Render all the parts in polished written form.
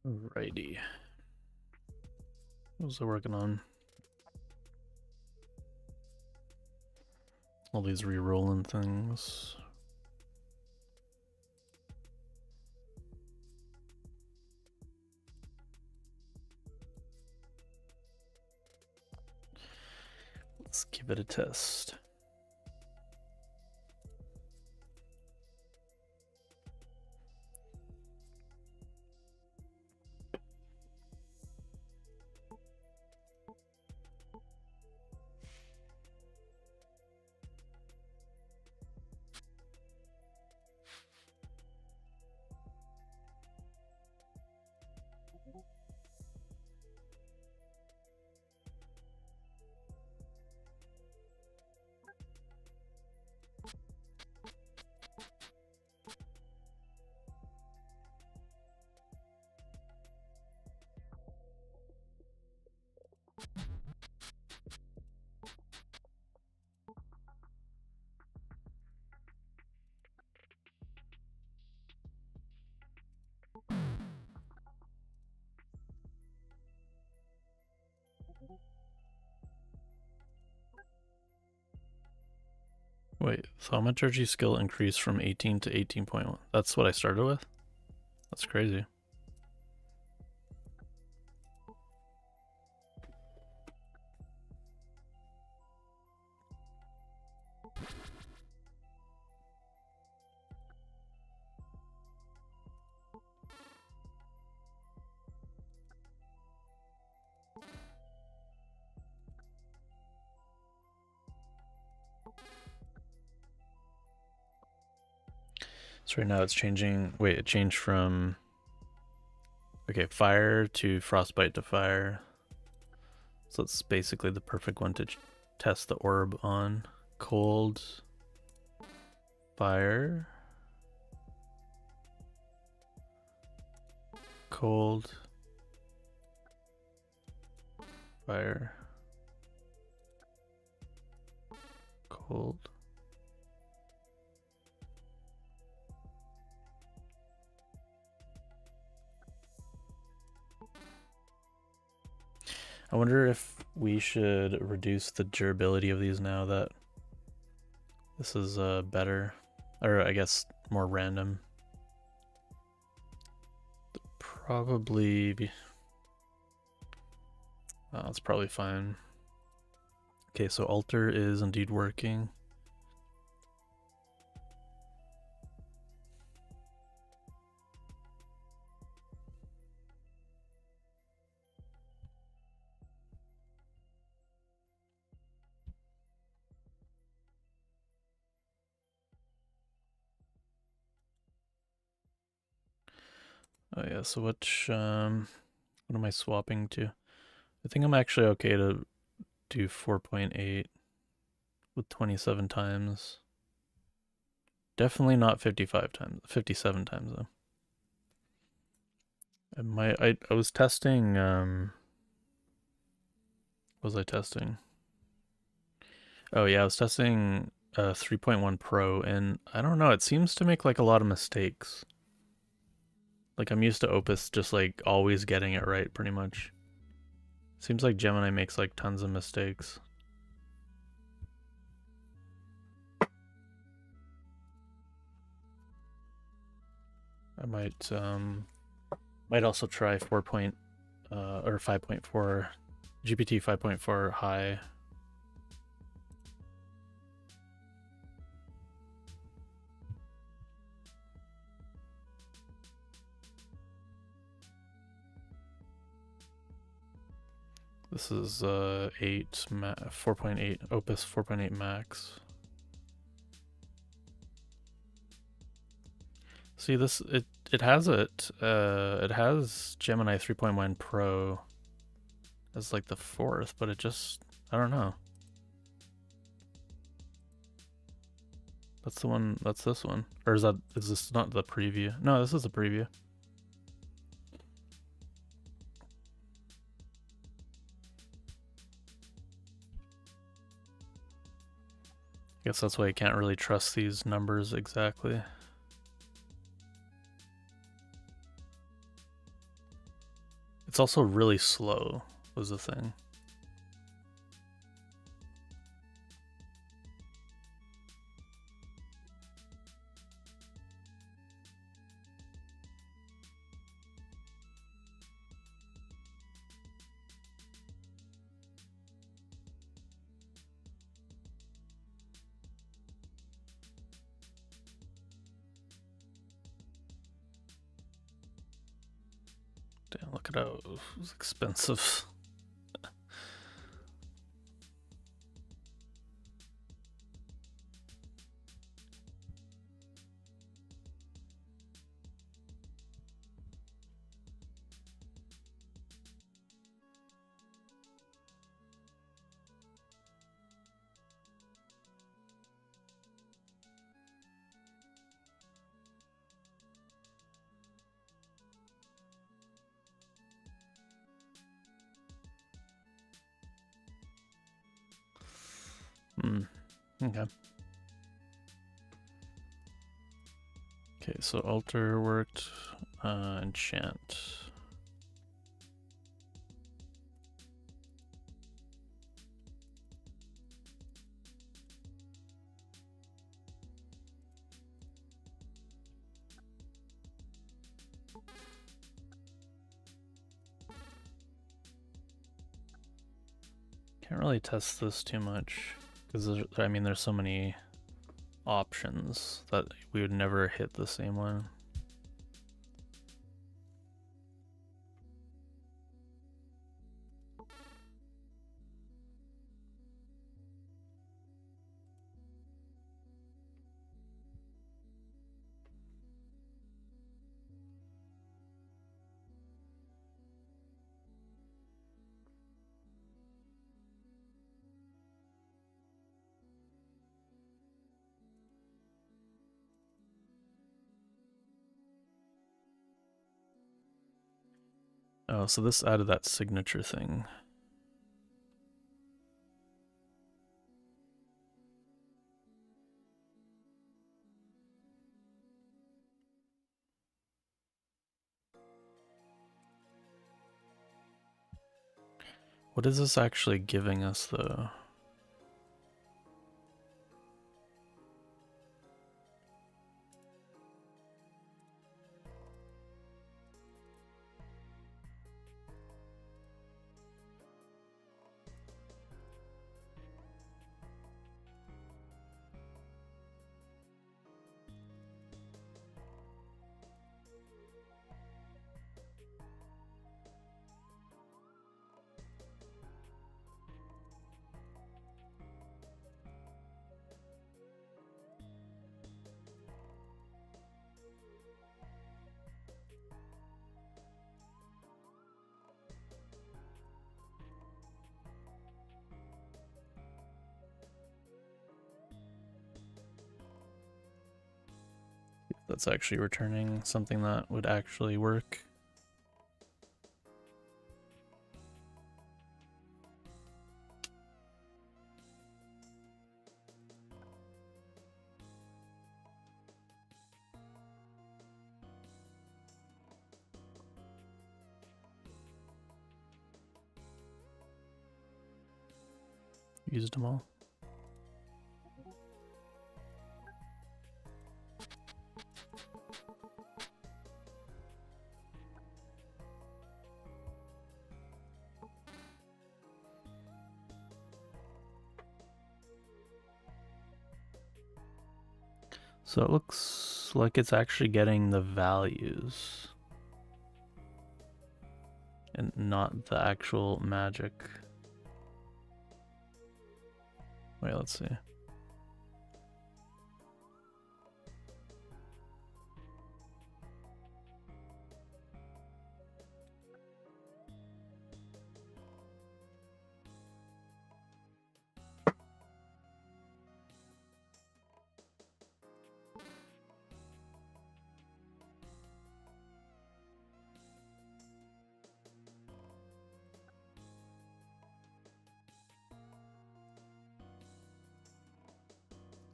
Alrighty. What was I working on? All these re-rolling things. Let's give it a test. Wait, thaumaturgy skill increased from 18 to 18.1. That's what I started with? That's crazy. So right now it's changing. Wait, it changed from fire to frostbite to fire. So it's basically the perfect one to test the orb on. Cold, fire, cold, fire, cold. I wonder if we should reduce the durability of these now that this is better, or I guess more random. Probably be... that's probably fine. Okay, so altar is indeed working. Oh yeah, so what am I swapping to? I think I'm actually okay to do 4.8 with 27 times. Definitely not 55 times, 57 times though. I was testing what was I testing? Oh yeah, I was testing 3.1 Pro, and I don't know, it seems to make like a lot of mistakes. Like I'm used to Opus just like always getting it right pretty much. Seems like Gemini makes like tons of mistakes. I might also try 4. Or 5.4 GPT 5.4 high. This is 4.8 Opus 4.8 Max. See this it has it has Gemini 3.1 Pro as like the 4th, but it just I don't know. That's the one, that's this one. Or is this not the preview? No, this is the preview. I guess that's why you can't really trust these numbers exactly. It's also really slow, was the thing. Damn, look at how it was expensive. Okay. Okay, so altar worked, enchant. Can't really test this too much because I mean there's so many options that we would never hit the same one. Oh, so this added that signature thing. What is this actually giving us though? That's actually returning something that would actually work. Used them all. So it looks like it's actually getting the values and not the actual magic. Wait, let's see.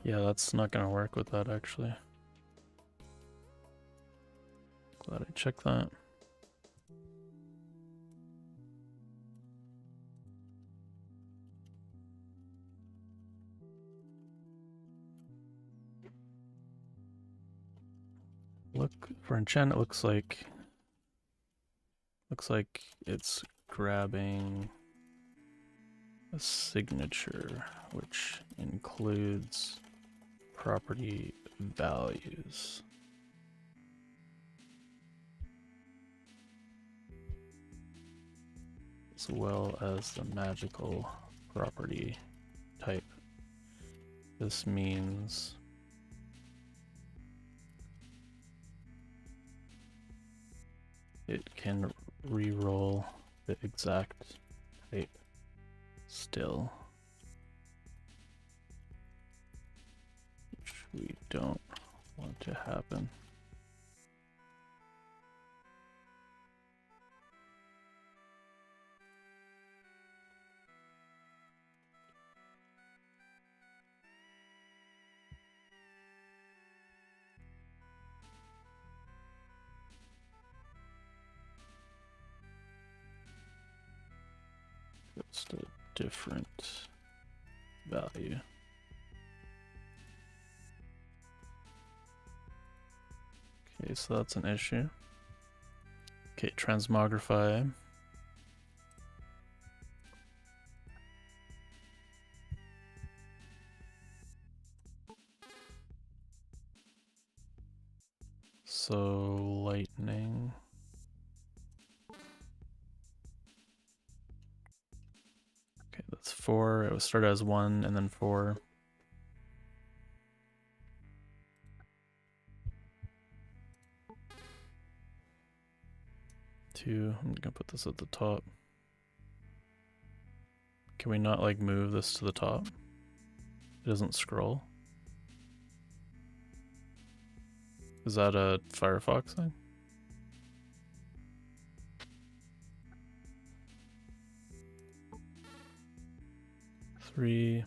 Yeah, that's not gonna work with that actually. Glad I checked that. look for enchant. It looks like it's grabbing a signature, which includes property values. As well as the magical property type. This means it can re-roll the exact type still, which we don't want to happen. Just a different value. Okay, so that's an issue. Okay, transmogrify. So lightning. Okay, that's 4. It was started as 1 and then 4. Two. I'm gonna put this at the top. Can we not like move this to the top? It doesn't scroll. Is that a Firefox thing? Three,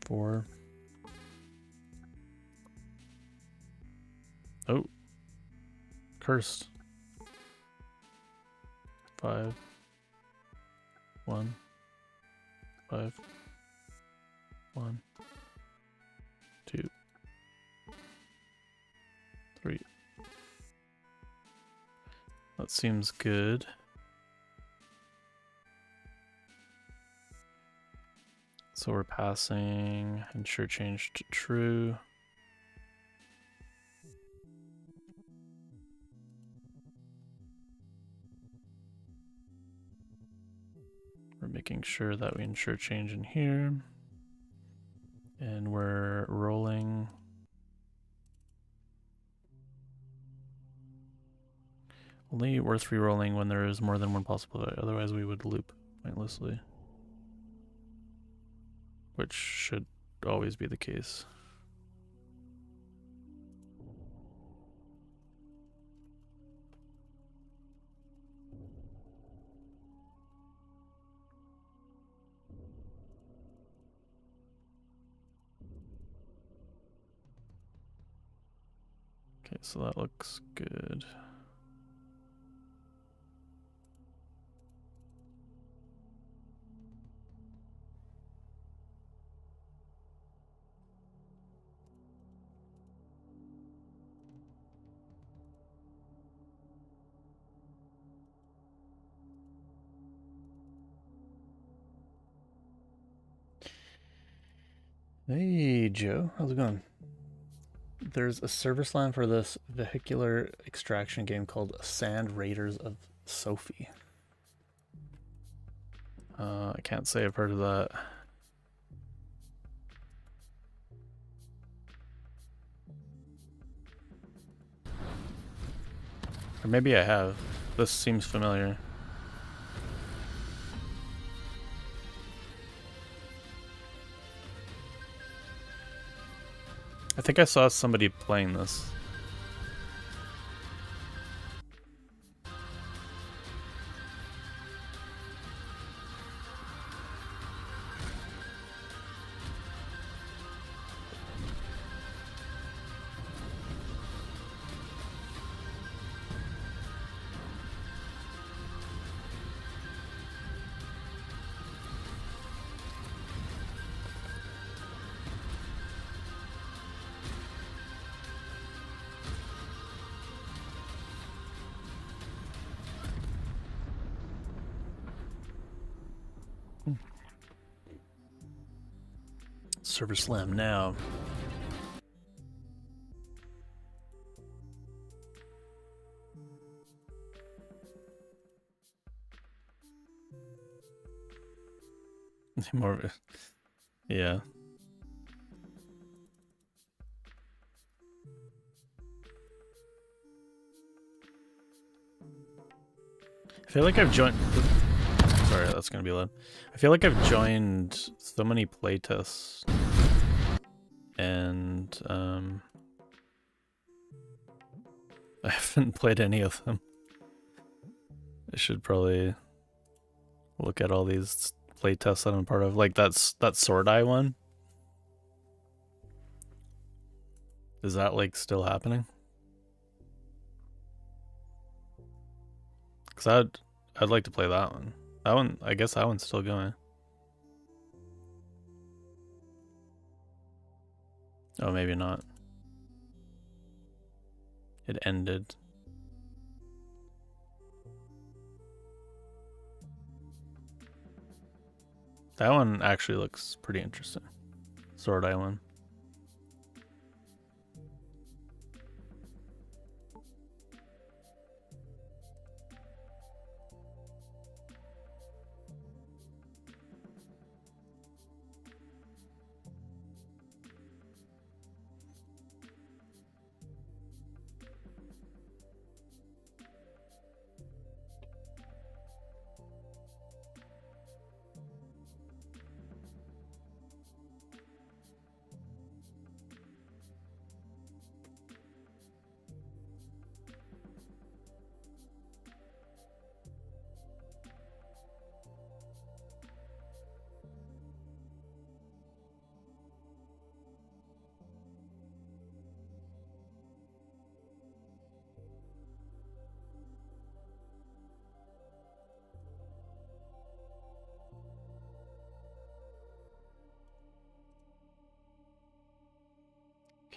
4. Oh. Cursed. 5, 1, 5, 1, 2, 3. That seems good. So we're passing ensure change to true. We're making sure that we ensure change in here. And we're rolling. Only worth re-rolling when there is more than one possible value, otherwise we would loop pointlessly. Which should always be the case. Okay, so that looks good. Hey Joe, how's it going? There's a service line for this vehicular extraction game called Sand Raiders of Sophie. I can't say I've heard of that. Or maybe I have. This seems familiar. I think I saw somebody playing this. server slam now. More of it. Yeah. I feel like I've joined... Sorry, that's gonna be loud. I feel like I've joined so many playtests. And, I haven't played any of them. I should probably look at all these playtests that I'm part of. Like, that Sword Eye one. Is that, like, still happening? Because I'd like to play that one. That one, I guess that one's still going. Oh, maybe not. It ended. That one actually looks pretty interesting. Sword Island.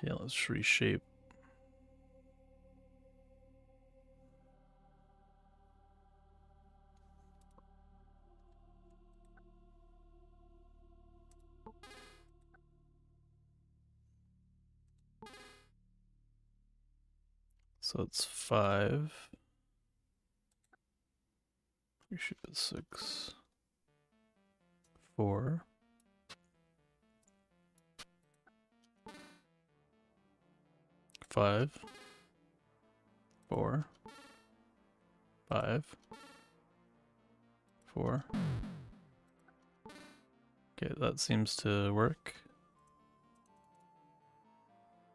Okay, let's reshape. So it's 5. Reshape at 6. 4. 5. 4. 5. 4. Okay, that seems to work.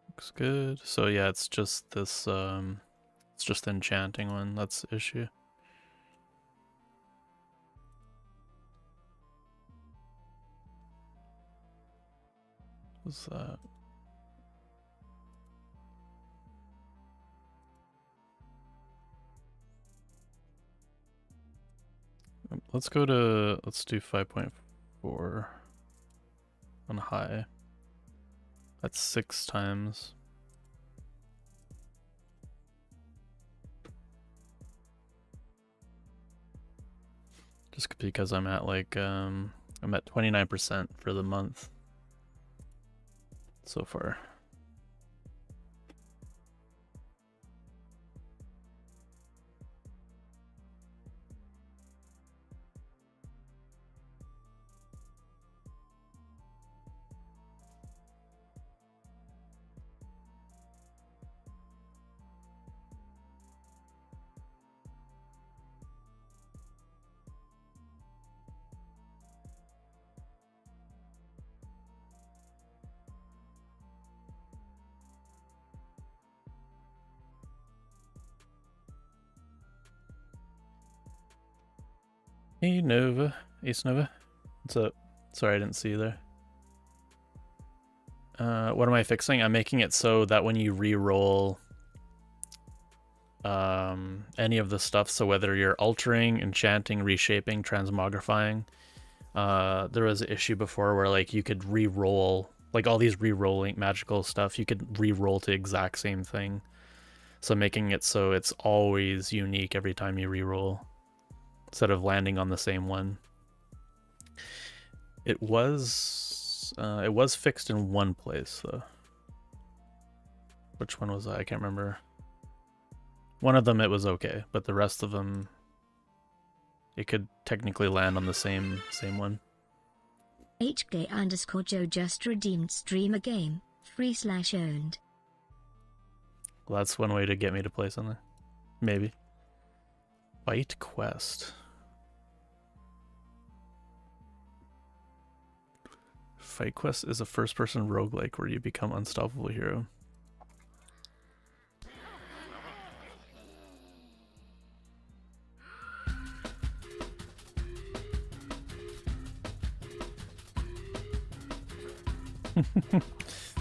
Looks good. So yeah, it's just this it's just the enchanting one, that's the issue. What's that? Let's do 5.4 on high. That's 6 times. Just because I'm at like, I'm at 29% for the month so far. Hey Nova, Ace Nova, what's up? Sorry I didn't see you there. What am I fixing? I'm making it so that when you re-roll any of the stuff, so whether you're altering, enchanting, reshaping, transmogrifying, there was an issue before where like you could re-roll, like all these re-rolling magical stuff, you could re-roll to exact same thing. So making it so it's always unique every time you re-roll, instead of landing on the same one. It was fix. It was fixed in one place though. Which one was that? I can't remember. One of them it was okay, but the rest of them it could technically land on the same one. HK_Joe just redeemed streamer game, free/owned. Well, that's one way to get me to play something. Maybe. Fight Quest. Fight Quest is a first-person roguelike where you become unstoppable hero.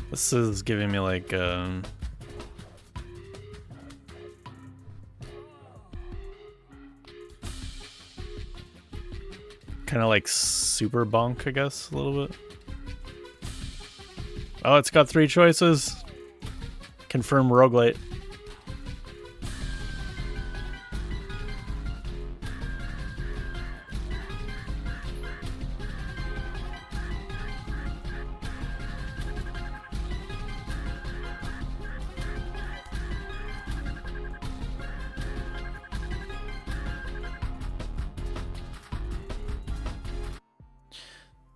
This is giving me like kind of like Super Bonk, I guess, a little bit. Oh, it's got 3 choices. Confirm roguelite.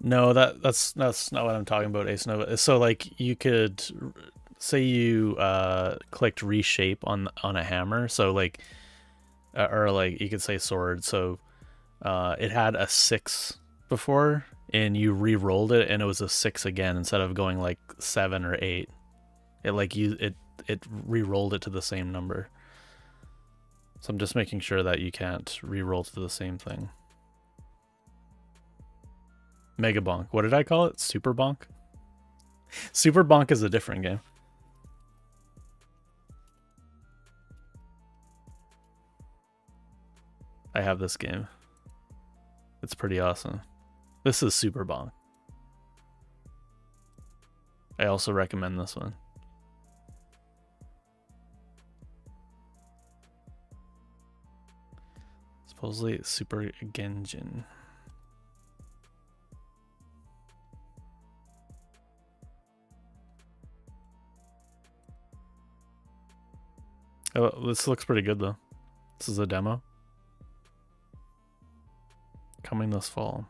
No, that's not what I'm talking about, Ace Nova. So like you could say you clicked reshape on a hammer, so like or like you could say sword. So it had a 6 before, and you re-rolled it, and it was a 6 again instead of going like 7 or 8. It like it re-rolled it to the same number. So I'm just making sure that you can't re-roll to the same thing. Mega Bonk. What did I call it? Super Bonk? Super Bonk is a different game. I have this game. It's pretty awesome. This is Super Bonk. I also recommend this one. Supposedly it's Super Genjin. Oh, this looks pretty good though. This is a demo. Coming this fall.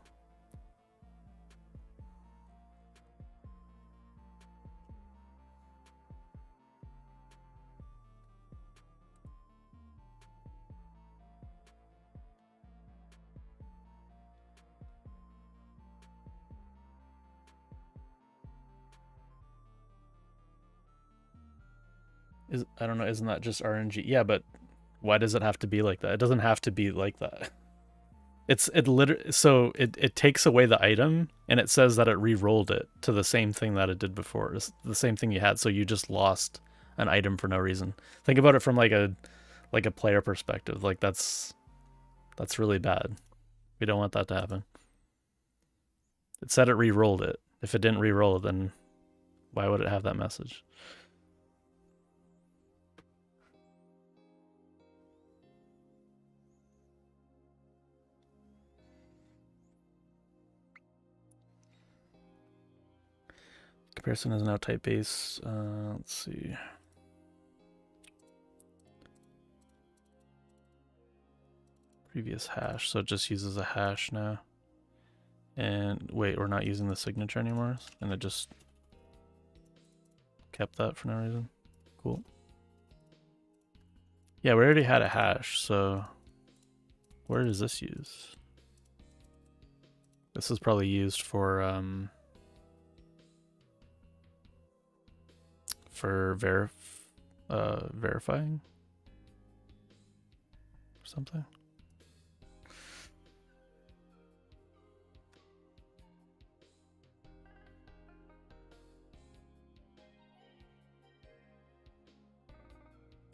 I don't know, isn't that just RNG? Yeah, but why does it have to be like that? It doesn't have to be like that. It takes away the item and it says that it re-rolled it to the same thing that it did before. It's the same thing you had, so you just lost an item for no reason. Think about it from like a player perspective. Like that's really bad. We don't want that to happen. It said it re-rolled it. If it didn't re-roll it, then why would it have that message? Comparison is now type-based. Let's see. Previous hash, so it just uses a hash now. And wait, we're not using the signature anymore, and it just kept that for no reason. Cool. Yeah, we already had a hash, so where does this use? This is probably used for verifying or something.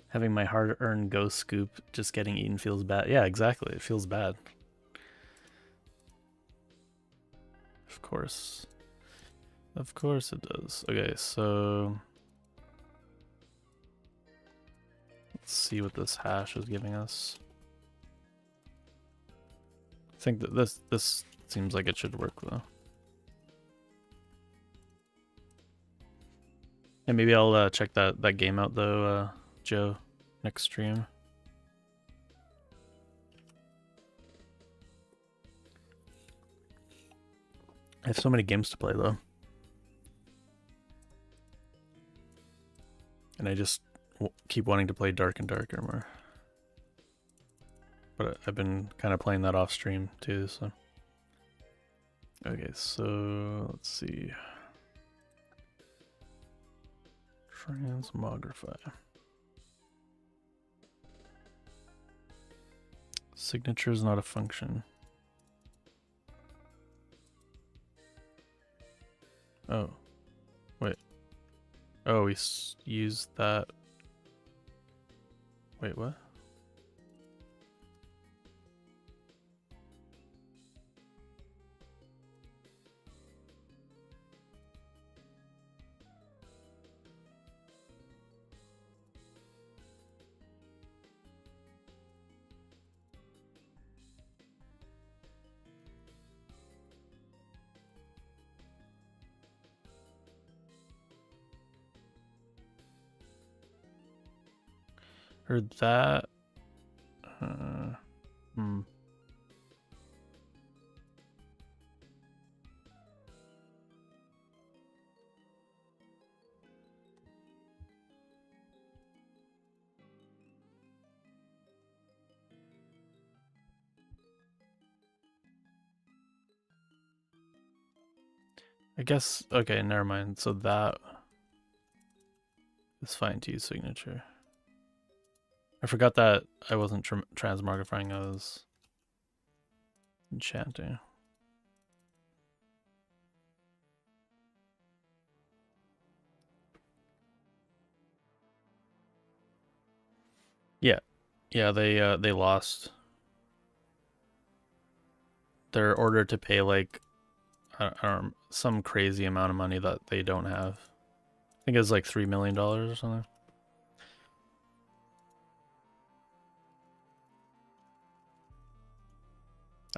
Having my hard-earned ghost scoop just getting eaten feels bad. Yeah, exactly. It feels bad. Of course. Of course it does. Okay, so let's see what this hash is giving us. I think that this seems like it should work though. And maybe I'll check that game out though, Joe, next stream. I have so many games to play though. And I just keep wanting to play Dark and Darker more. But I've been kind of playing that off stream too, so. Okay, so let's see. Transmogrify. Signature is not a function. Oh, wait. Oh, we used that. Wait, what? Heard that. Hmm. I guess, okay, never mind. So that is fine to use signature. I forgot that I wasn't transmogrifying, I was enchanting. Yeah. Yeah, they lost. They're ordered to pay like I don't know, some crazy amount of money that they don't have. I think it's like $3 million or something.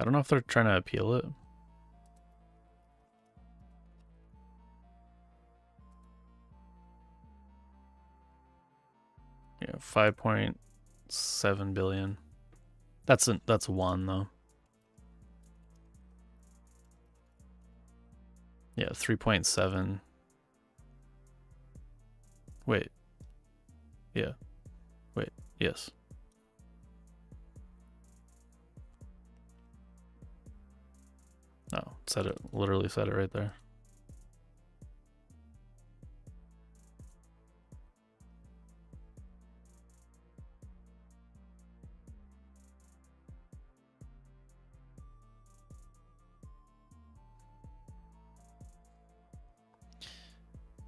I don't know if they're trying to appeal it. Yeah, 5.7 billion. That's one though. Yeah, 3.7. Wait. Yeah. Wait. Yes. Oh, said it. Literally said it right there.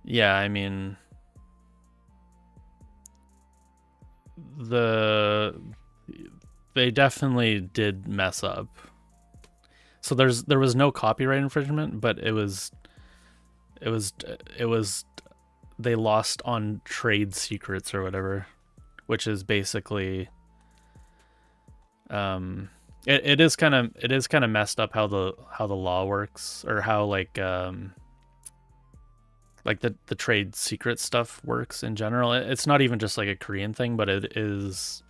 Yeah, I mean, they definitely did mess up. So there was no copyright infringement, but it was they lost on trade secrets or whatever, which is basically it is kind of messed up how the law works, or how like the trade secret stuff works in general. It's not even just like a Korean thing, but it is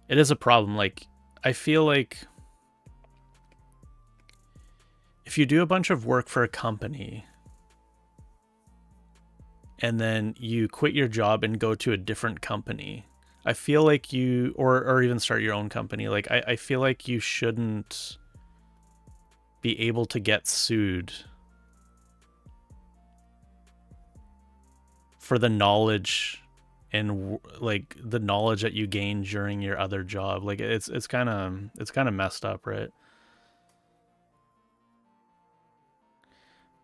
a problem. Like, I feel like if you do a bunch of work for a company and then you quit your job and go to a different company, I feel like you, or even start your own company, like I feel like you shouldn't be able to get sued for the knowledge and like the knowledge that you gain during your other job. Like it's kind of messed up, right?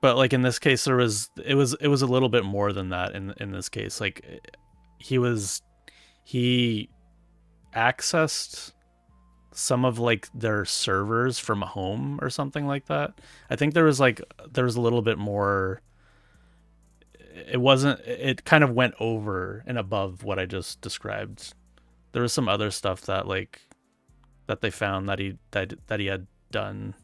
But like in this case, it was a little bit more than that. In this case, like he accessed some of like their servers from home or something like that. I think there was a little bit more. It kind of went over and above what I just described. There was some other stuff that that they found that he had done.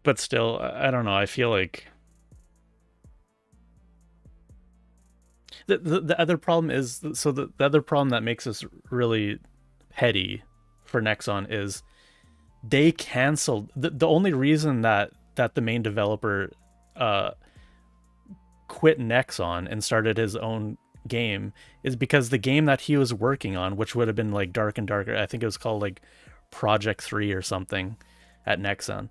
But still, I don't know. I feel like the other problem is, so the other problem that makes this really petty for Nexon is they canceled the only reason that the main developer uh quit Nexon and started his own game is because the game that he was working on, which would have been like Dark and Darker, I think it was called like Project 3 or something at Nexon.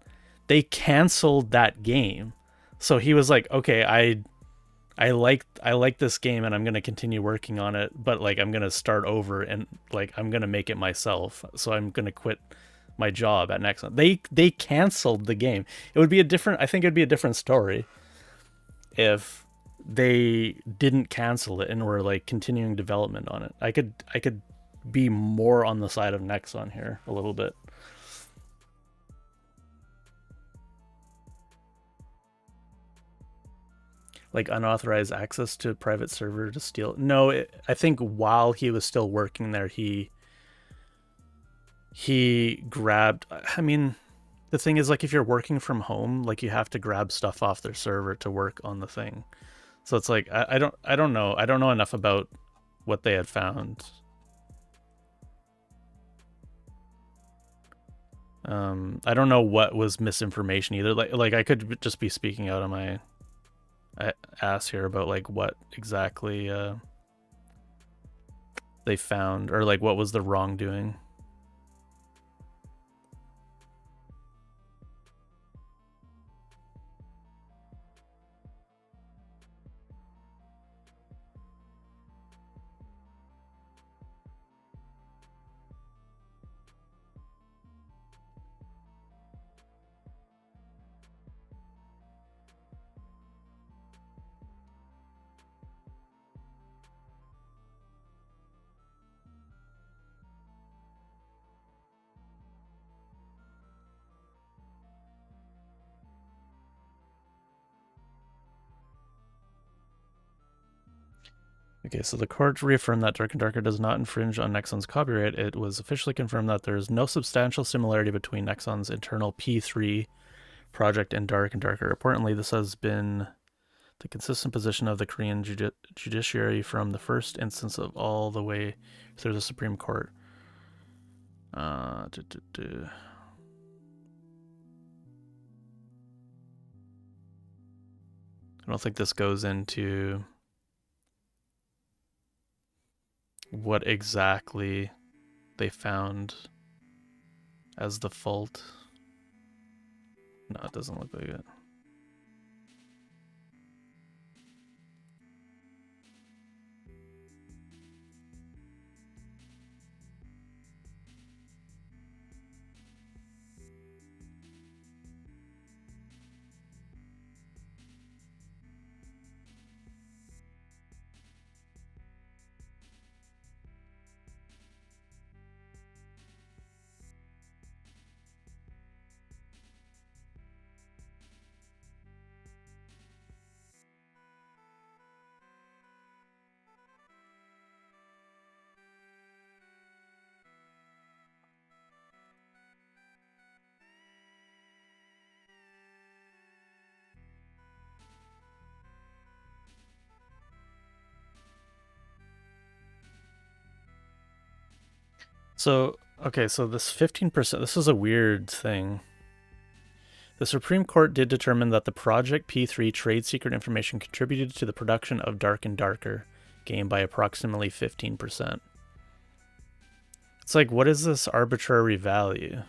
They canceled that game. So he was like, "Okay, I like this game and I'm going to continue working on it, but like I'm going to start over and like I'm going to make it myself. So I'm going to quit my job at Nexon." They canceled the game. It would be a different I think it would be a different story if they didn't cancel it and were like continuing development on it. I could be more on the side of Nexon here a little bit. Like unauthorized access to a private server to steal. No, I think while he was still working there, he grabbed. I mean, the thing is, like, if you're working from home, like you have to grab stuff off their server to work on the thing. So it's like I don't know. I don't know enough about what they had found. I don't know what was misinformation either. Like I could just be speaking out of my ass here about like what exactly they found or like what was the wrongdoing. Okay, so the court reaffirmed that Dark and Darker does not infringe on Nexon's copyright. It was officially confirmed that there is no substantial similarity between Nexon's internal P3 project and Dark and Darker. Importantly, this has been the consistent position of the Korean judiciary from the first instance of all the way through the Supreme Court. Uh, duh, duh, duh. I don't think this goes into what exactly they found as the fault. No, it doesn't look like it. So, okay, so this 15%, this is a weird thing. The Supreme Court did determine that the Project P3 trade secret information contributed to the production of Dark and Darker game by approximately 15%. It's like, what is this arbitrary value?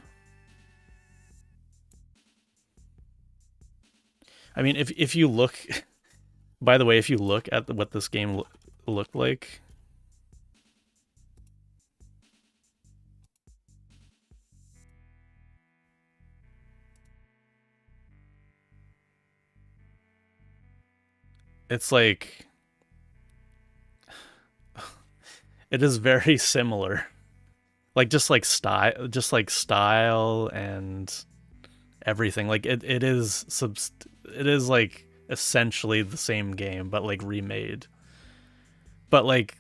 I mean, if you look, by the way, if you look at what this game looked like, it's like it is very similar. Like just like style and everything. Like it is like essentially the same game but like remade. But like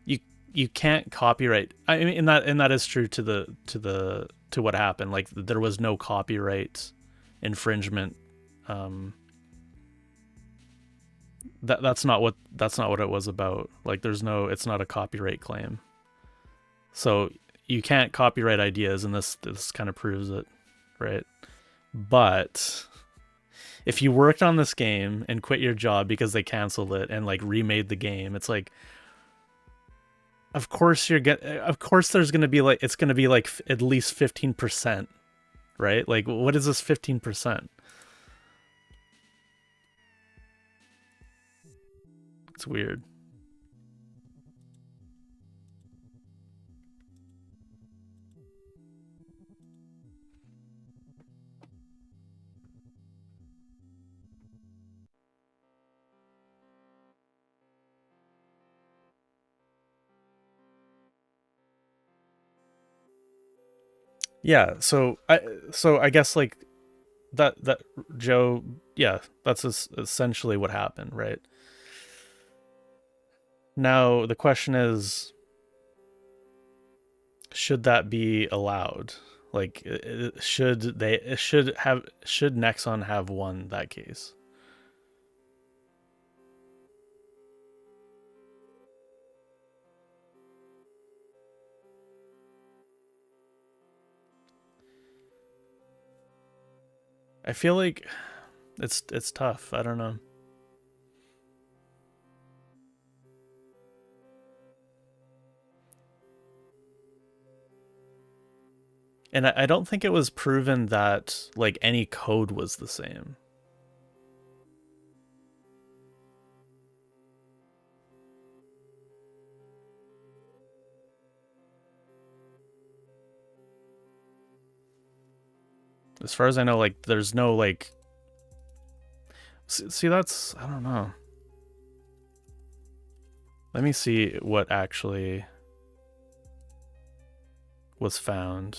you you can't copyright. I mean, and that is true to what happened. Like there was no copyright infringement. Um, that's not what it was about. Like, it's not a copyright claim. So you can't copyright ideas, and this kind of proves it, right? But if you worked on this game and quit your job because they canceled it and like remade the game, it's like, of course there's gonna be like, it's gonna be like at least 15%, right? Like, what is this 15%? It's weird. Yeah, so I guess like that Joe, yeah, that's essentially what happened, right? Now the question is, should that be allowed? Like, should Nexon have won that case? I feel like it's tough. I don't know. And I don't think it was proven that like any code was the same. As far as I know, like there's no like, see, that's, I don't know. Let me see what actually was found.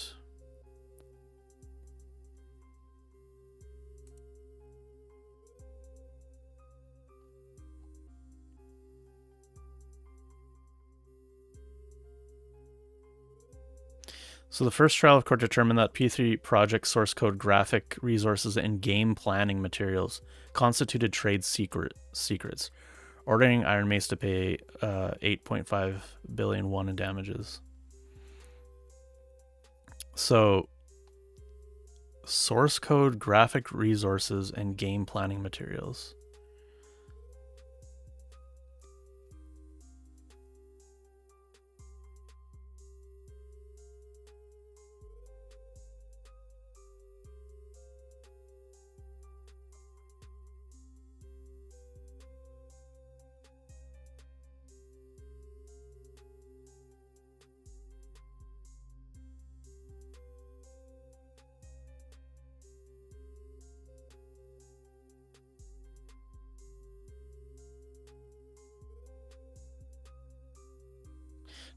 So the first trial of court determined that P3 project source code, graphic resources, and game planning materials constituted trade secrets, ordering Iron Mace to pay 8.5 billion won in damages. So source code, graphic resources, and game planning materials.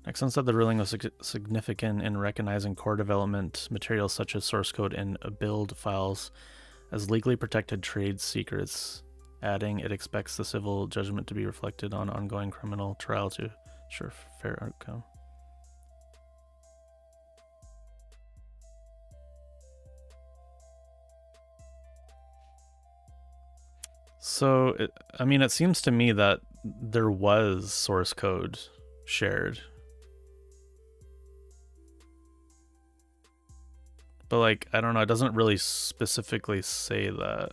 Nexon said the ruling was significant in recognizing core development materials such as source code and build files as legally protected trade secrets, adding it expects the civil judgment to be reflected on ongoing criminal trial to ensure fair outcome. So, I mean, it seems to me that there was source code shared. But, like, I don't know, it doesn't really specifically say that.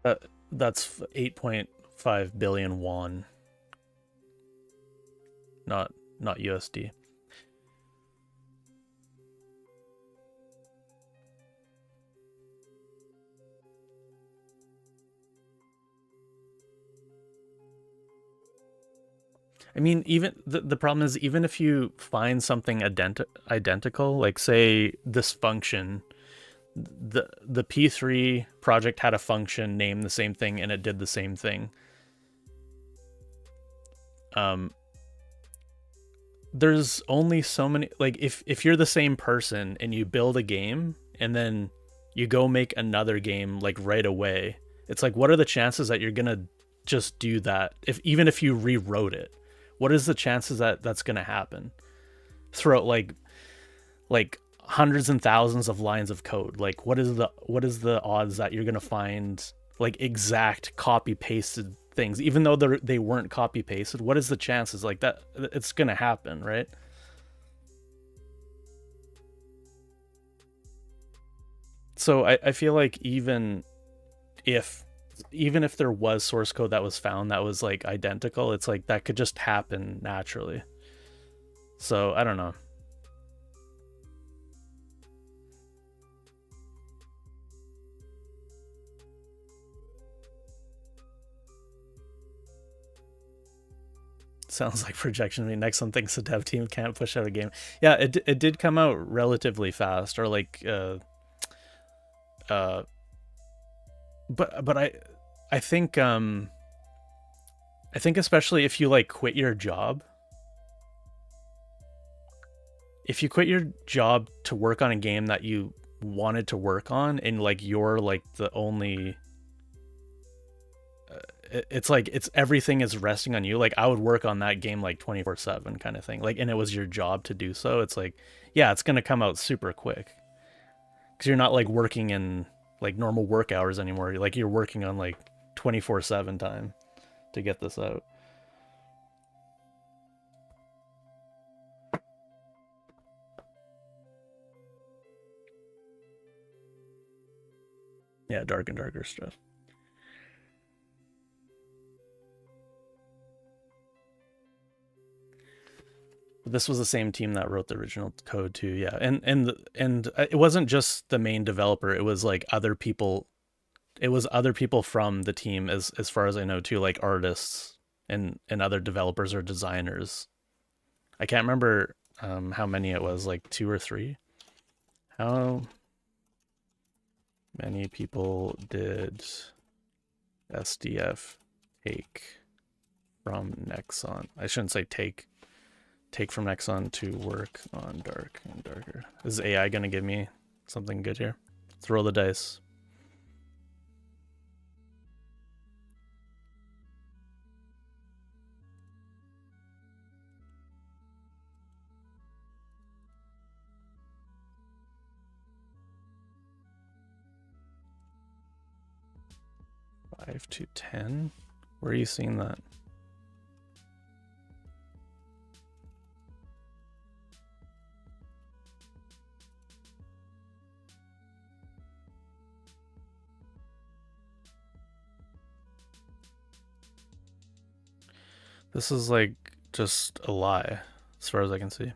That that's 8.5 billion won, not USD. I mean, even the problem is, even if you find something identical, like say this function, the P3 project had a function named the same thing and it did the same thing. Um, there's only so many, like if you're the same person and you build a game and then you go make another game like right away, it's like, what are the chances that you're gonna just do that? If even if you rewrote it, what is the chances that that's gonna happen throughout like hundreds and thousands of lines of code? Like what is the odds that you're gonna find like exact copy pasted things, even though they weren't copy pasted? What is the chances like that it's gonna happen, right? So I feel like if even if there was source code that was found that was like identical, it's like that could just happen naturally. So I don't know. Sounds like projection to me. Nexon thinks the dev team can't push out a game. Yeah, it did come out relatively fast, or like uh but I think I think especially if you like quit your job, if you quit your job to work on a game that you wanted to work on and like you're like the only it's like it's everything is resting on you. Like I would work on that game like 24/7 kind of thing. Like, and it was your job to do so. It's like, yeah, it's going to come out super quick cuz you're not like working in like normal work hours anymore. Like you're working on like 24/7 time to get this out. Yeah, dark and darker stuff. This was the same team that wrote the original code too. Yeah, and it wasn't just the main developer. It was like other people. It was other people from the team, as far as I know too, like artists and other developers or designers. I can't remember how many it was, like two or three. How many people did SDF take from Nexon? I shouldn't say take from Nexon to work on Dark and Darker. Is AI gonna give me something good here? Throw the dice. Five to 10? Where are you seeing that? This is like just a lie, as far as I can see.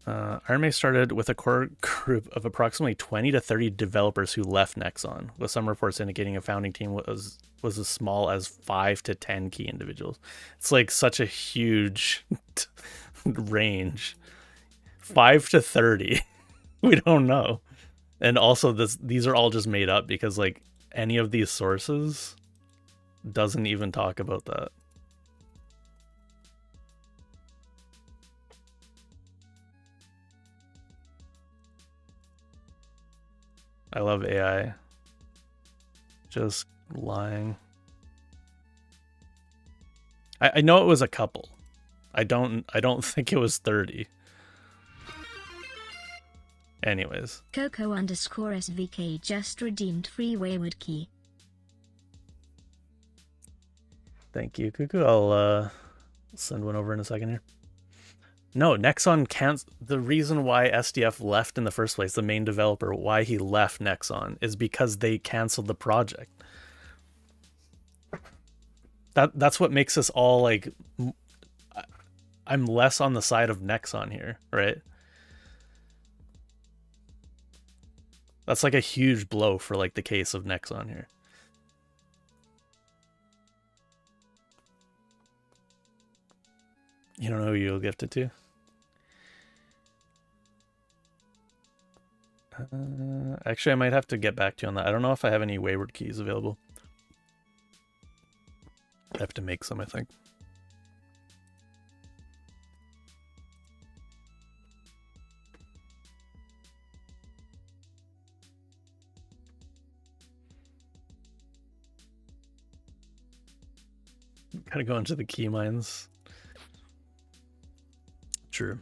Iron May started with a core group of approximately 20 to 30 developers who left Nexon, with some reports indicating a founding team was as small as 5 to 10 key individuals. It's like such a huge range. 5 to 30. We don't know. And also these are all just made up because like any of these sources doesn't even talk about that. I love AI. Just lying. I know it was a couple. I don't think it was 30. Anyways. Coco_SVK just redeemed free wayward key. Thank you, Cuckoo. I'll send one over in a second here. No, Nexon can't. The reason why SDF left in the first place, the main developer, why he left Nexon, is because they canceled the project. That's what makes us all like. I'm less on the side of Nexon here, right? That's like a huge blow for like the case of Nexon here. You don't know who you'll gift it to? Actually, I might have to get back to you on that. I don't know if I have any wayward keys available. I have to make some, I think. Gotta go into the key mines. True.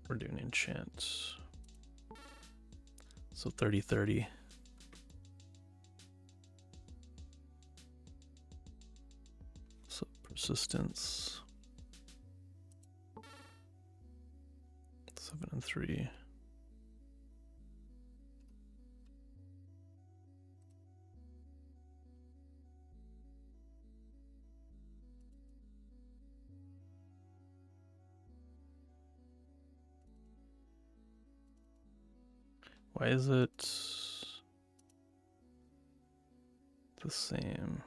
We're doing enchant. So 30-30. So persistence. 7 and 3. Why is it the same?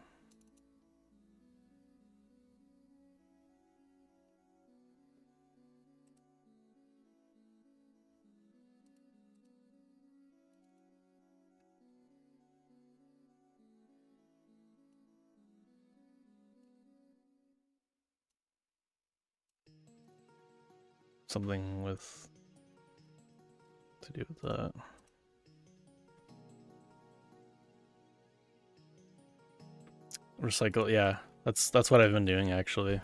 Something with to do with that. Recycle, yeah. That's what I've been doing actually.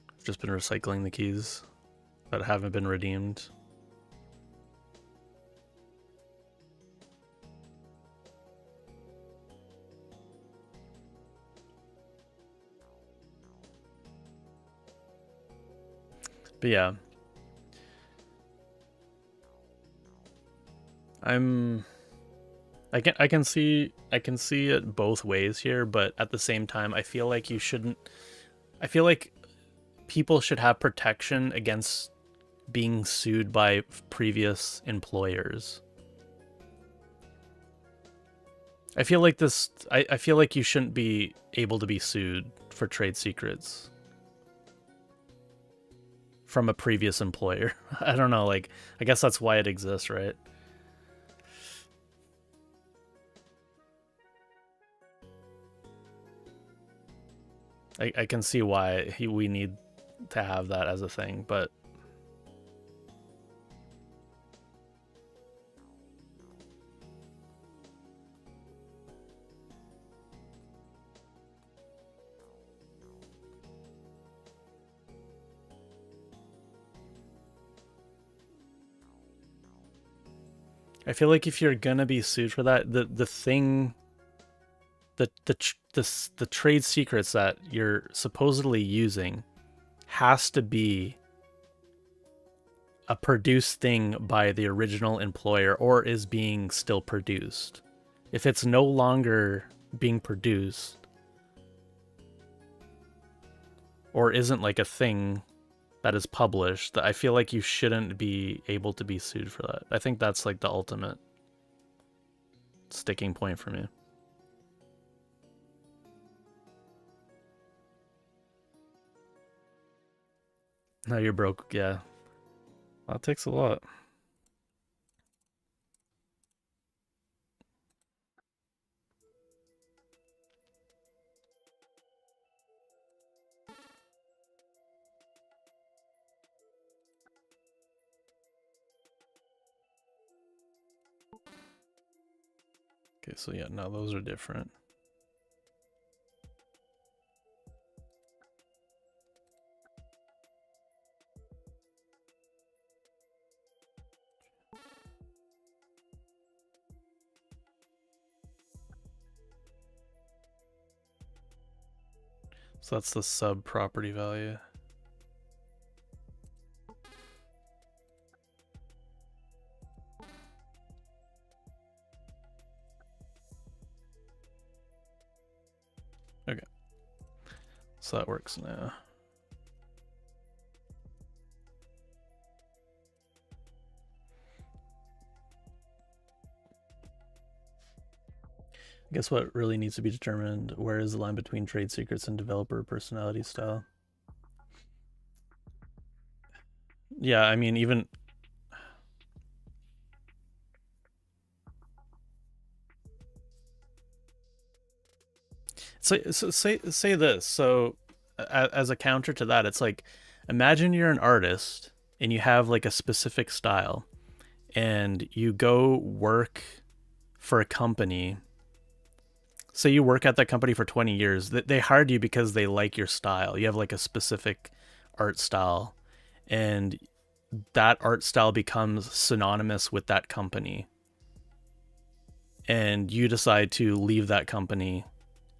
I've just been recycling the keys that haven't been redeemed. But yeah. I can see it both ways here, but at the same time I feel like you shouldn't I feel like people should have protection against being sued by previous employers. I feel like I feel like you shouldn't be able to be sued for trade secrets from a previous employer. I don't know, like I guess that's why it exists, right? I can see why we need to have that as a thing, but I feel like if you're gonna be sued for that, the thing, the trade secrets that you're supposedly using has to be a produced thing by the original employer or is being still produced. If it's no longer being produced or isn't like a thing that is published, that I feel like you shouldn't be able to be sued for that. I think that's like the ultimate sticking point for me. Now you're broke, yeah. That takes a lot. Okay, so yeah, now those are different. So that's the sub property value. Okay. So that works now. I guess what really needs to be determined, where is the line between trade secrets and developer personality style? Yeah, I mean, even say this. So as a counter to that, it's like imagine you're an artist and you have like a specific style and you go work for a company. Say you work at that company for 20 years. They hired you because they like your style. You have like a specific art style and that art style becomes synonymous with that company. And you decide to leave that company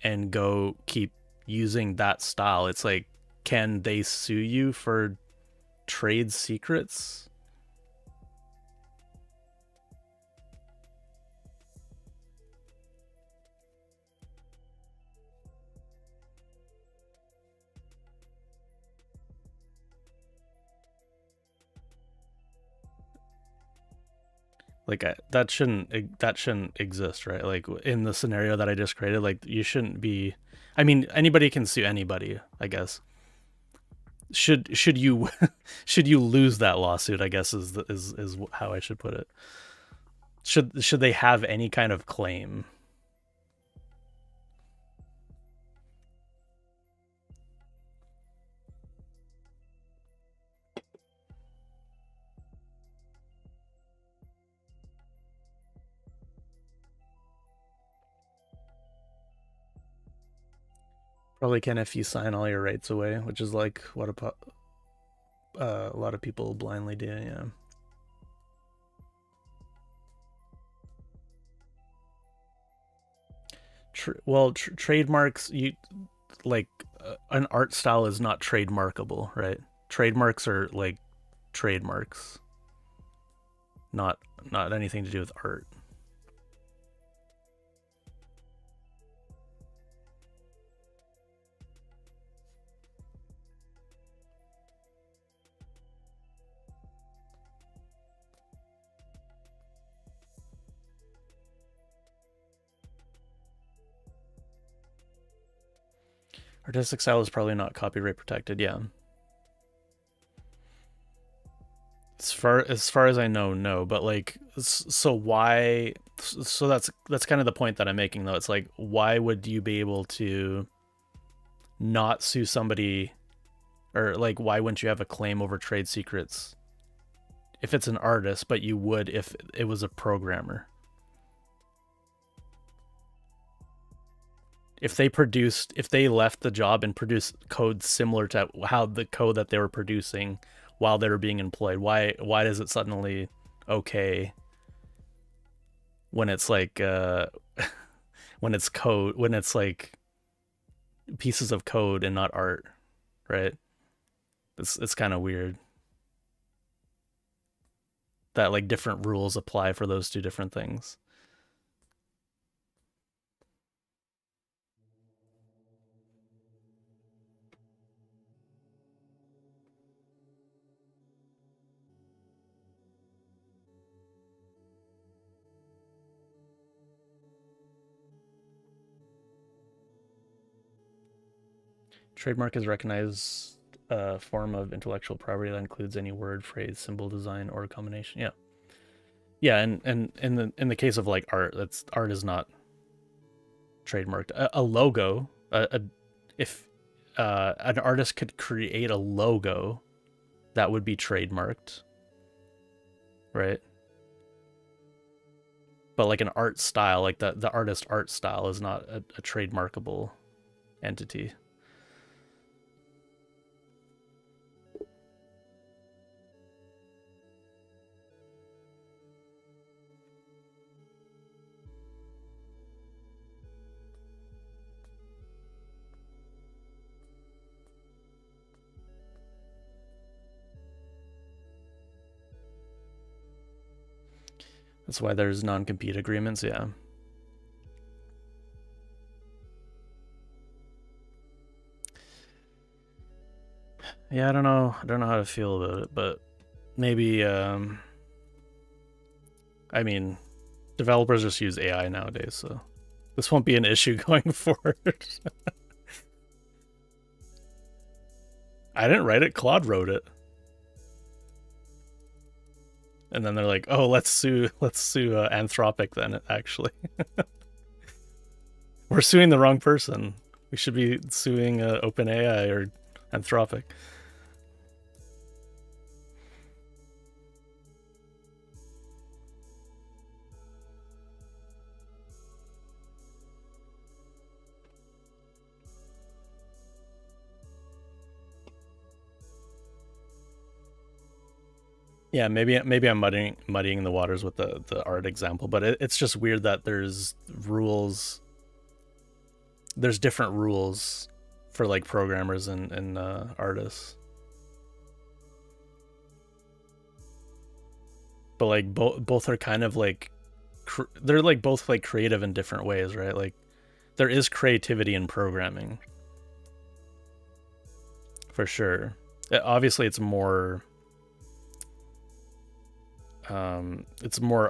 and go keep using that style. It's like, can they sue you for trade secrets? Like that shouldn't exist, right? Like in the scenario that I just created, like you shouldn't be. I mean, anybody can sue anybody, I guess. Should you should you lose that lawsuit? I guess is how I should put it. Should they have any kind of claim? Probably can if you sign all your rights away, which is like what a lot of people blindly do. Yeah. Trademarks, you like an art style is not trademarkable, right? Trademarks are like trademarks, not anything to do with art. Artistic style is probably not copyright protected. Yeah, as far as I know, no. But like, so why? So that's kind of the point that I'm making, though. It's like, why would you be able to not sue somebody, or like, why wouldn't you have a claim over trade secrets if it's an artist, but you would if it was a programmer? If they left the job and produced code similar to how the code that they were producing while they were being employed, why does it suddenly okay when it's like when it's code, when it's like pieces of code and not art, right? It's kind of weird that like different rules apply for those two different things. Trademark is recognized form of intellectual property that includes any word, phrase, symbol, design, or combination. Yeah, yeah, and in the case of like art, that's art is not trademarked. A logo, if an artist could create a logo, that would be trademarked, right? But like an art style, like the artist art style, is not a trademarkable entity. That's why there's non-compete agreements. Yeah. Yeah, I don't know. I don't know how to feel about it, but maybe. I mean, developers just use AI nowadays, so This won't be an issue going forward. I didn't write it, Claude wrote it. And then they're like, "Oh, let's sue Anthropic then actually." We're suing the wrong person. We should be suing OpenAI or Anthropic. Yeah, maybe I'm muddying the waters with the art example, but it's just weird that there's rules. There's different rules for like programmers and artists, but like both are kind of like they're like both like creative in different ways, right? Like there is creativity in programming for sure. Obviously, it's more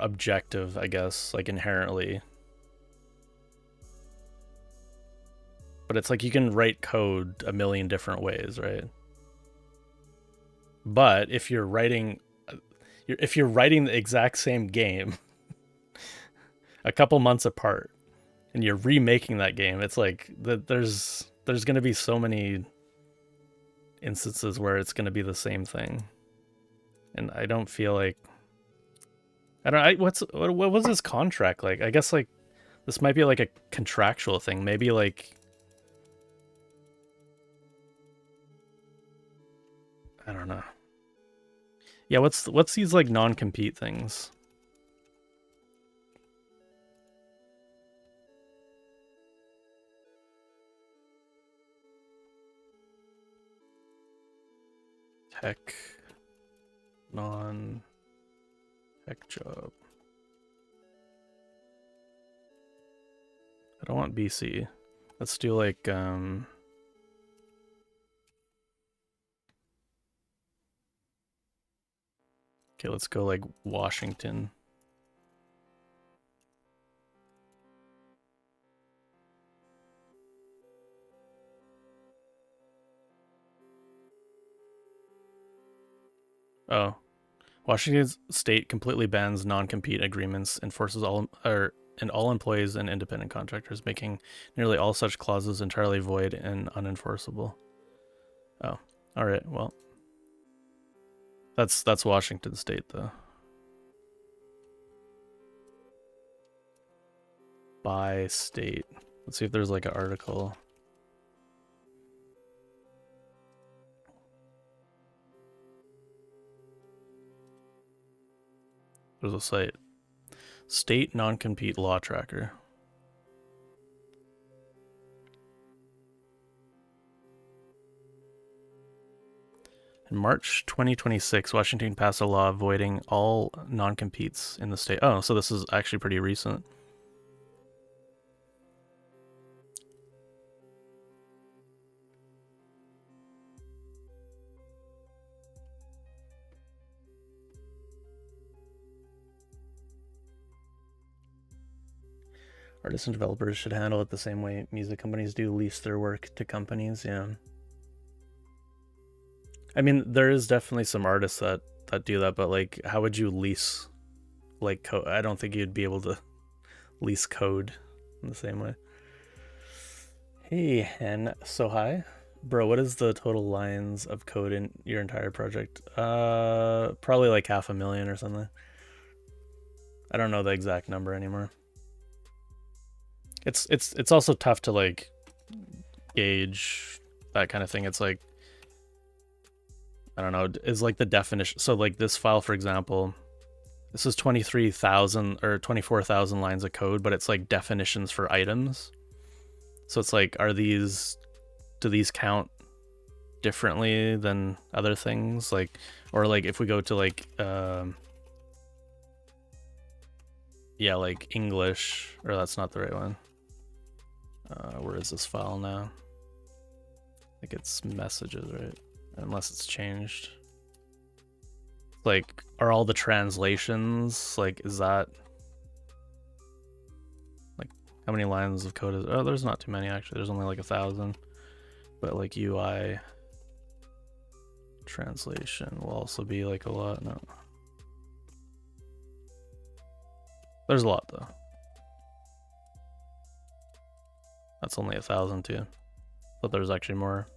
objective, I guess, like inherently. But it's like you can write code a million different ways, right? But if you're writing the exact same game a couple months apart and you're remaking that game, it's like there's going to be so many instances where it's going to be the same thing. And I don't feel like what was this contract like? I guess like this might be like a contractual thing. Maybe like I don't know. Yeah, what's these like non-compete things? Tech non-tech job. I don't want BC. Let's do like okay, let's go like Washington. Oh, Washington state completely bans non-compete agreements, enforces all employees and independent contractors, making nearly all such clauses entirely void and unenforceable. Oh, all right. Well, that's Washington state though. By state. Let's see if there's like an article. There's a site. State non-compete law tracker. In March 2026, Washington passed a law avoiding all non-competes in the state. Oh, so this is actually pretty recent. Artists and developers should handle it the same way music companies do, lease their work to companies. Yeah. I mean, there is definitely some artists that do that, but like, how would you lease like code? I don't think you'd be able to lease code in the same way. Hey, and so hi. Bro, what is the total lines of code in your entire project? Probably like 500,000 or something. I don't know the exact number anymore. It's also tough to like gauge that kind of thing. It's like I don't know, is like the definition. So like this file, for example, this is 23,000 or 24,000 lines of code, but it's like definitions for items. So it's like, do these count differently than other things? Like, or like if we go to like, yeah, like English, or that's not the right one. Where is this file now? I think it's messages, right? Unless it's changed. Like, are all the translations, like, is that... Like, How many lines of code is? Oh, there's not too many actually. There's only like 1,000. But like UI translation will also be like a lot. No, there's a lot though. That's only 1,000 too. But there's actually more.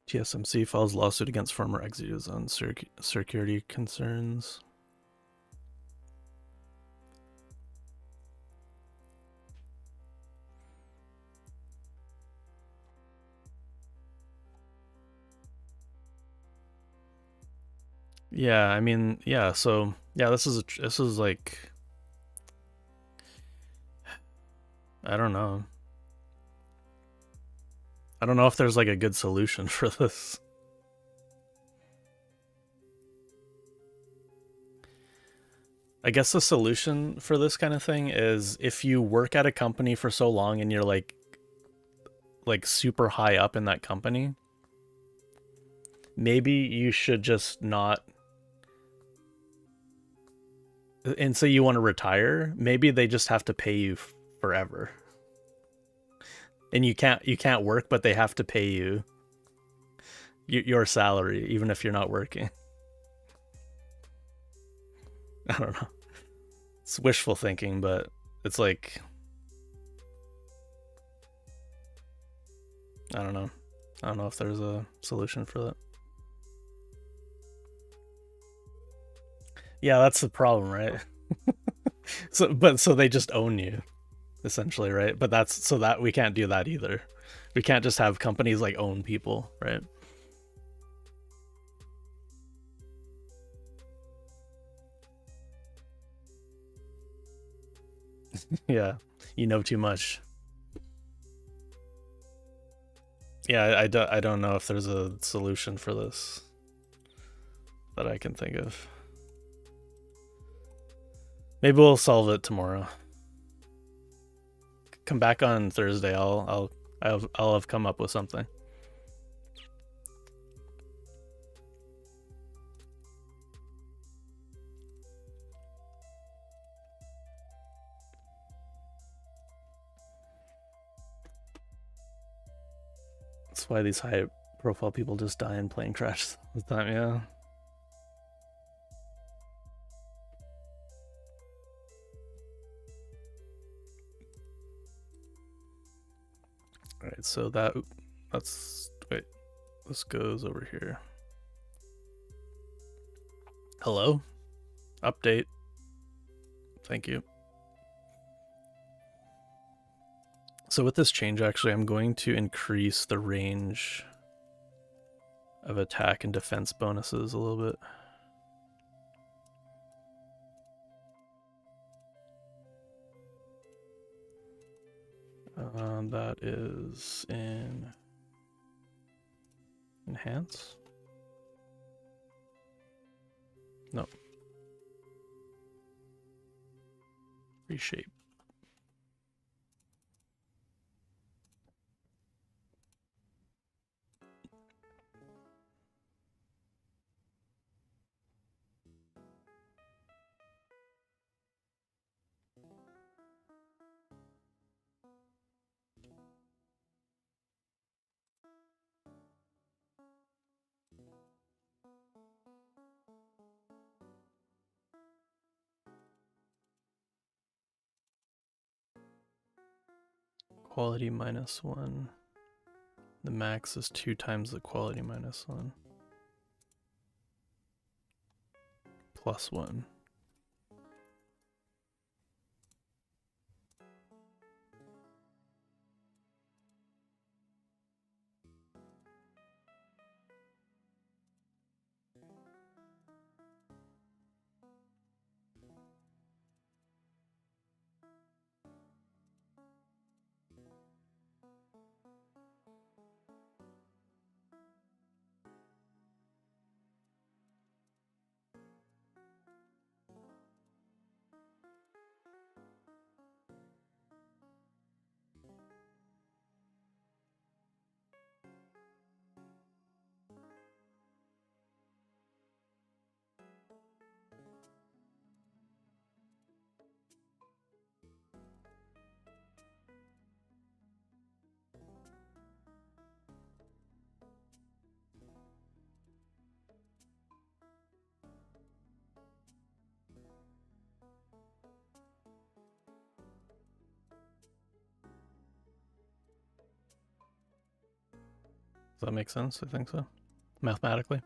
TSMC files lawsuit against former executives on security concerns. Yeah, I mean, yeah. So yeah, this is like, I don't know. I don't know if there's like a good solution for this. I guess the solution for this kind of thing is if you work at a company for so long and you're like super high up in that company, maybe you should just not, and say you want to retire, maybe they just have to pay you forever. And you can't work, but they have to pay you your salary even if you're not working. I don't know. It's wishful thinking, but it's like, I don't know. I don't know if there's a solution for that. Yeah, that's the problem, right? So they just own you essentially, right? But that's so that we can't do that either. We can't just have companies like own people, right? Yeah, you know too much. Yeah, I don't know if there's a solution for this that I can think of. Maybe we'll solve it tomorrow. Come back on Thursday. I'll have come up with something. That's why these high profile people just die in plane crashes all the time, yeah. Alright, so that's wait. This goes over here. Hello? Update. Thank you. So with this change, actually, I'm going to increase the range of attack and defense bonuses a little bit. That is in enhance. No. Reshape. Quality -1. The max is 2 times the quality -1. +1. that make sense? I think so. Mathematically.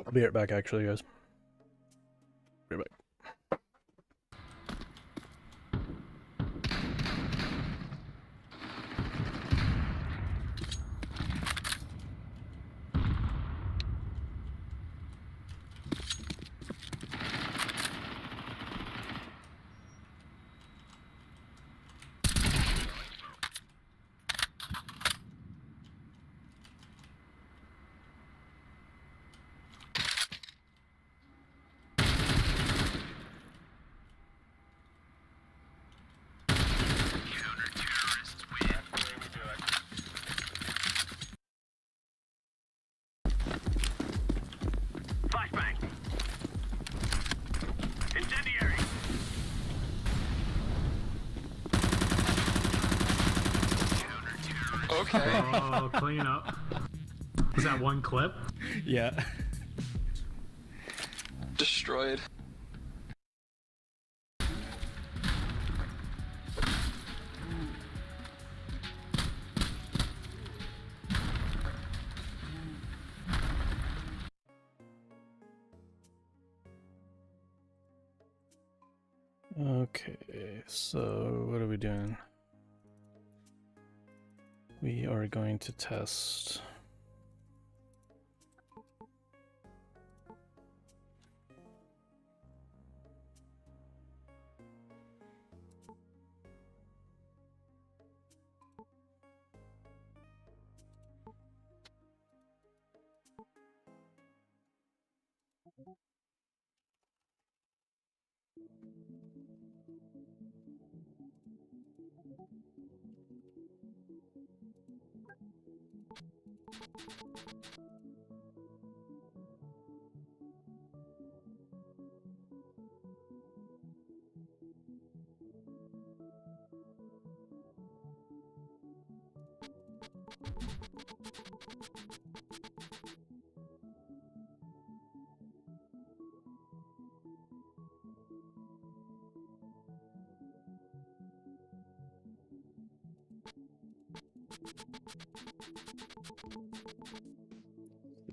I'll be right back, actually, guys. Be right back. Okay. Oh, clean up. Was that one clip? Yeah. Destroyed. Okay, so what are we doing? We are going to test.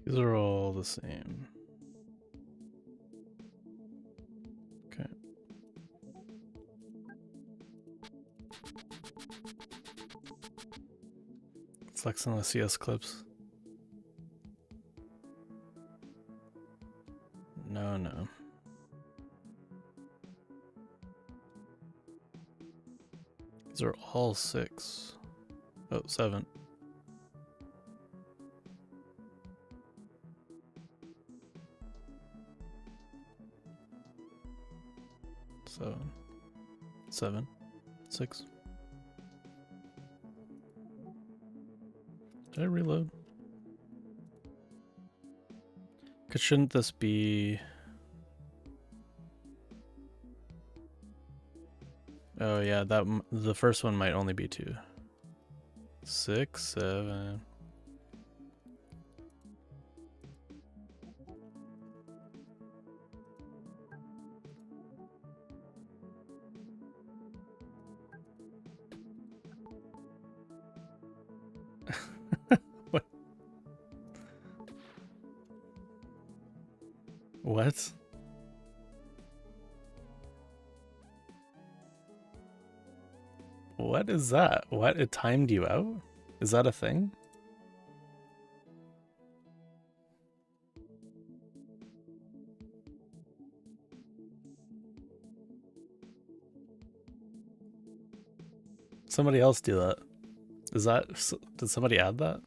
These are all the same. Okay. Flexing the CS clips. No. These are all 6. Oh, 7. So 7, 6. Did I reload? Cause shouldn't this be? Oh yeah, the first one might only be 2. 6, 7. What? What? What is that? What? It timed you out? Is that a thing? Somebody else do that. Is that, did somebody add that?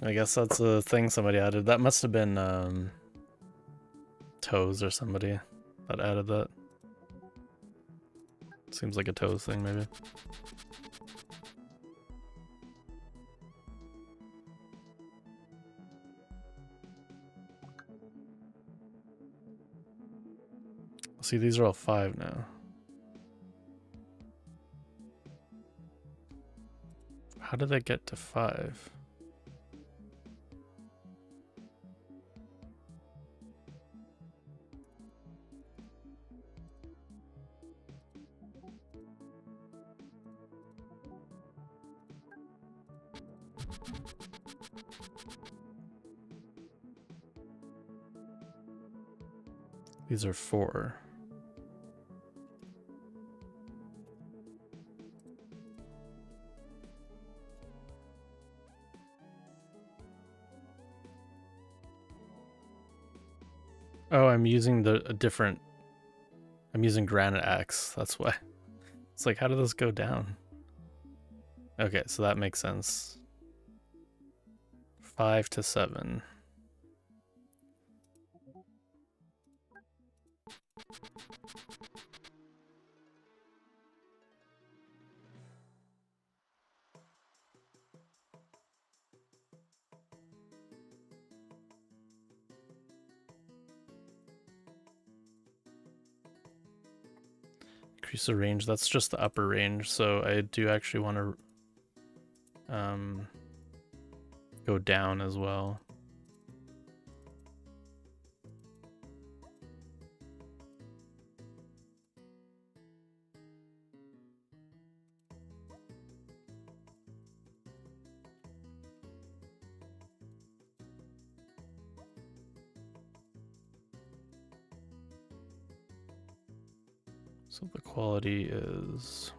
I guess that's a thing somebody added. That must have been Toes or somebody that added that. Seems like a Toes thing, maybe. See, these are all 5 now. How did that get to 5? These are 4. Oh, I'm using I'm using granite axe. That's why. It's like, how did this go down? Okay, so that makes sense. 5 to 7. Increase the range. That's just the upper range, so I do actually want to go down as well. So the quality is...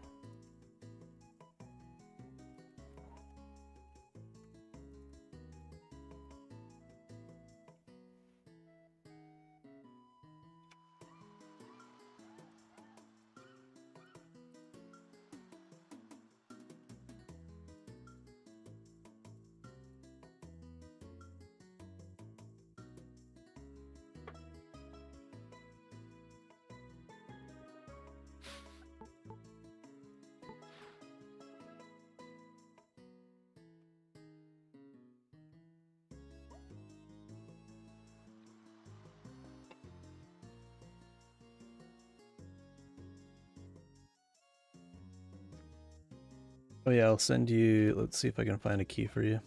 Oh yeah, I'll send you... Let's see if I can find a key for you.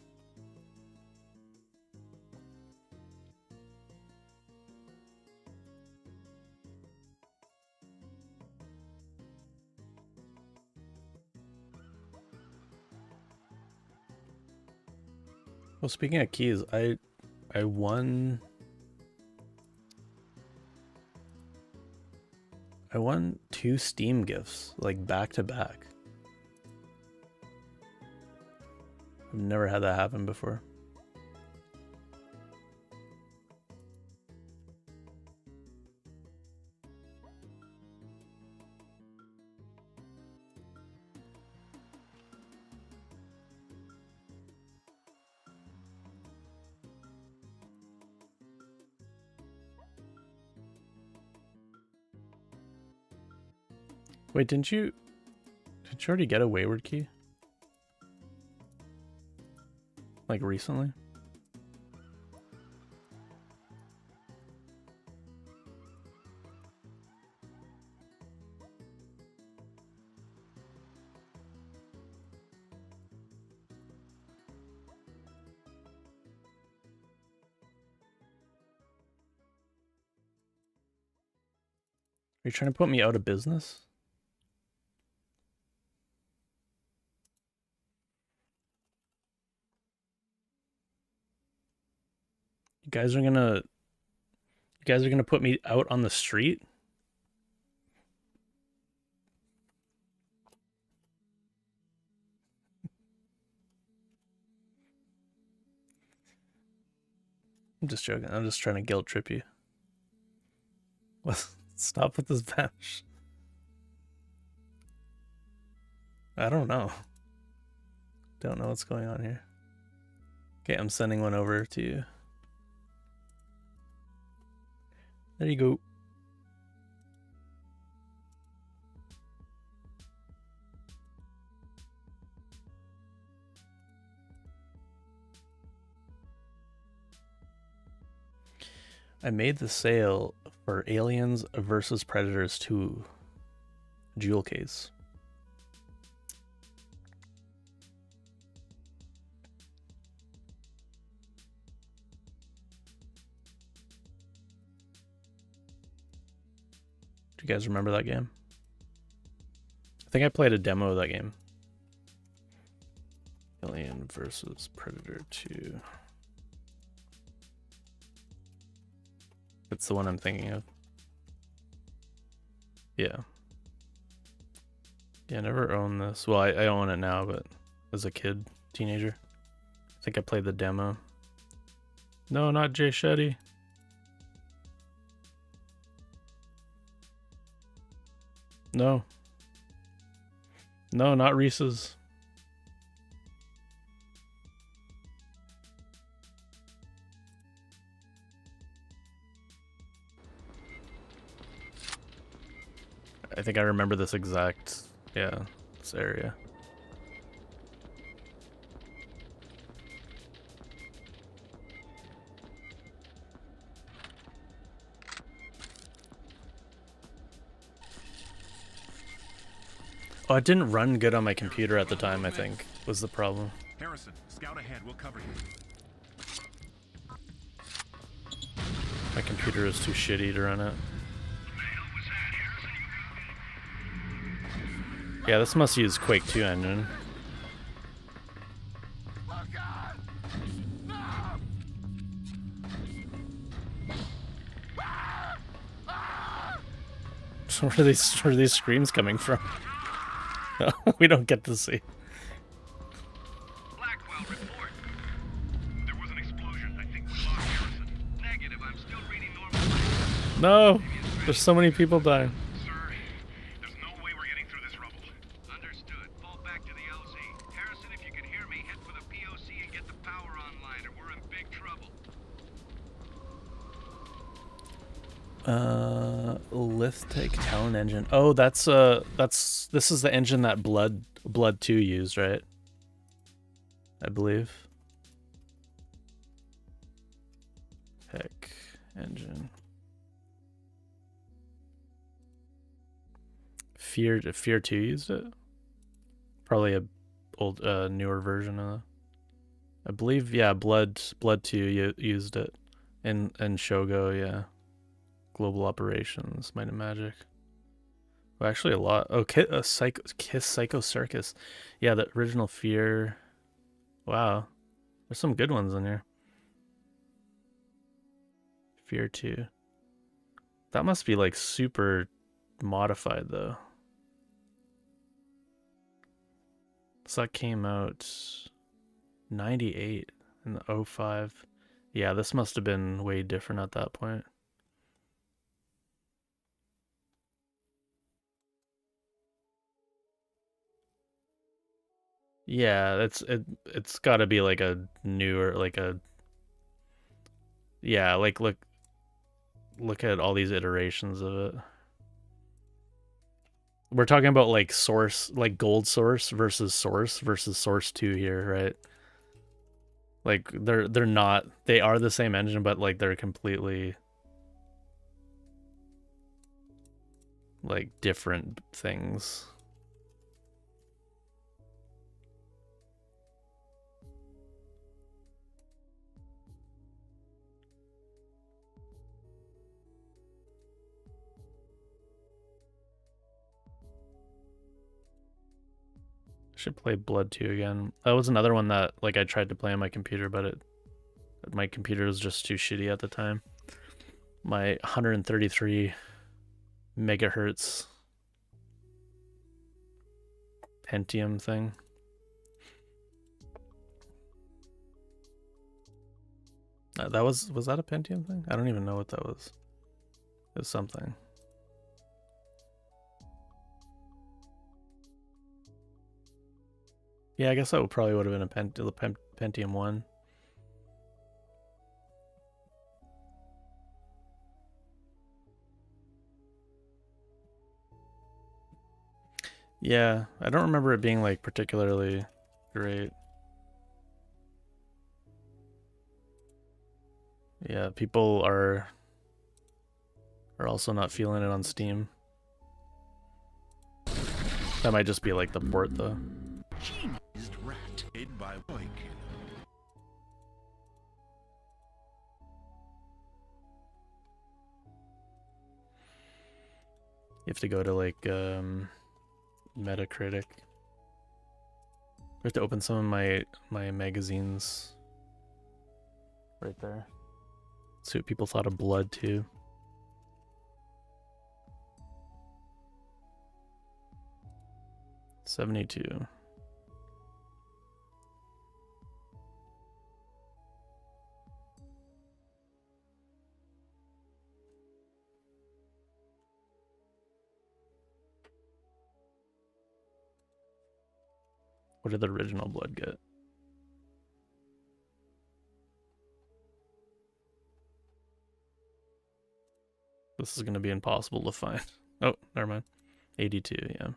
Well, speaking of keys, I won... I won 2 Steam gifts, like back to back. I've never had that happen before. Wait, did you already get a wayward key? Like recently? Are you trying to put me out of business? You guys are gonna put me out on the street? I'm just joking. I'm just trying to guilt trip you. Stop with this bench. I don't know. Don't know what's going on here. Okay, I'm sending one over to you. There you go. I made the sale Or Aliens versus Predators 2 jewel case. Do you guys remember that game? I think I played a demo of that game. Alien versus Predator 2. It's the one I'm thinking of. Yeah. Yeah, I never owned this. Well, I own it now, but as a kid, teenager. I think I played the demo. No, not Jay Shetty. No. No, not Reese's. I think I remember this exact, yeah, this area. Oh, it didn't run good on my computer at the time, I think, was the problem. Harrison, scout ahead, we'll cover you. My computer is too shitty to run it. Yeah, this must use Quake 2 engine. Where are these screams coming from? We don't get to see. Blackwell, report. There was an explosion. I think we lost Harrison. Negative. I'm still reading normal. No! There's so many people dying. Sir, there's no way we're getting through this rubble. Understood. Fall back to the LZ. Harrison, if you can hear me, head for the POC and get the power online or we're in big trouble. Lithic Talon engine. Oh, this is the engine that Blood 2 used, right? I believe. Heck, engine. Fear 2 used it. Probably a old newer version of. I believe, yeah, Blood 2 used it, and Shogo, yeah. Global Operations, Might and Magic. Well, actually, a lot. Oh, Kiss Psycho Circus. Yeah, the original Fear. Wow. There's some good ones in here. Fear 2. That must be like super modified though. So that came out 98 in the 05. Yeah, this must have been way different at that point. Yeah, it's got to be like a newer, like a, yeah, like look at all these iterations of it. We're talking about like source, like gold source versus source 2 here, right? Like they're not, they are the same engine, but like they're completely like different things. Should play Blood 2 again. That was another one that like I tried to play on my computer, but my computer was just too shitty at the time. My 133 megahertz Pentium thing. That was that a Pentium thing? I don't even know what that was. It was something. Yeah, I guess that probably would have been a Pentium 1. Yeah, I don't remember it being like particularly great. Yeah, people are Are also not feeling it on Steam. That might just be like the port though. Genius rat made by boy killer. You have to go to like Metacritic. I have to open some of my magazines right there. See what people thought of Blood 2. $72. What did the original Blood get? This is going to be impossible to find. Oh, never mind. 82, yeah.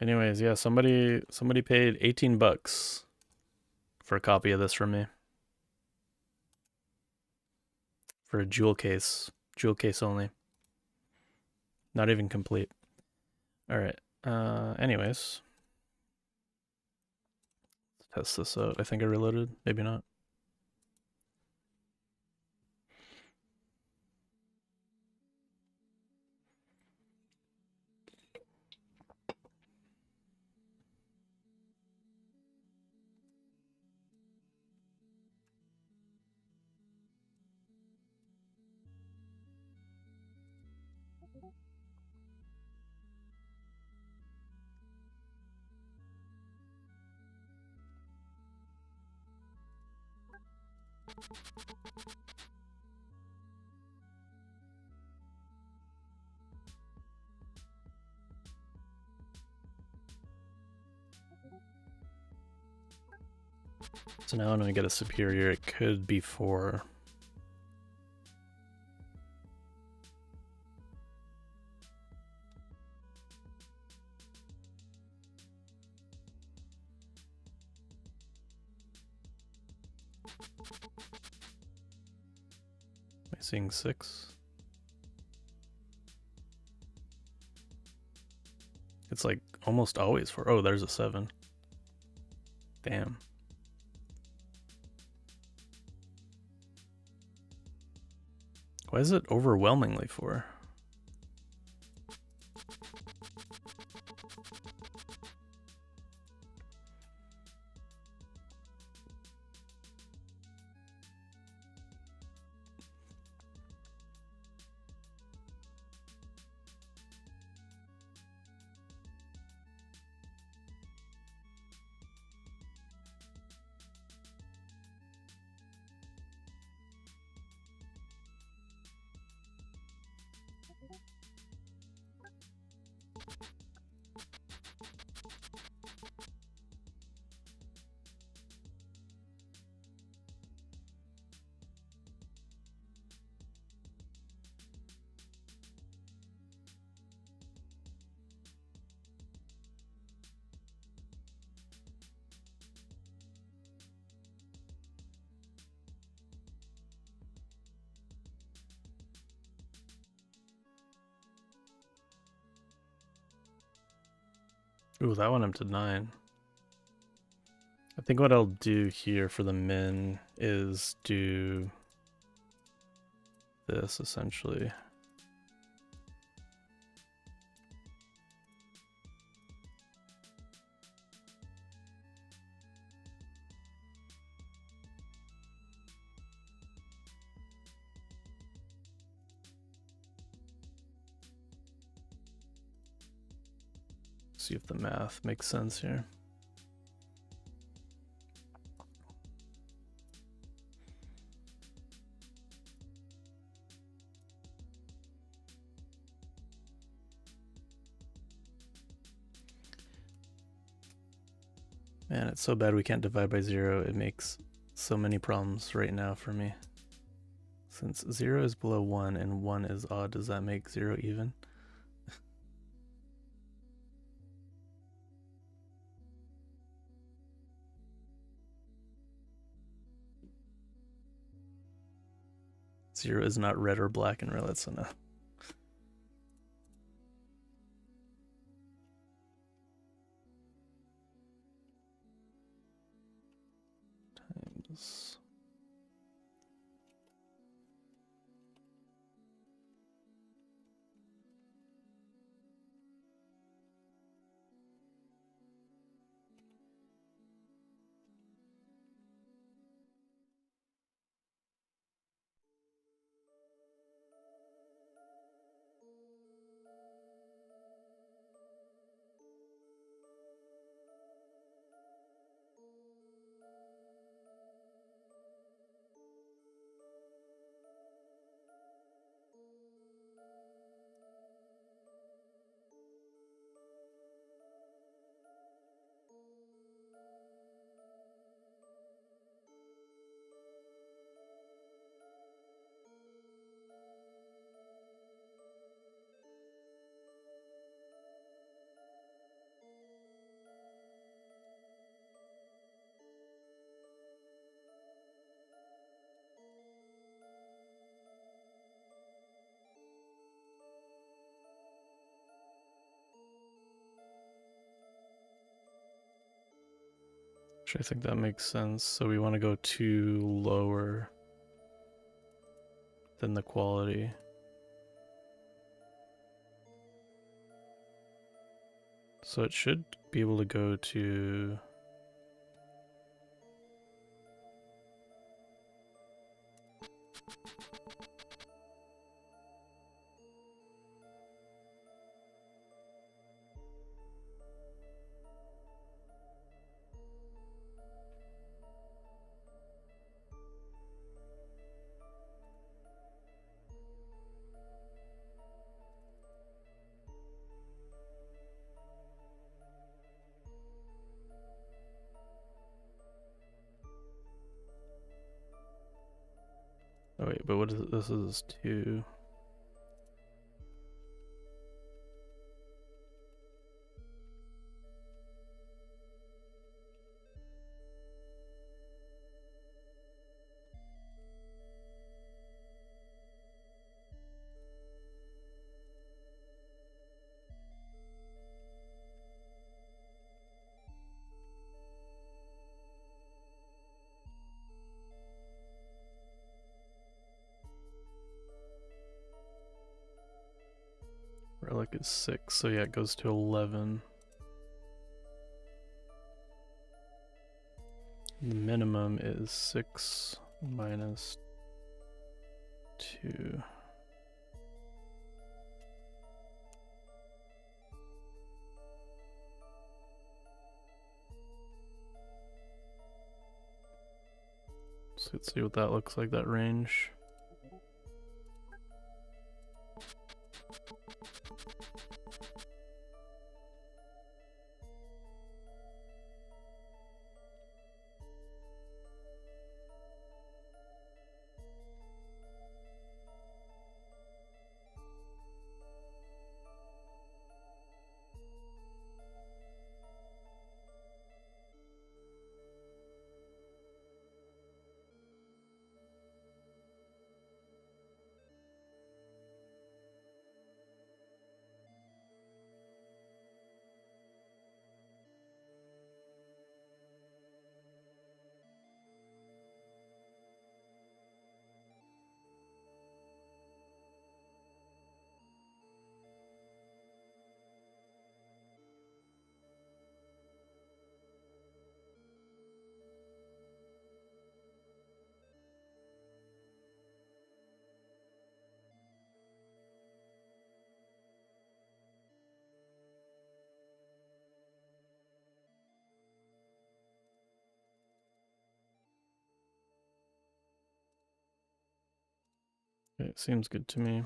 Anyways, yeah, somebody paid 18 bucks for a copy of this from me. For a jewel case only. Not even complete. All right. Anyways, let's test this out. I think I reloaded. Maybe not. So now when we get a superior, it could be 4. Am I seeing 6? It's like almost always 4. Oh, there's a 7. Damn. Why is it overwhelmingly 4? Ooh, that one up to 9. I think what I'll do here for the min is do this essentially. See if the math makes sense here. Man, it's so bad we can't divide by 0. It makes so many problems right now for me. Since 0 is below 1 and 1 is odd, does that make 0 even? 0 is not red or black in real. That's enough. Times. I think that makes sense. So we want to go 2 lower than the quality. So it should be able to go to... Oh wait, but what is it? This is 2. Relic is 6, so yeah, it goes to 11. The minimum is 6 minus 2. So let's see what that looks like, that range. Okay, it seems good to me.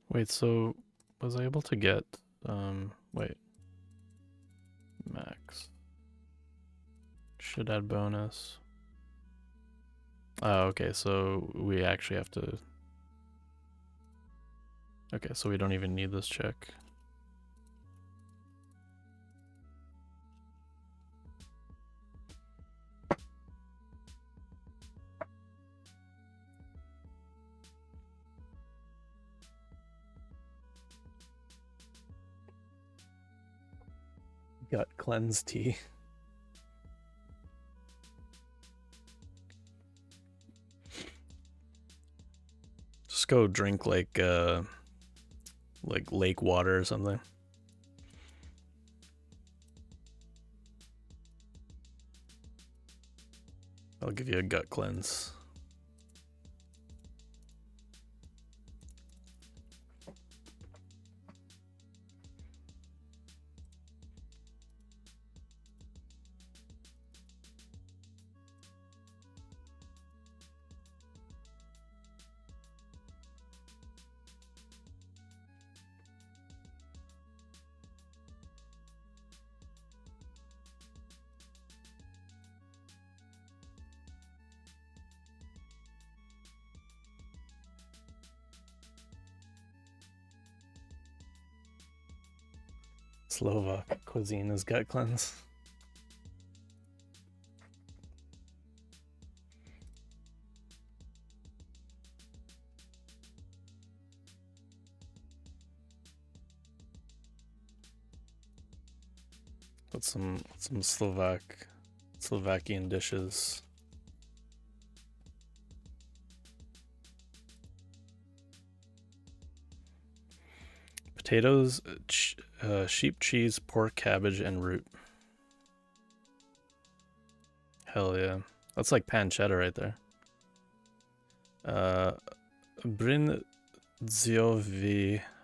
Wait, so was I able to get Wait. Max. Should add bonus. Oh, okay, so we actually have to... Okay, so we don't even need this check. Gut cleanse tea. Just go drink like lake water or something. I'll give you a gut cleanse. Slovak cuisine is gut cleanse. Put some Slovakian dishes. Potatoes, sheep cheese, pork, cabbage, and root. Hell yeah. That's like pancetta right there. Bryndziowy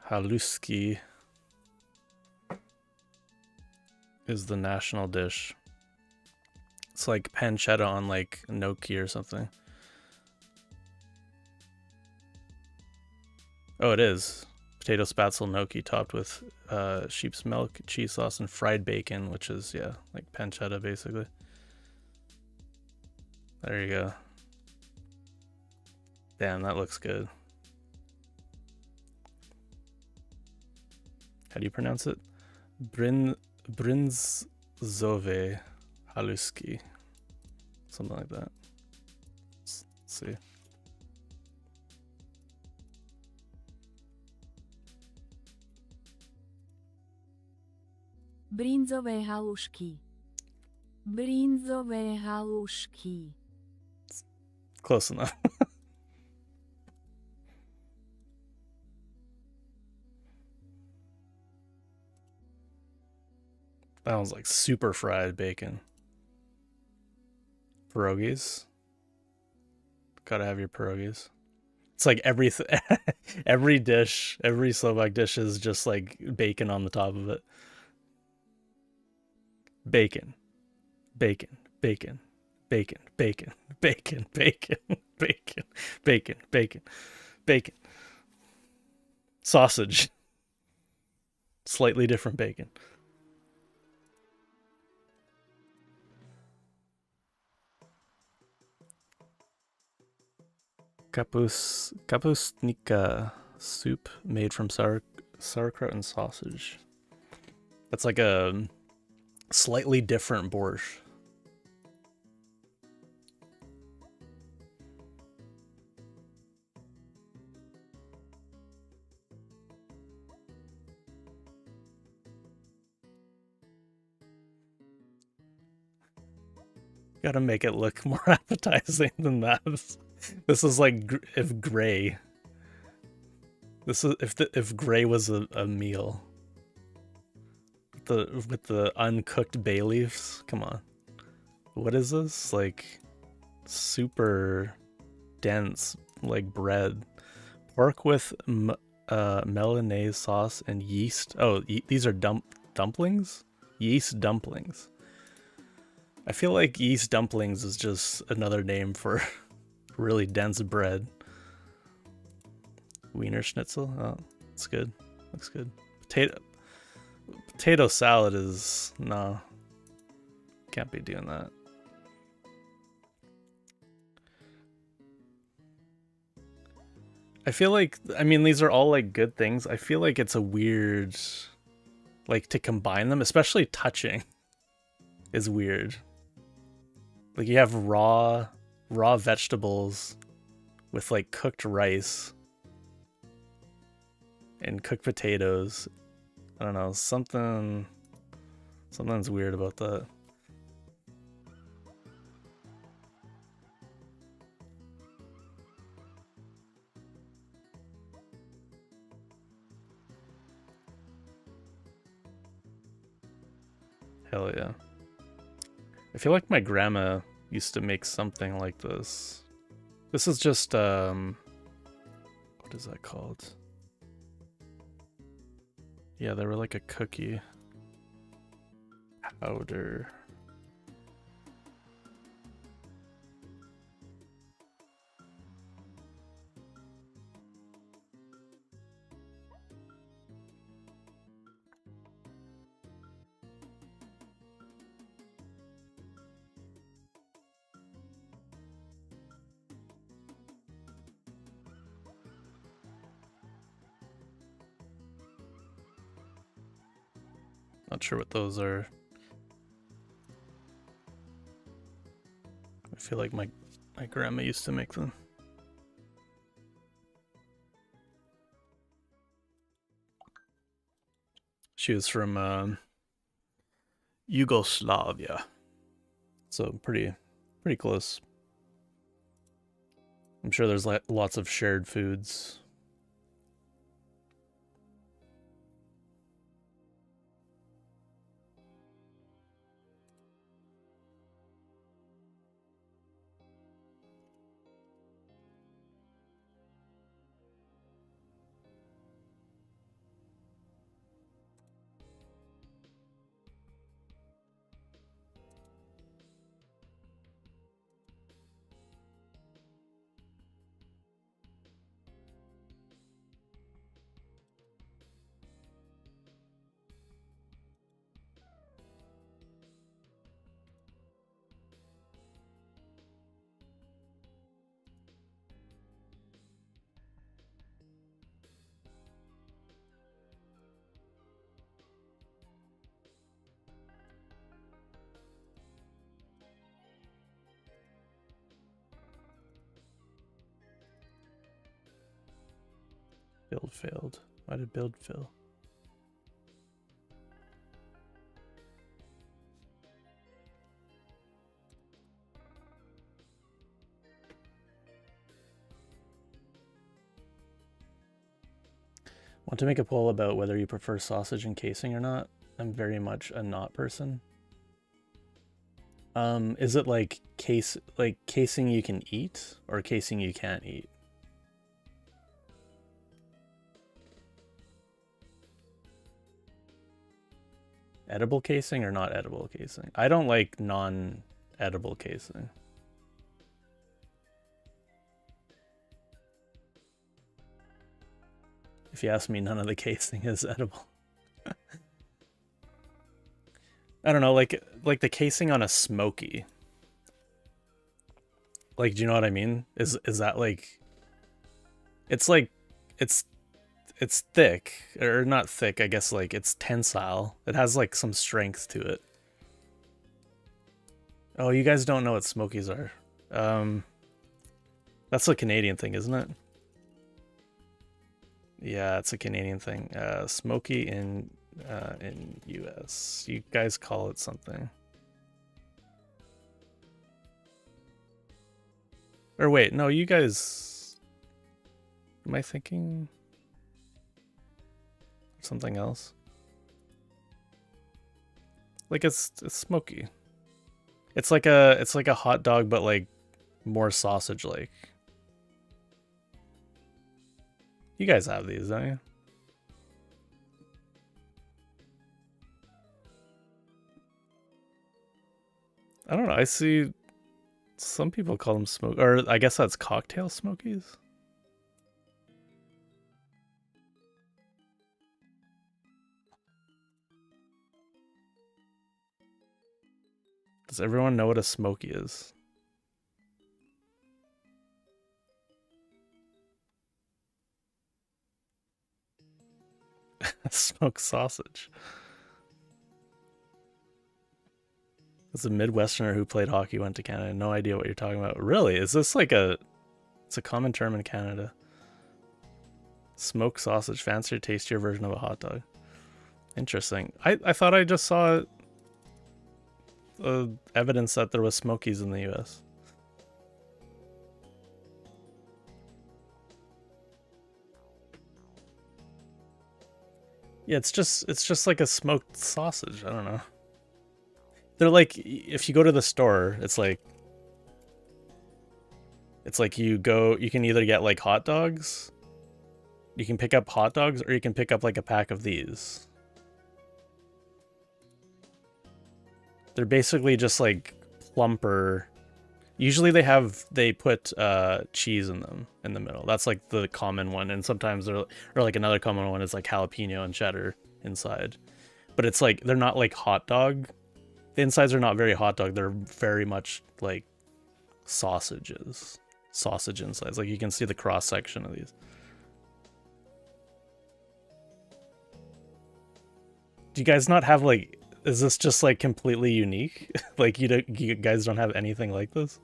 haluski is the national dish. It's like pancetta on like gnocchi or something. Oh, it is. Potato spatzel gnocchi topped with sheep's milk, cheese sauce, and fried bacon, which is, yeah, like pancetta basically. There you go. Damn, that looks good. How do you pronounce it? Bryndziowy haluski. Something like that. Let's see. Bryndzové halušky. Bryndzové halušky. Close enough. That was like super fried bacon. Pierogies. Gotta have your pierogies. It's like every dish, every Slovak dish is just like bacon on the top of it. Bacon, bacon, bacon, bacon, bacon, bacon, bacon, bacon, bacon, bacon, bacon. Sausage. Slightly different bacon. Kapustnica soup made from sauerkraut and sausage. That's like a slightly different borscht. Gotta make it look more appetizing than that. This is like if gray. This is if gray was a meal. With the uncooked bay leaves. Come on. What is this? Like super dense, like bread. Pork with mayonnaise sauce and yeast. Oh, these are dumplings? Yeast dumplings. I feel like yeast dumplings is just another name for really dense bread. Wiener schnitzel. Oh, that's good. Looks good. potato salad is no. Can't be doing that. I feel like, I mean, these are all like good things. I feel like it's a weird, like, to combine them, especially touching is weird. Like you have raw vegetables with like cooked rice and cooked potatoes. I don't know, something's weird about that. Hell yeah. I feel like my grandma used to make something like this. This is just, what is that called? Yeah, they were like a cookie powder. Not sure what those are. I feel like my grandma used to make them. She was from Yugoslavia, so pretty close. I'm sure there's lots of shared foods. Build failed. Why did build fail? Want to make a poll about whether you prefer sausage and casing or not? I'm very much a not person. Is it like casing you can eat or casing you can't eat? Edible casing or not edible casing? I don't like non-edible casing. If you ask me, none of the casing is edible. I don't know, like the casing on a smoky. Like, do you know what I mean? Is that like, it's like, it's thick, or not thick, I guess, like it's tensile. It has like some strength to it. Oh, you guys don't know what smokies are. That's a Canadian thing, isn't it? Yeah, it's a Canadian thing. Smoky in US. You guys call it something. Or wait, no, you guys, am I thinking something else? Like it's smoky. It's like a hot dog, but like more sausage like. You guys have these, don't you? I don't know. I see some people call them smoke, or I guess that's cocktail smokies. Does everyone know what a smoky is? Smoked sausage. As a Midwesterner who played hockey, went to Canada. No idea what you're talking about. Really? Is this like a... It's a common term in Canada. Smoked sausage. Fancier, tastier version of a hot dog. Interesting. I thought I just saw evidence that there was Smokies in the US. Yeah, it's just like a smoked sausage. I don't know. They're like, if you go to the store, it's like you can either get like hot dogs, you can pick up hot dogs, or you can pick up like a pack of these. They're basically just like plumper. Usually they put cheese in them in the middle. That's like the common one, and sometimes or like another common one is like jalapeno and cheddar inside. But it's like they're not like hot dog. The insides are not very hot dog. They're very much like sausages. Sausage insides. Like you can see the cross section of these. Do you guys not have like... Is this just like completely unique? Like you guys don't have anything like this?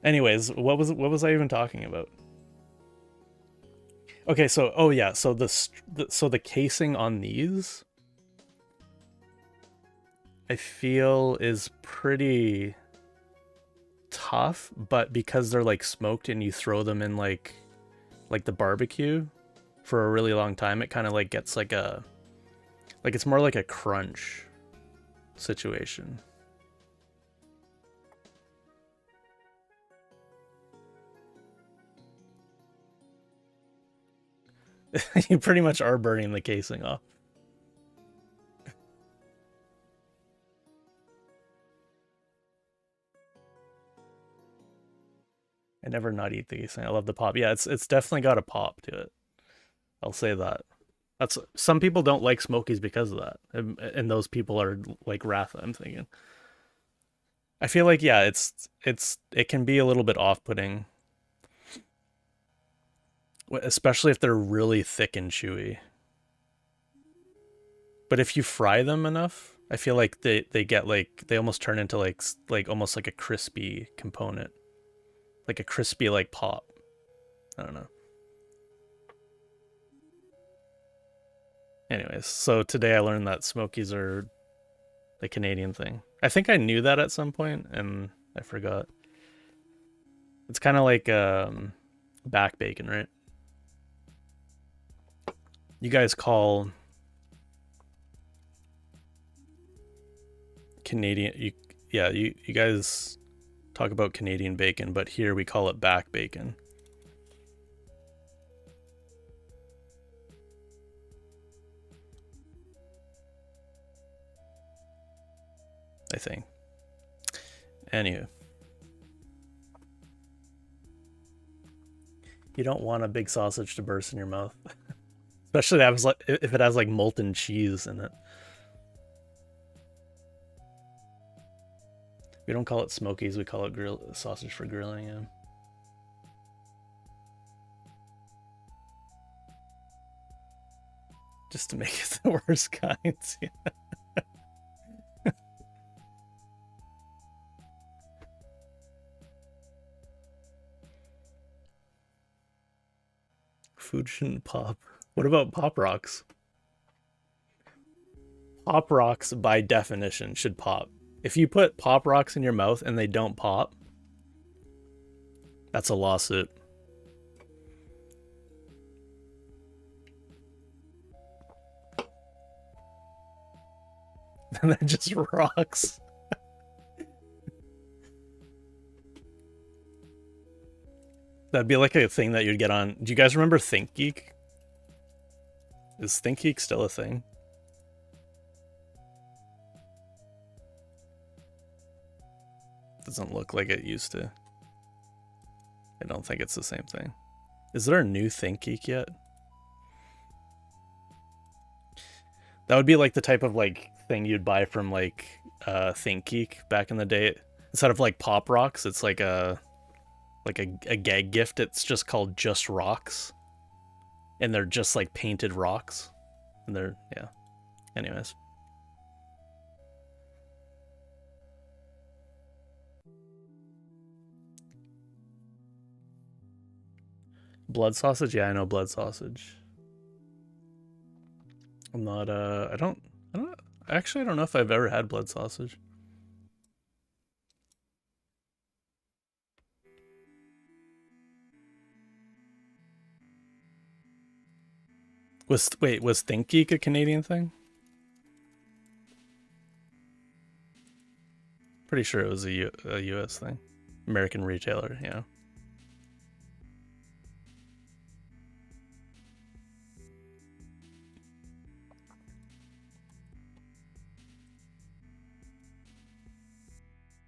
Anyways, what was I even talking about? Okay, so oh yeah, so the casing on these I feel is pretty tough, but because they're like smoked and you throw them in like the barbecue for a really long time, it kind of like gets like a it's more like a crunch situation. You pretty much are burning the casing off. I never not eat the casing. I love the pop. Yeah, it's definitely got a pop to it. I'll say that. That's some people don't like Smokies because of that, and those people are like Wrath. I'm thinking. I feel like yeah, it can be a little bit off-putting, especially if they're really thick and chewy. But if you fry them enough, I feel like they get like they almost turn into like almost like a crispy component, like a crispy like pop. I don't know. Anyways, so today I learned that Smokies are the Canadian thing. I think I knew that at some point and I forgot. It's kind of like back bacon, right? You guys call Canadian you guys talk about Canadian bacon, but here we call it back bacon. I think. Anywho. You don't want a big sausage to burst in your mouth. Especially if it has like molten cheese in it. We don't call it Smokies, we call it sausage for grilling, yeah. Just to make it the worst kinds, yeah. Food shouldn't pop. What about Pop Rocks? Pop Rocks, by definition, should pop. If you put Pop Rocks in your mouth and they don't pop, that's a lawsuit. And that just rocks. That'd be like a thing that you'd get on. Do you guys remember ThinkGeek? Is ThinkGeek still a thing? Doesn't look like it used to. I don't think it's the same thing. Is there a new ThinkGeek yet? That would be like the type of like thing you'd buy from like ThinkGeek back in the day. Instead of like Pop Rocks, it's like a gag gift. It's just called Just Rocks, and they're just like painted rocks, and they're yeah. Anyways, blood sausage. Yeah, I know blood sausage. I'm not. I don't. Actually, I don't know if I've ever had blood sausage. Was ThinkGeek a Canadian thing? Pretty sure it was a U.S. thing. American retailer, yeah.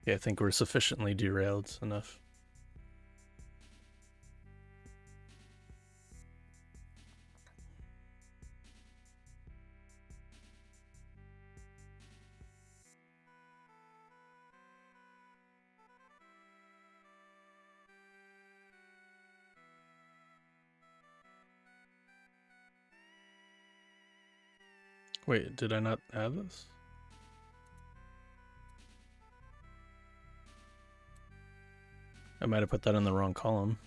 Yeah, I think we're sufficiently derailed enough. Wait, did I not add this? I might have put that in the wrong column.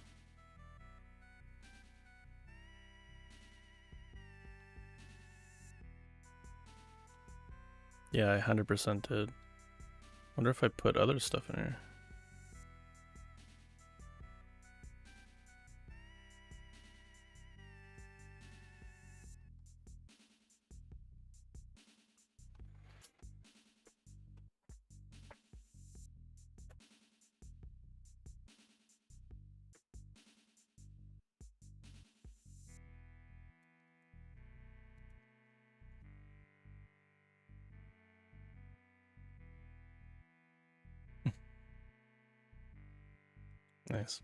Yeah, I 100% did. Wonder if I put other stuff in here. Nice.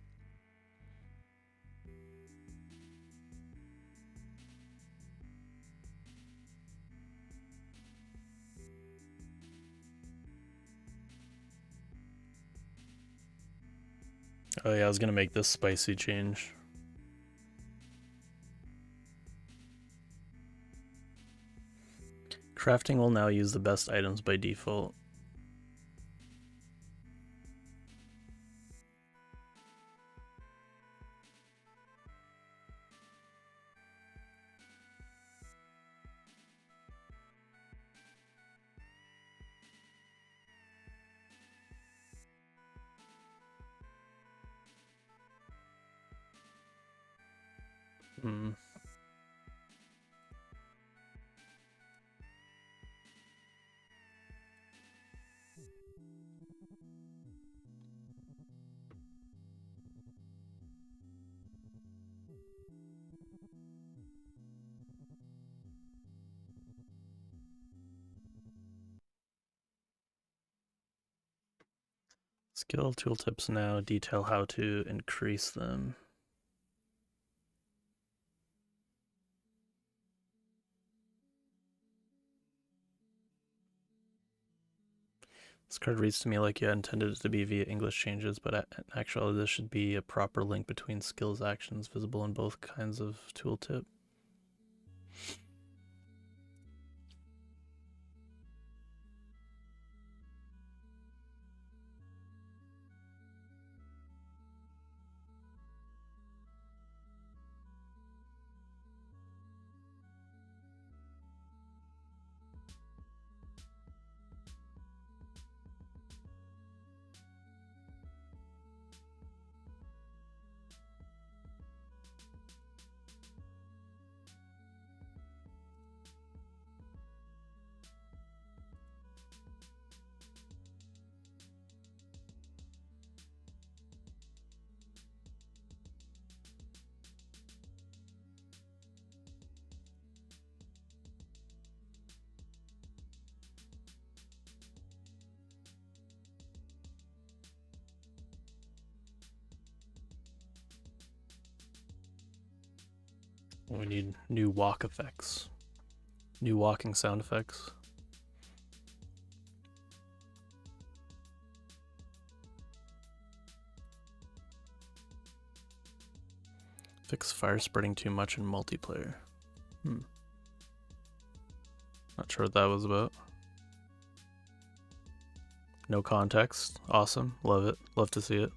Oh yeah, I was gonna make this spicy change. Crafting will now use the best items by default. Hmm. Skill tooltips now detail how to increase them. This card reads to me like you intended it to be via English changes, but actually this should be a proper link between skills actions visible in both kinds of tooltip. We need new walk effects. New walking sound effects. Fix fire spreading too much in multiplayer. Not sure what that was about. No context. Awesome. Love it. Love to see it.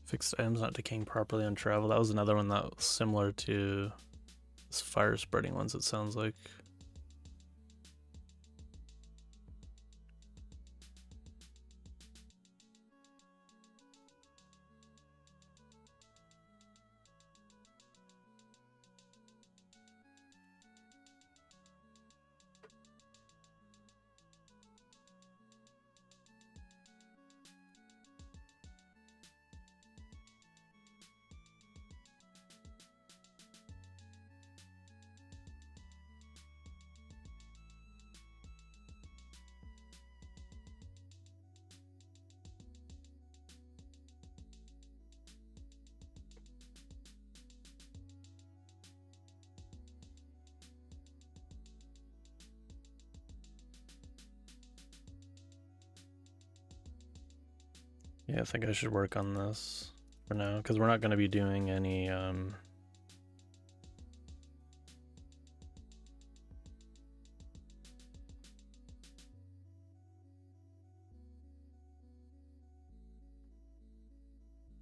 Fixed items not decaying properly on travel. That was another one that was similar to this fire spreading ones, it sounds like. Yeah, I think I should work on this for now, because we're not going to be doing any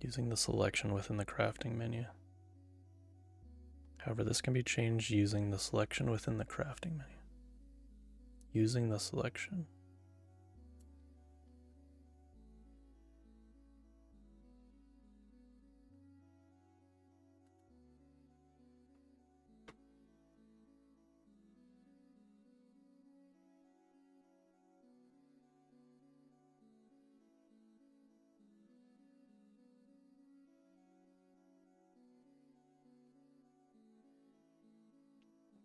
using the selection within the crafting menu. However, this can be changed using the selection within the crafting menu. Using the selection.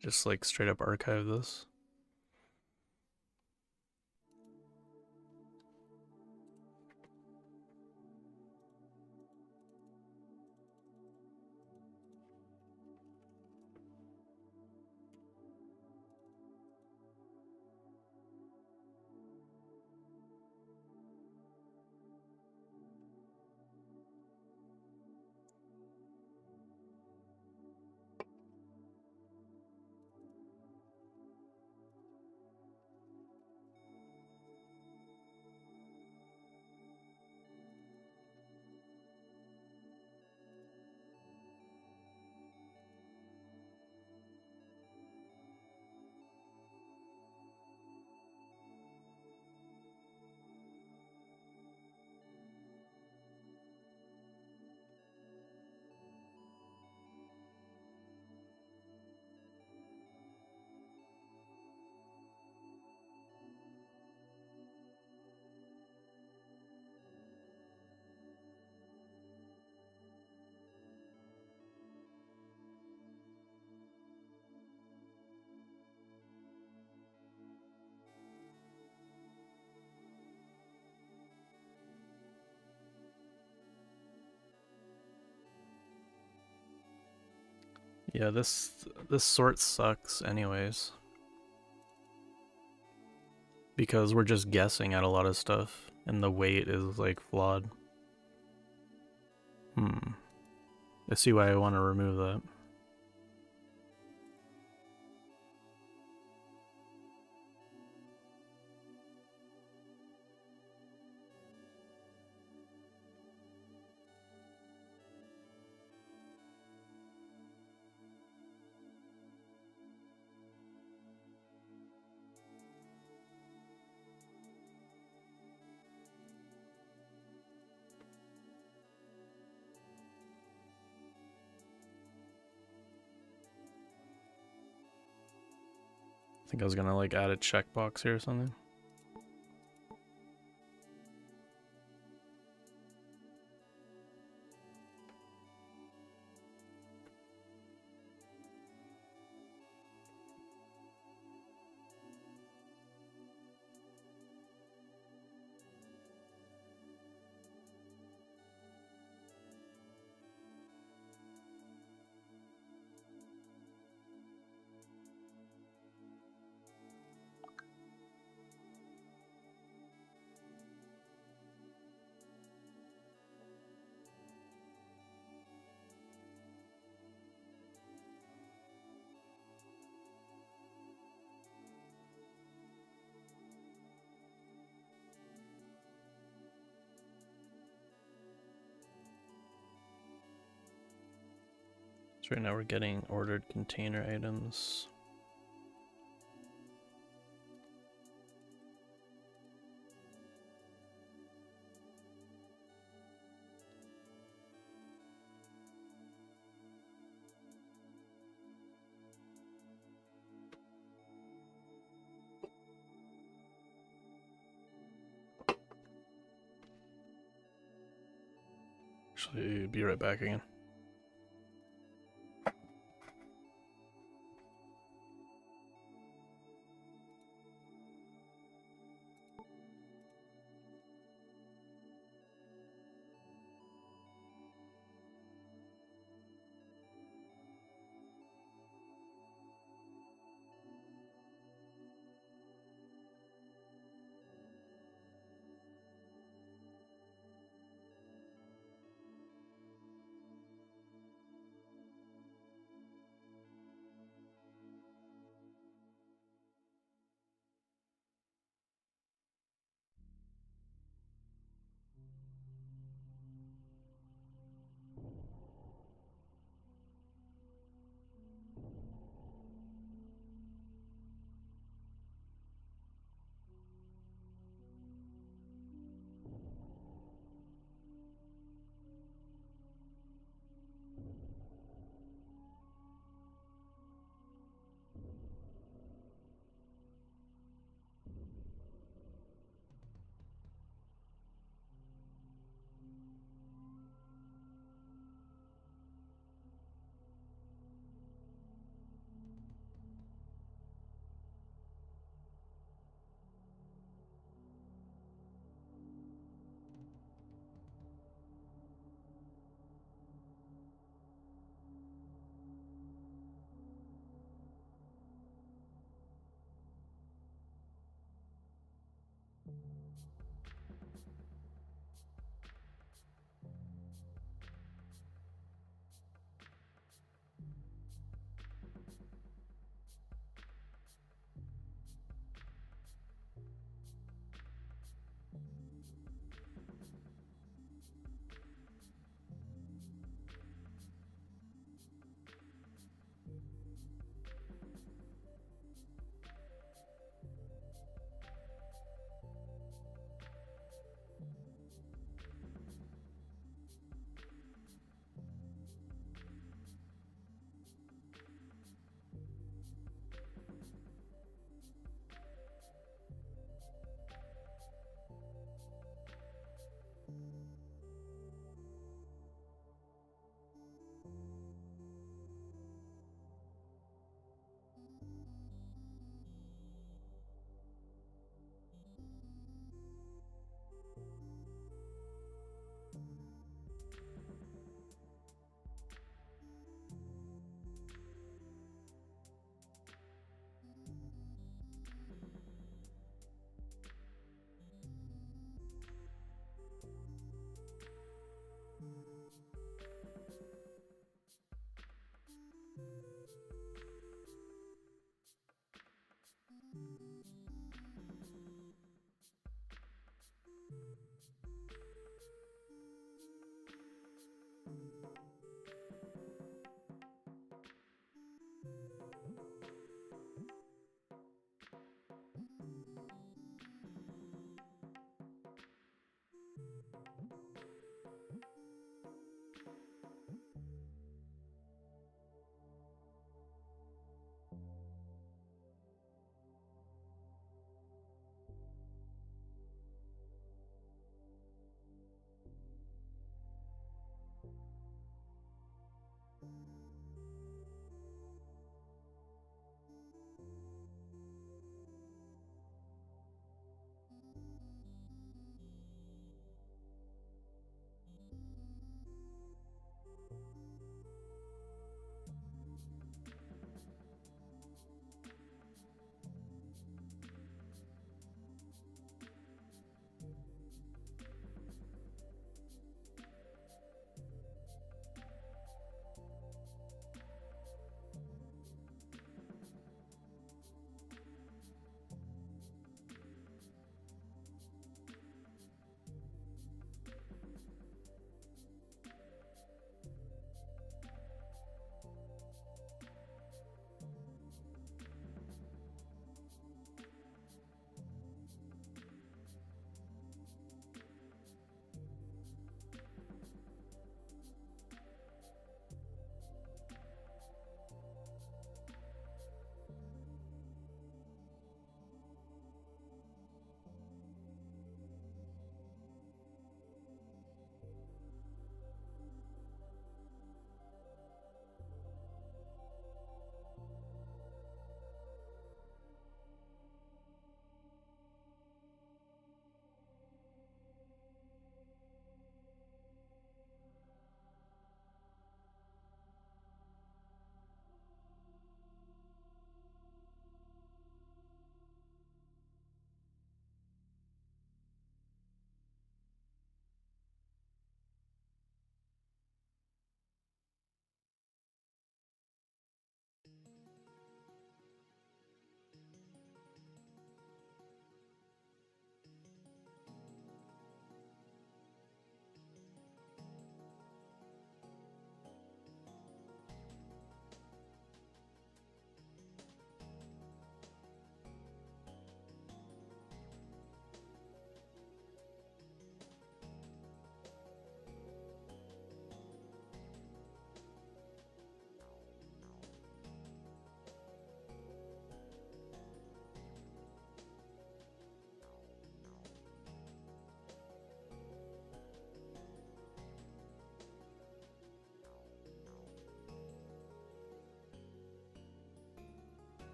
Just like straight up archive this. Yeah, this sort sucks anyways. Because we're just guessing at a lot of stuff and the weight is like flawed. I see why I want to remove that. I think I was gonna like add a checkbox here or something. So right now we're getting ordered container items. Actually, be right back again.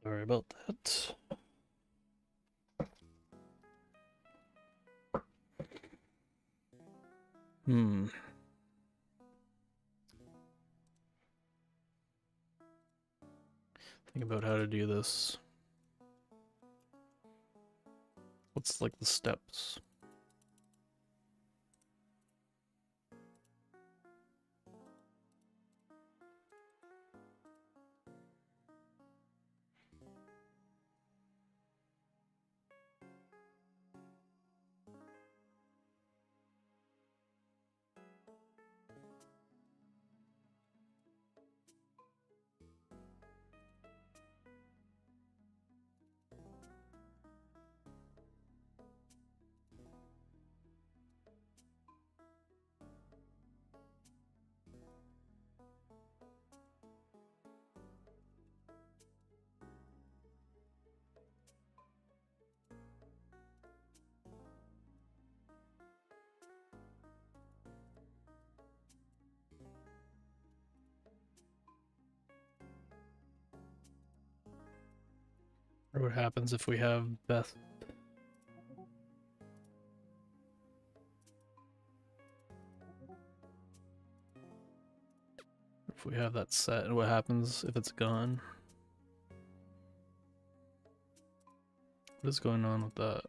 Sorry about that. Think about how to do this. What's like the steps? Or what happens if we have Beth? If we have that set, what happens if it's gone? What is going on with that?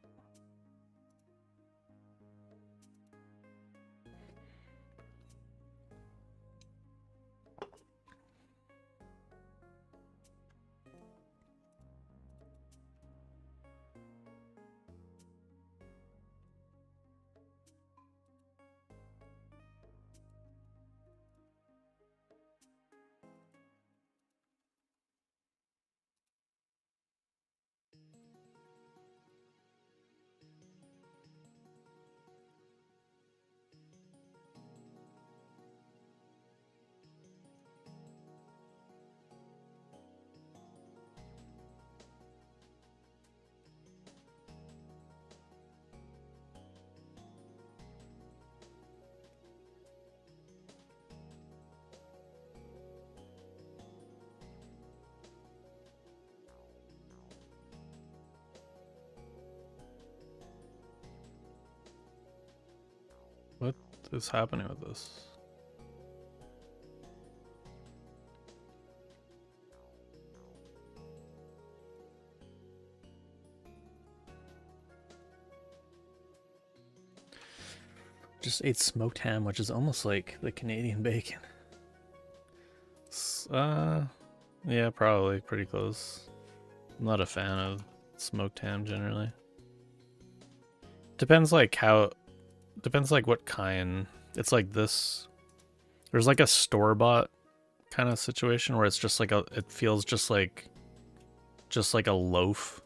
What is happening with this? Just ate smoked ham, which is almost like the Canadian bacon. Yeah, probably pretty close. I'm not a fan of smoked ham generally. Depends like what kind. It's like this. There's like a store-bought kind of situation where it's just like it feels just like a loaf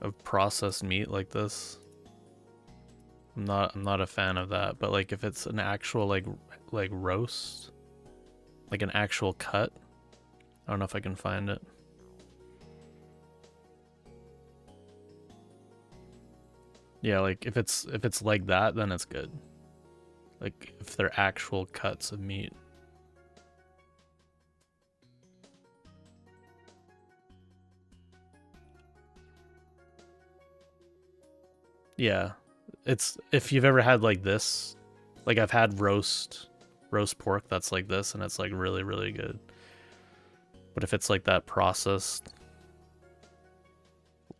of processed meat like this. I'm not a fan of that, but like if it's an actual like roast, like an actual cut, I don't know if I can find it. Yeah, like if it's like that, then it's good. Like if they're actual cuts of meat. Yeah. It's if you've ever had like this, like I've had roast pork that's like this and it's like really really good. But if it's like that processed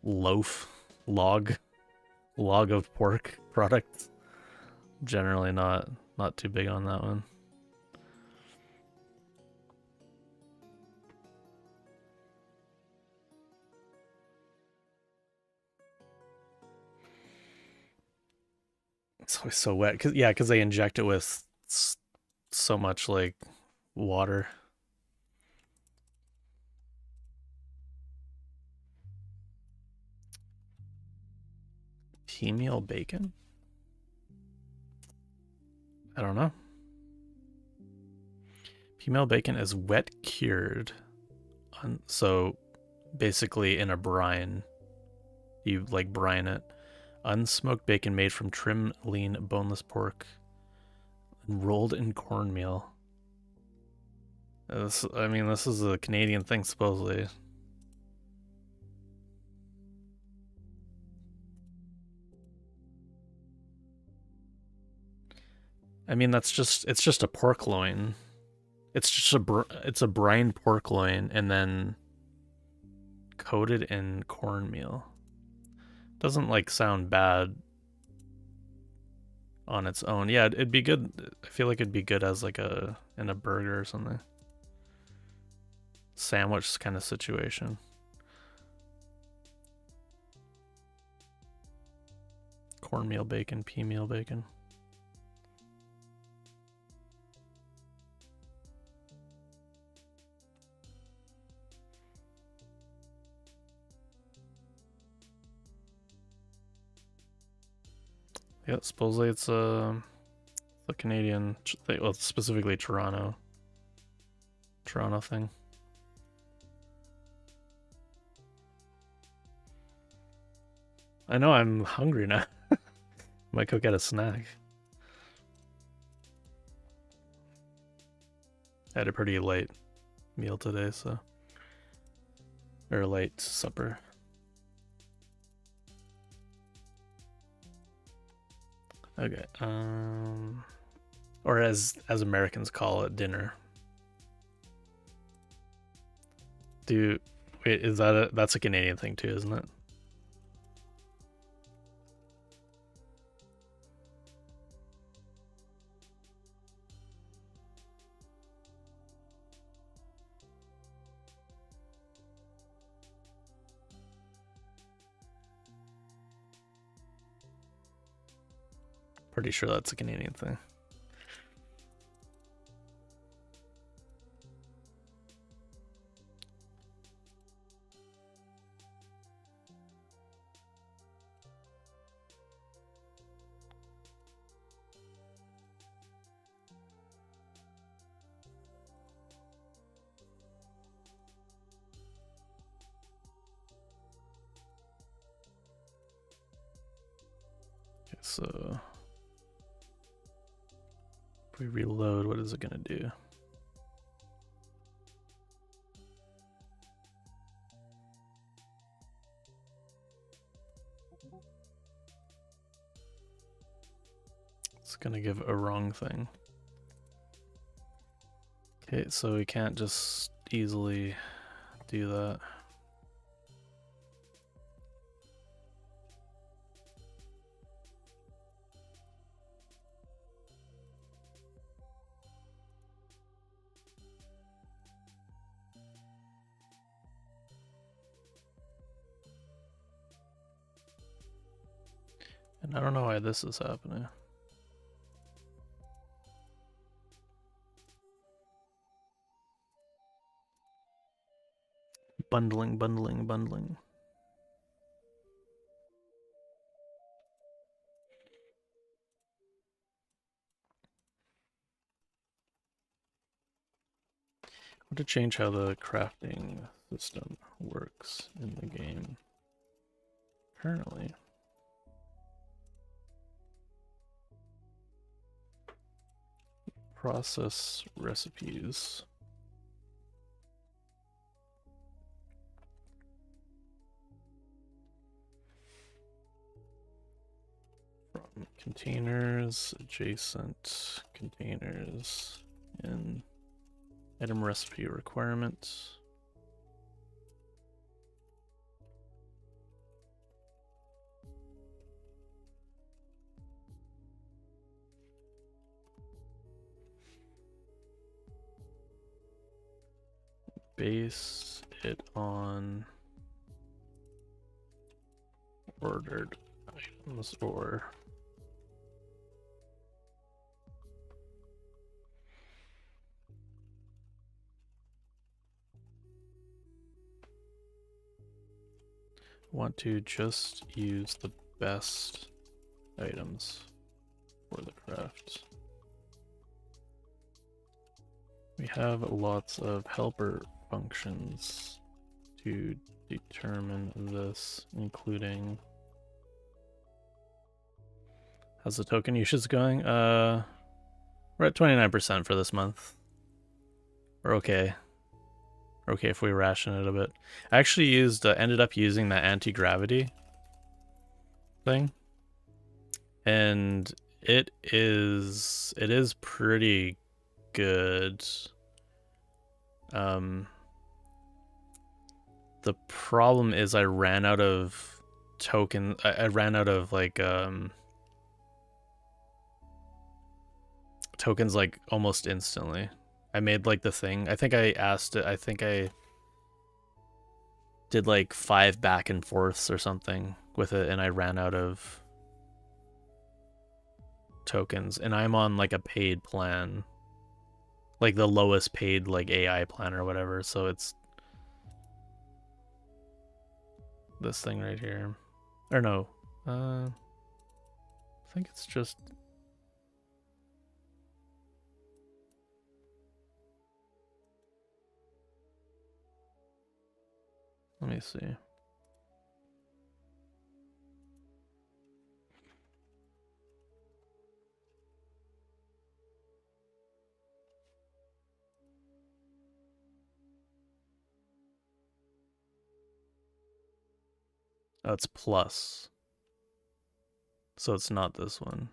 log of pork product, generally not too big on that one. It's always so wet because they inject it with so much like water. Female bacon? I don't know. Female bacon is wet cured. So basically in a brine. You like brine it. Unsmoked bacon made from trim, lean, boneless pork. Rolled in cornmeal. I mean, this is a Canadian thing, supposedly. I mean, it's just a pork loin. It's just it's a brined pork loin and then coated in cornmeal. Doesn't like sound bad on its own. Yeah, it'd be good. I feel like it'd be good as like in a burger or something. Sandwich kind of situation. Cornmeal bacon, pea meal bacon. Yeah, supposedly it's the Canadian, well, specifically Toronto thing. I know I'm hungry now. Might go get a snack. I had a pretty late meal today, so or late supper. Okay. Or as Americans call it, dinner. Wait, is that's a Canadian thing too, isn't it? Pretty sure that's a Canadian thing. Okay, so if we reload, what is it gonna do? It's gonna give a wrong thing. Okay, so we can't just easily do that. And I don't know why this is happening. Bundling, bundling, bundling. I want to change how the crafting system works in the game currently. Process recipes. From containers, adjacent containers, and item recipe requirements. Base it on ordered items or want to just use the best items for the craft. We have lots of helper functions to determine this, including how's the token usage going? We're at 29% for this month. We're okay. We're okay if we ration it a bit. I actually ended up using that anti-gravity thing, and It is pretty good. The problem is I ran out of token. I ran out of like tokens like almost instantly. I made like the thing. I think I asked it. I think I did like 5 back and forths or something with it, and I ran out of tokens. And I'm on like a paid plan, like the lowest paid like AI plan or whatever. So it's this thing right here, or no, I think it's just. Let me see. Oh, it's plus. So it's not this one.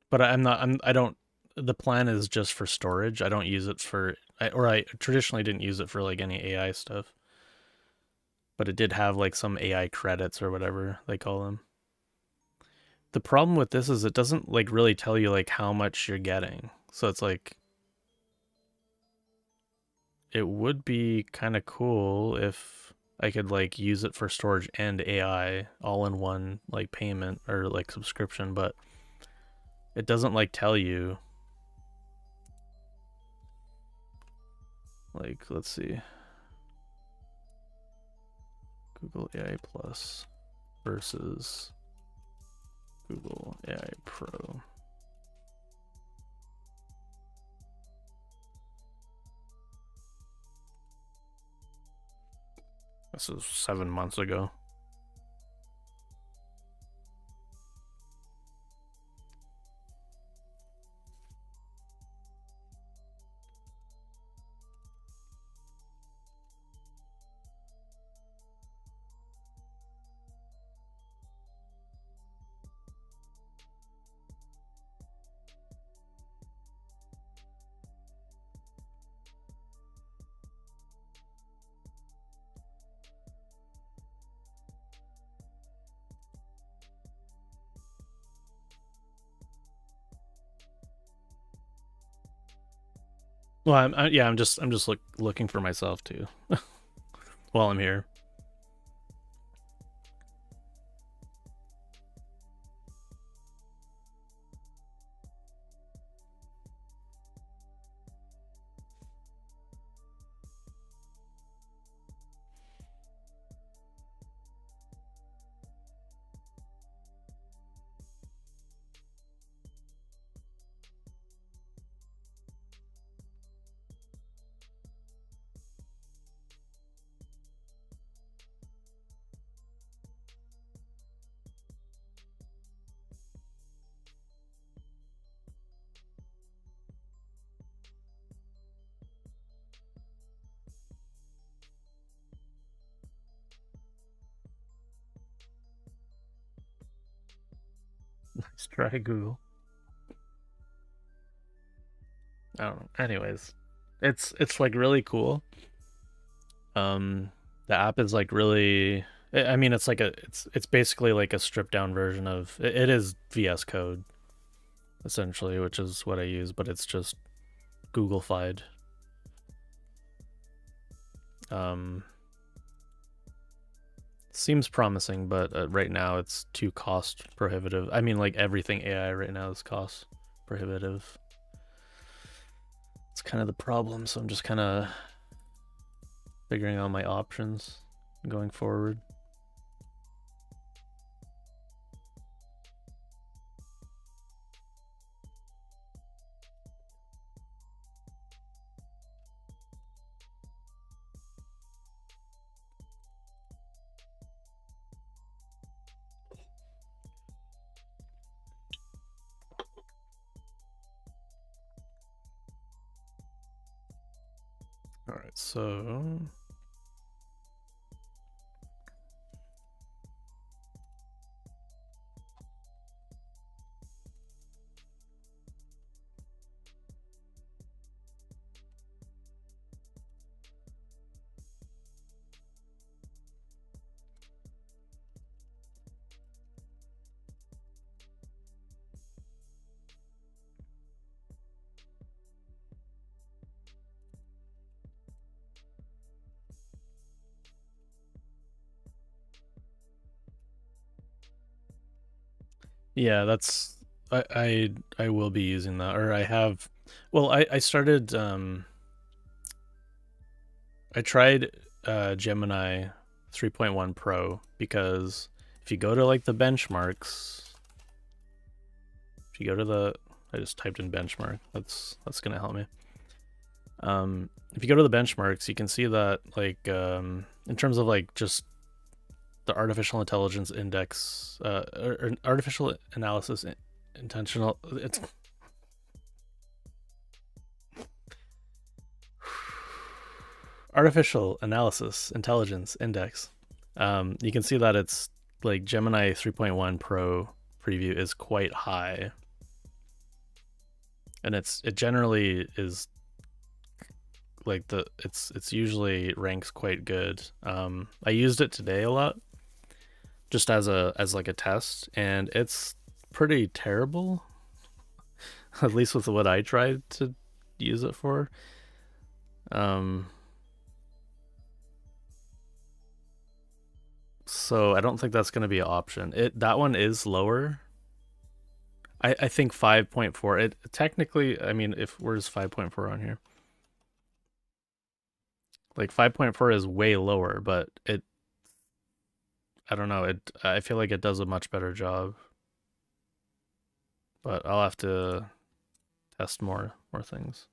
But I don't, the plan is just for storage. I don't use it for, I traditionally didn't use it for like any AI stuff. But it did have like some AI credits or whatever they call them. The problem with this is it doesn't like really tell you like how much you're getting. So it's like, it would be kind of cool if I could like use it for storage and AI all in one like payment or like subscription, but it doesn't like tell you. Like, let's see. Google AI Plus versus Google AI Pro. This is 7 months ago. Well, I'm just looking for myself too while I'm here. Let's try Google. I don't know. Anyways, it's like really cool. The app is like really. I mean, it's like it's basically like a stripped down version of it is VS Code essentially, which is what I use, but it's just Googlefied. Um, Seems promising, but right now it's too cost prohibitive. I mean, like everything AI right now is cost prohibitive. It's kind of the problem, so I'm just kind of figuring out my options going forward. All right, so Yeah, that's I will be using that, or I have. Well, I started. I tried Gemini 3.1 Pro because if you go to like the benchmarks, if you go to the, I just typed in benchmark. That's gonna help me. If you go to the benchmarks, you can see that like in terms of like just the artificial intelligence index, or artificial analysis intentional. It's artificial analysis intelligence index. You can see that it's like Gemini 3.1 Pro preview is quite high, and it generally is like it's usually ranks quite good. I used it today a lot just as like a test, and it's pretty terrible, at least with what I tried to use it for. So I don't think that's going to be an option. That one is lower. I think 5.4. It technically, I mean, if where's 5.4 on here? Like 5.4 is way lower, but I don't know. I feel like it does a much better job. But I'll have to test more things.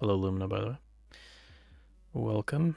Hello, Lumina, by the way. Welcome.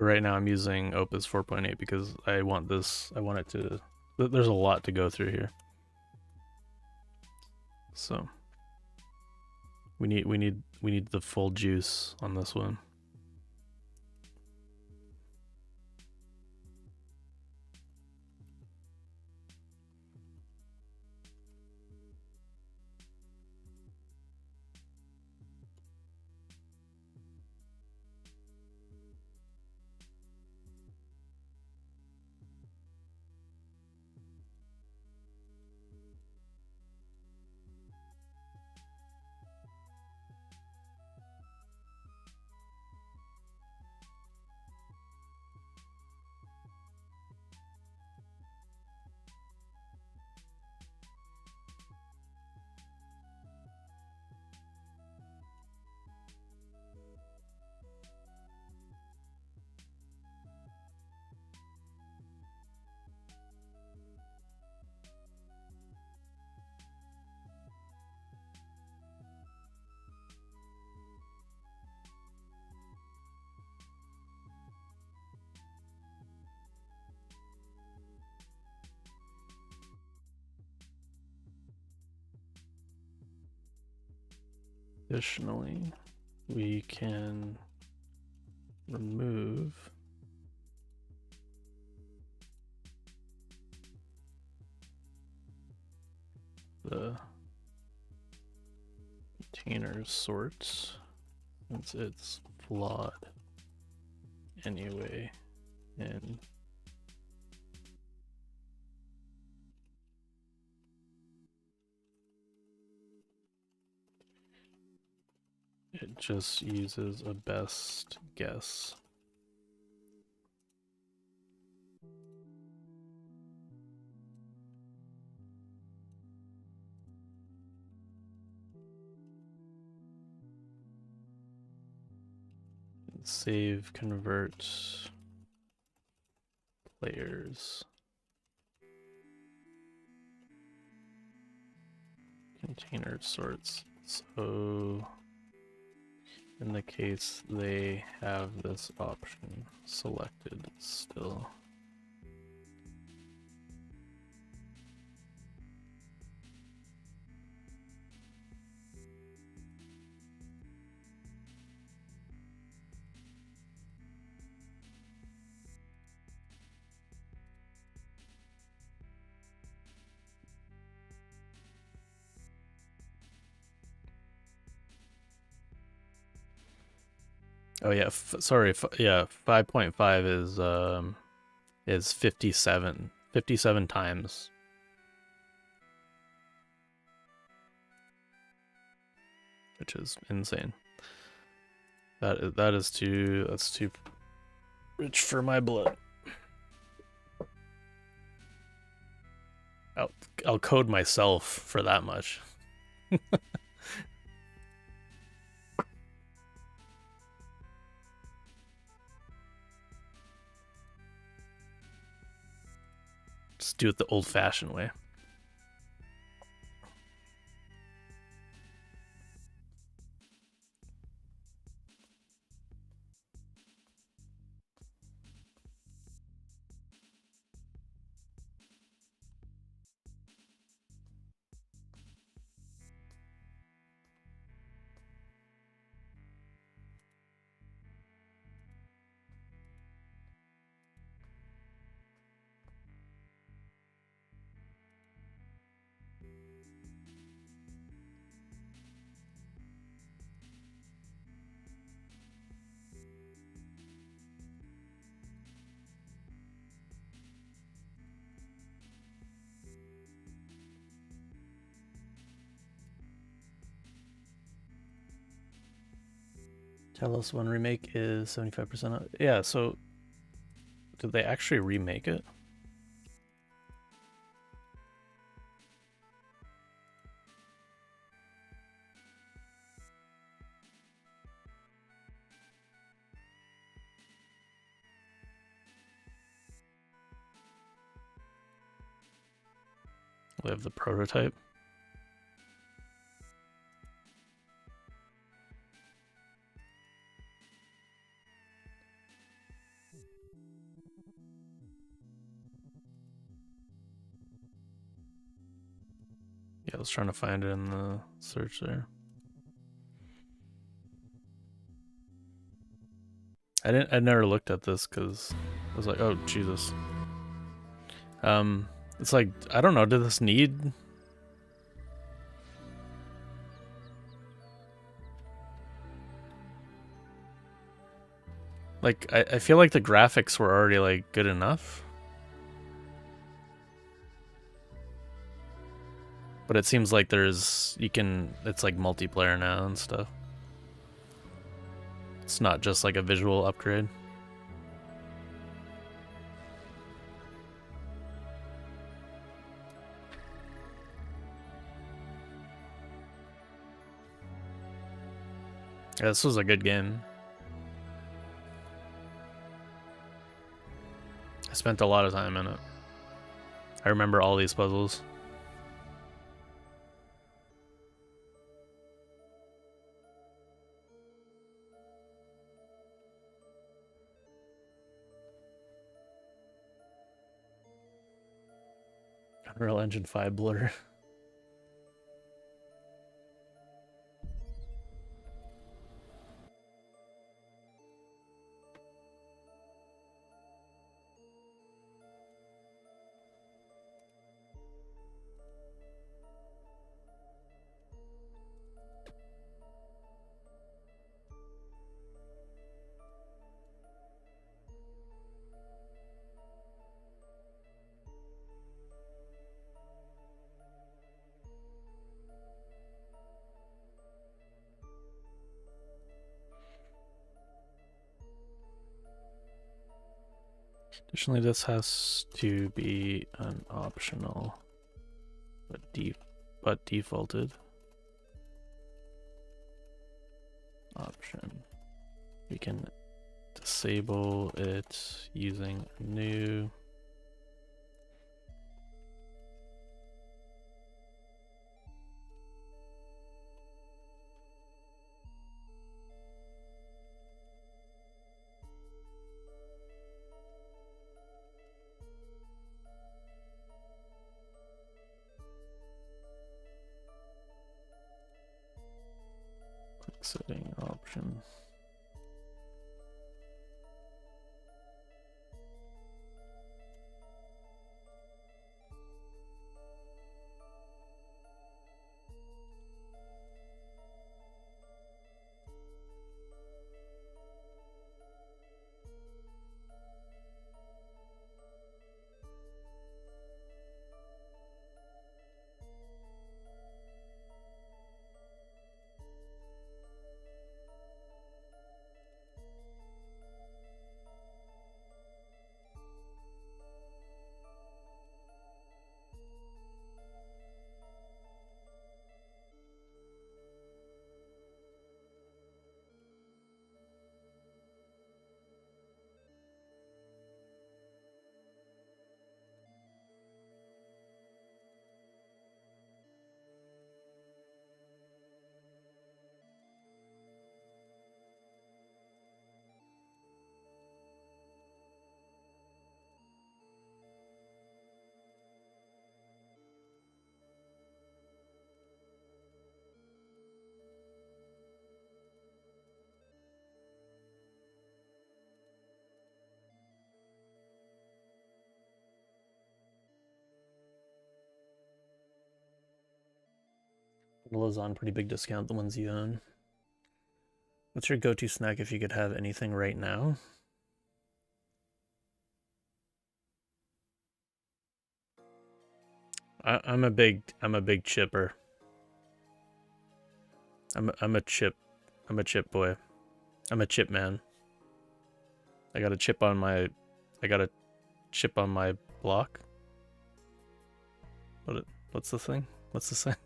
Right now I'm using Opus 4.8 because I want it to, there's a lot to go through here. So we need the full juice on this one. Additionally, we can remove the container sort since it's flawed anyway, and it just uses a best guess. Save, convert players. Container sorts. So in the case they have this option selected still. Oh yeah, sorry. Yeah, 5.5 is 57 times. Which is insane. That's too rich for my blood. I'll code myself for that much. Just do it the old-fashioned way. Tell us when remake is 75%. Yeah, so did they actually remake it? We have the prototype. Yeah, I was trying to find it in the search there. I never looked at this because I was like, oh Jesus. It's like, I don't know, did this need like I feel like the graphics were already like good enough. But it seems like it's like multiplayer now and stuff. It's not just like a visual upgrade. Yeah, this was a good game. I spent a lot of time in it. I remember all these puzzles. Unreal Engine 5 blur. Additionally, this has to be an optional, but defaulted option. We can disable it using new. Setting options. Vanilla on pretty big discount, the ones you own. What's your go-to snack if you could have anything right now? I'm a big chipper. I'm a chip boy. I'm a chip man. I got a chip on my block. What's the thing? What's the thing?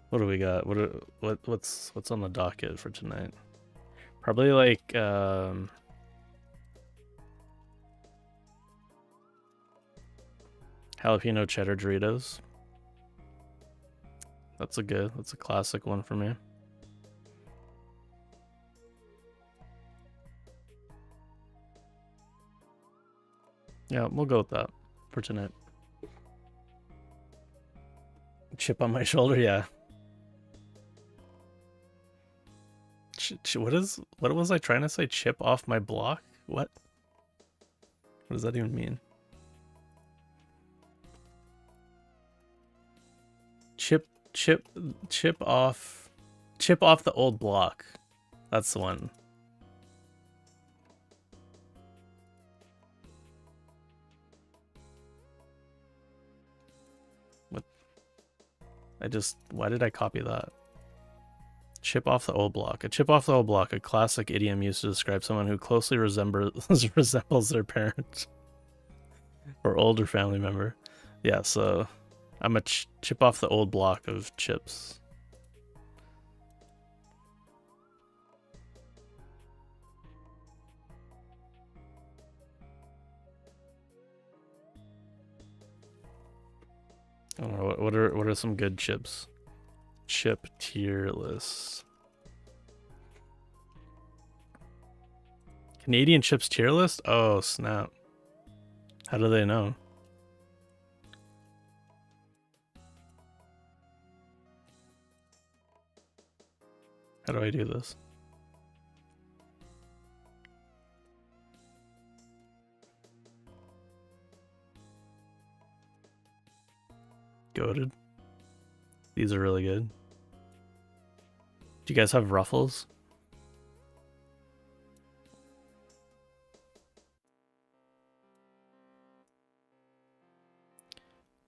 What do we got? What's on the docket for tonight? Probably like jalapeno cheddar Doritos. That's a classic one for me. Yeah, we'll go with that for tonight. Chip on my shoulder, yeah. What was I trying to say? Chip off my block? What? What does that even mean? Chip off the old block. That's the one. What? Why did I copy that? Chip off the old block. A chip off the old block, a classic idiom used to describe someone who closely resembles their parent or older family member. Yeah, so I'm a chip off the old block of chips. I don't know, what are some good chips? Chip tier list. Canadian chips tier list? Oh, snap. How do they know? How do I do this? Goated. These are really good. Do you guys have Ruffles?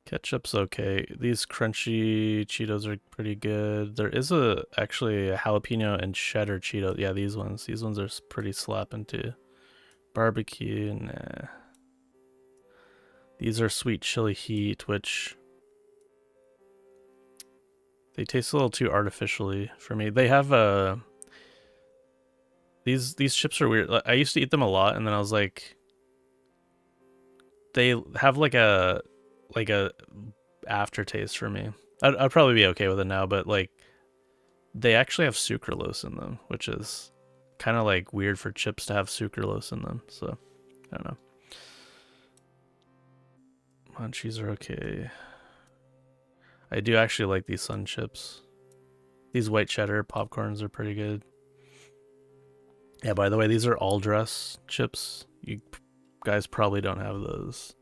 Ketchup's okay. These crunchy Cheetos are pretty good. There is actually a jalapeno and cheddar Cheeto. Yeah, these ones. These ones are pretty slapping too. Barbecue, nah. These are sweet chili heat, which they taste a little too artificially for me. They have these chips are weird. I used to eat them a lot, and then I was like, they have like a aftertaste for me. I'd probably be okay with it now, but like they actually have sucralose in them, which is kind of like weird for chips to have sucralose in them. So I don't know. Munchies are okay. I do actually like these Sun chips. These white cheddar popcorns are pretty good. Yeah, by the way, these are all dress chips. You guys probably don't have those.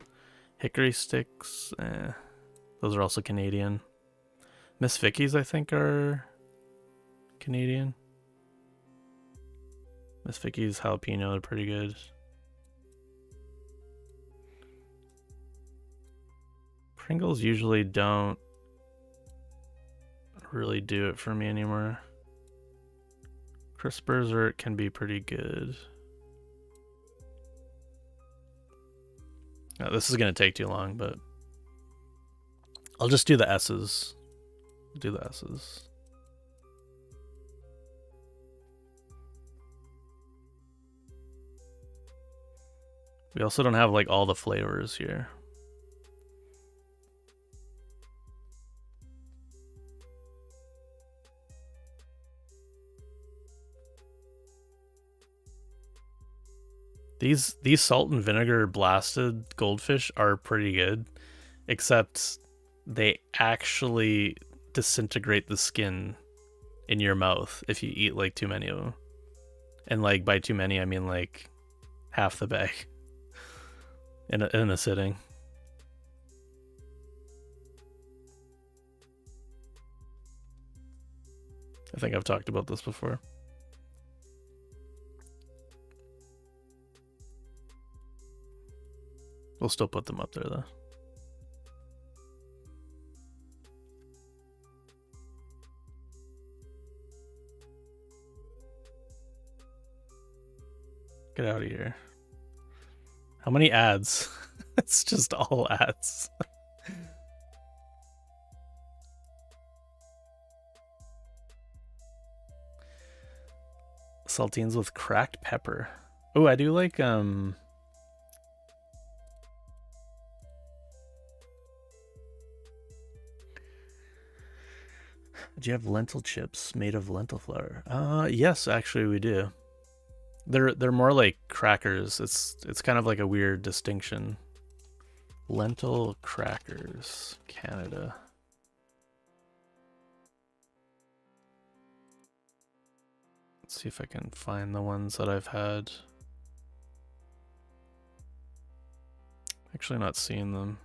Hickory sticks, those are also Canadian. Miss Vicky's, I think, are Canadian. Miss Vicky's jalapeno are pretty good. Pringles usually don't really do it for me anymore. Crispers can be pretty good. This is going to take too long, but I'll just do the S's. Do the S's. We also don't have like all the flavors here. These salt and vinegar blasted goldfish are pretty good, except they actually disintegrate the skin in your mouth if you eat like too many of them. And like by too many, I mean like half the bag in a sitting. I think I've talked about this before. We'll still put them up there though. Get out of here. How many ads? It's just all ads. Saltines with cracked pepper. Oh, I do like Do you have lentil chips made of lentil flour? Yes, actually we do. They're more like crackers. It's kind of like a weird distinction. Lentil crackers, Canada. Let's see if I can find the ones that I've had. Actually not seeing them.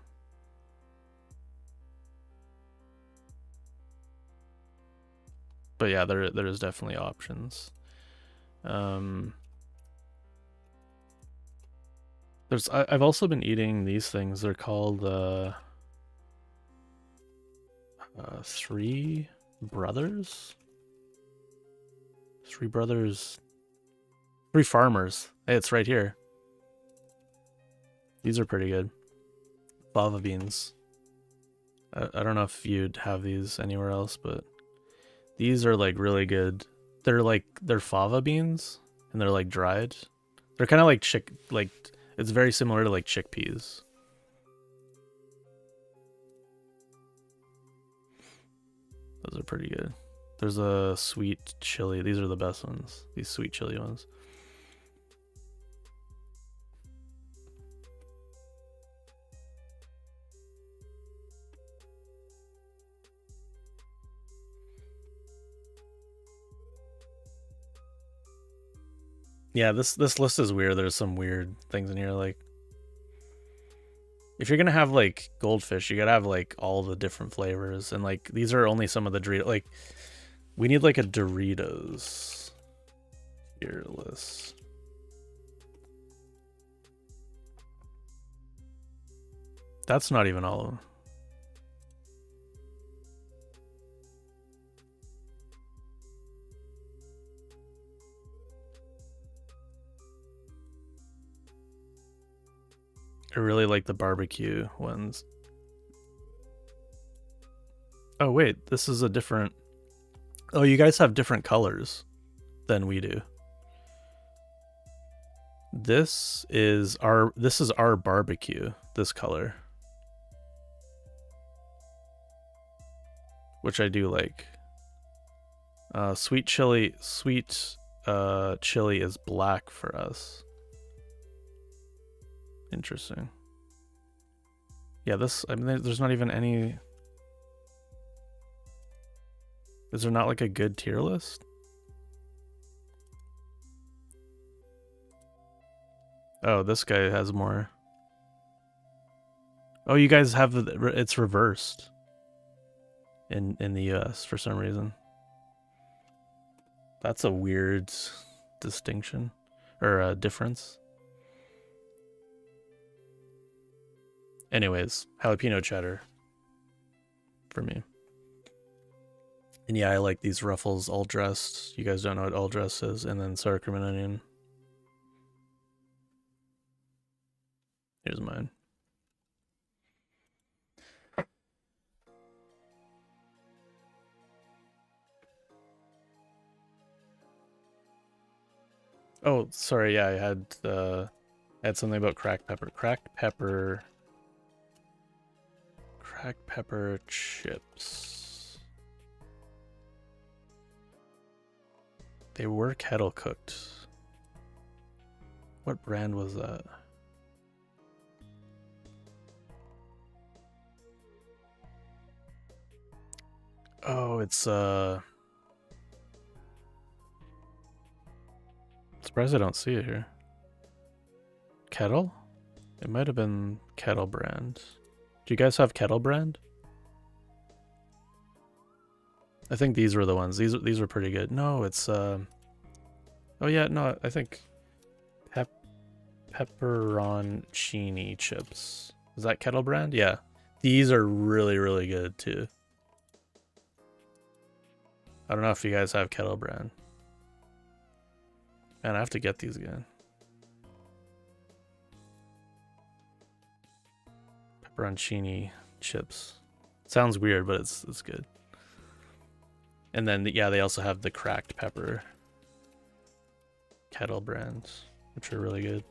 But yeah, there is definitely options. I've also been eating these things. They're called Three Brothers. Three Brothers. Three Farmers. Hey, it's right here. These are pretty good. Fava beans. I don't know if you'd have these anywhere else, but these are like really good. They're fava beans and they're like dried. They're kind of like it's very similar to like chickpeas. Those are pretty good. There's a sweet chili. These are the best ones. These sweet chili ones. Yeah, this list is weird. There's some weird things in here. Like, if you're gonna have like goldfish, you gotta have like all the different flavors. And like, these are only some of the Doritos. Like, we need like a Doritos tier list. That's not even all of them. I really like the barbecue ones. Oh wait, this is a different... Oh, you guys have different colors than we do. This is our barbecue, this color. Which I do like. Sweet chili is black for us. Interesting. Yeah, I mean, there's not even any... Is there not like a good tier list? Oh, this guy has more. Oh, you guys have it's reversed in the US for some reason. That's a weird distinction or difference. Anyways, jalapeno cheddar for me. And yeah, I like these Ruffles all dressed. You guys don't know what all dressed is. And then sour cream and onion. Here's mine. Oh, sorry. Yeah, I had something about cracked pepper. Cracked pepper chips. They were kettle cooked. What brand was that? Oh, it's surprised I don't see it here. Kettle? It might have been Kettle brand. Do you guys have Kettle brand? I think these were the ones. These were pretty good. No, it's oh yeah, no, I think pepperoncini chips. Is that Kettle Brand? Yeah. These are really, really good too. I don't know if you guys have Kettle Brand. Man, I have to get these again. Pepperoncini chips. Sounds weird, but it's good. And then yeah, they also have the cracked pepper Kettle Brands, which are really good.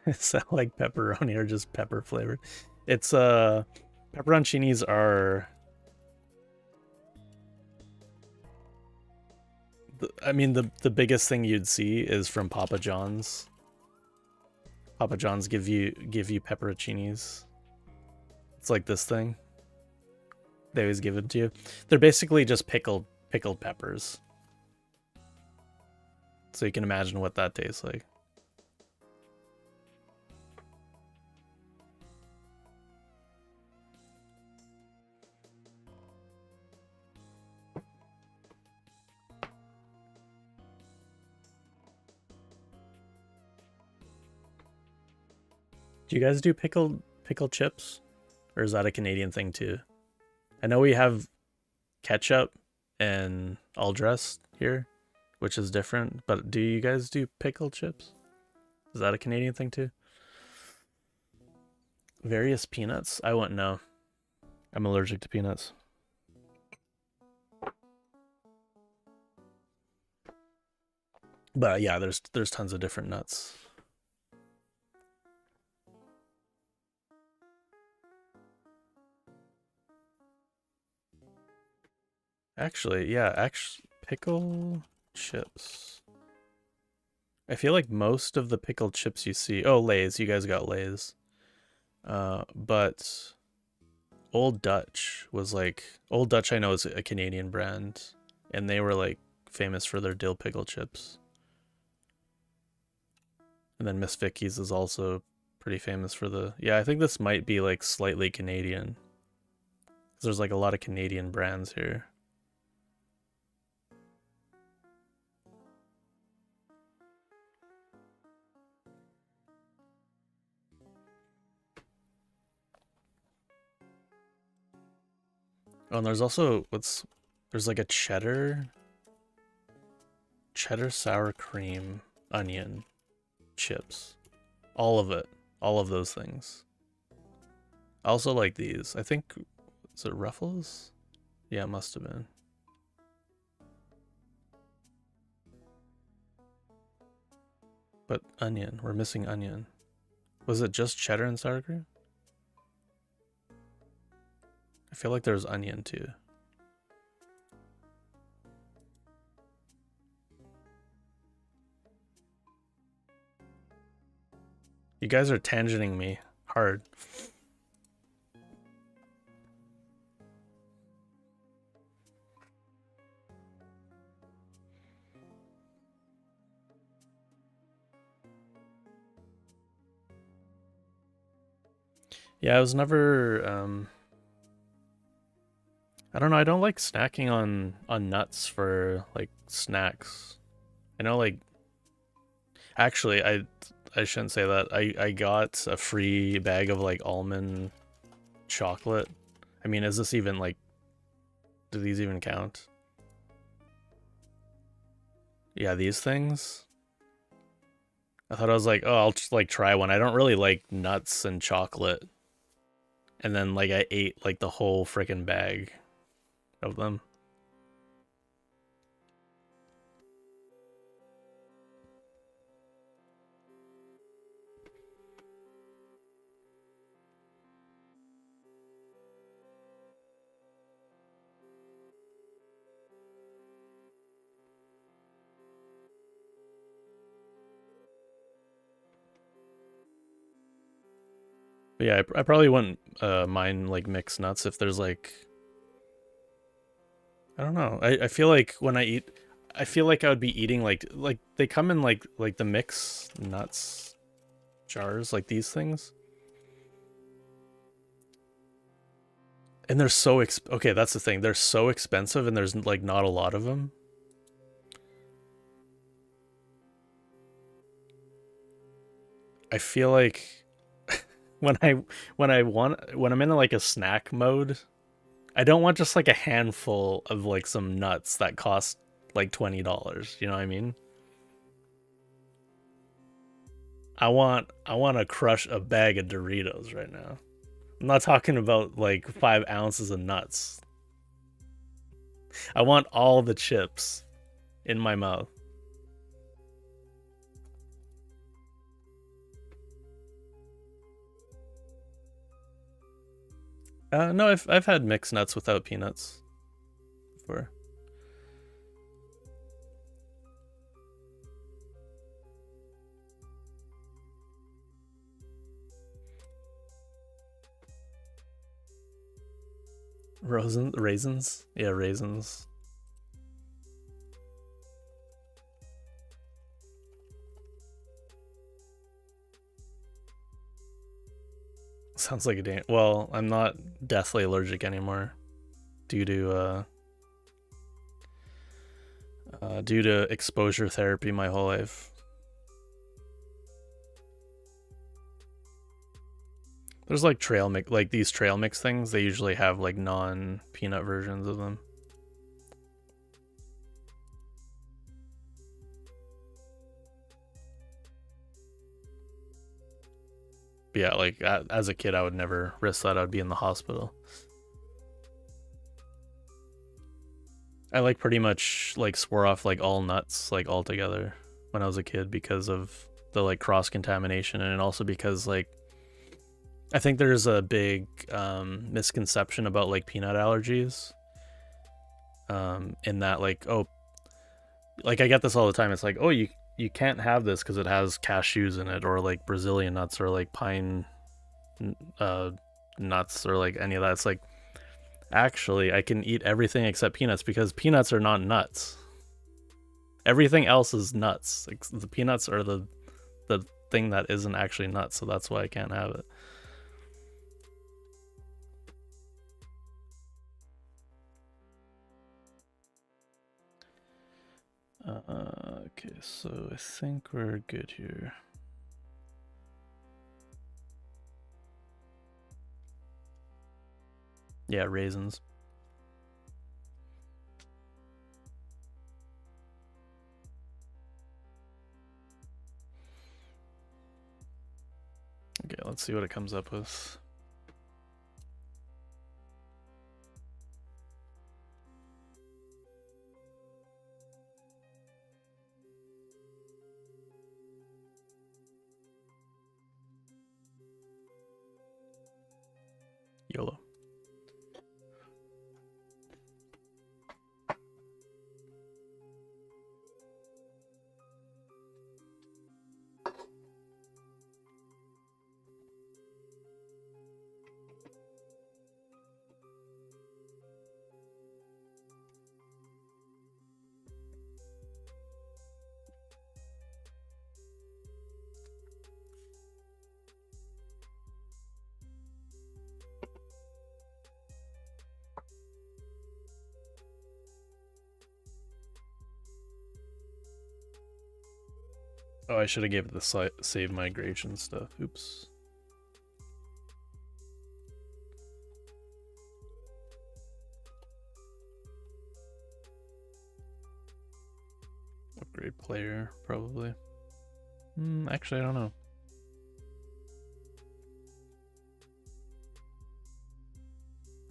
Is that like pepperoni or just pepper flavored? It's pepperoncinis are I mean the biggest thing you'd see is from Papa John's. Papa John's give you pepperoncinis. It's like this thing. They always give it to you. They're basically just pickled peppers. So you can imagine what that tastes like. Do you guys do pickled chips? Or is that a Canadian thing too? I know we have ketchup and all dressed here, which is different, but do you guys do pickled chips? Is that a Canadian thing too? Various peanuts? I wouldn't know. I'm allergic to peanuts. But yeah, there's tons of different nuts. Actually, yeah, pickle chips. I feel like most of the pickled chips you see, oh, Lay's, you guys got Lay's. But Old Dutch was like, Old Dutch I know is a Canadian brand, and they were like famous for their dill pickle chips. And then Miss Vicky's is also pretty famous for the, yeah, I think this might be like slightly Canadian. 'Cause there's like a lot of Canadian brands here. Oh, and there's also there's like a cheddar sour cream onion chips. All of it. All of those things. I also like these. I think, is it Ruffles? Yeah, it must have been. But onion, we're missing onion. Was it just cheddar and sour cream? I feel like there's onion too. You guys are tangenting me hard. Yeah, I was never I don't know, I don't like snacking on nuts for like snacks. I know like actually I shouldn't say that. I got a free bag of like almond chocolate. I mean, is this even like, do these even count? Yeah, these things. I thought I was like, oh, I'll just like try one. I don't really like nuts and chocolate. And then like I ate like the whole freaking bag of them. But yeah, I probably wouldn't mind like mixed nuts if there's like I don't know. I feel like when I eat, I feel like I would be eating like they come in like the mix nuts jars, like these things. And they're so okay, that's the thing. They're so expensive and there's like not a lot of them. I feel like when I'm in like a snack mode, I don't want just like a handful of like some nuts that cost like $20, you know what I mean? I want to crush a bag of Doritos right now. I'm not talking about like 5 ounces of nuts. I want all the chips in my mouth. No, I've had mixed nuts without peanuts before. Raisins? Yeah, raisins. Sounds like a well, I'm not deathly allergic anymore due to due to exposure therapy my whole life. There's like trail mix, like these trail mix things. They usually have like non-peanut versions of them. But yeah, like as a kid, I would never risk that. I'd be in the hospital. I like pretty much like swore off like all nuts like altogether when I was a kid because of the like cross contamination, and also because like I think there's a big misconception about like peanut allergies. In that like, oh, like I get this all the time. It's like, oh, you can't have this because it has cashews in it, or like Brazilian nuts, or like pine nuts, or like any of that. It's like, actually, I can eat everything except peanuts because peanuts are not nuts. Everything else is nuts. Like, the peanuts are the thing that isn't actually nuts, so that's why I can't have it. Okay, so I think we're good here. Yeah, raisins. Okay, let's see what it comes up with. YOLO. Oh, I should have gave it the save migration stuff. Oops. Upgrade player, probably. Actually, I don't know.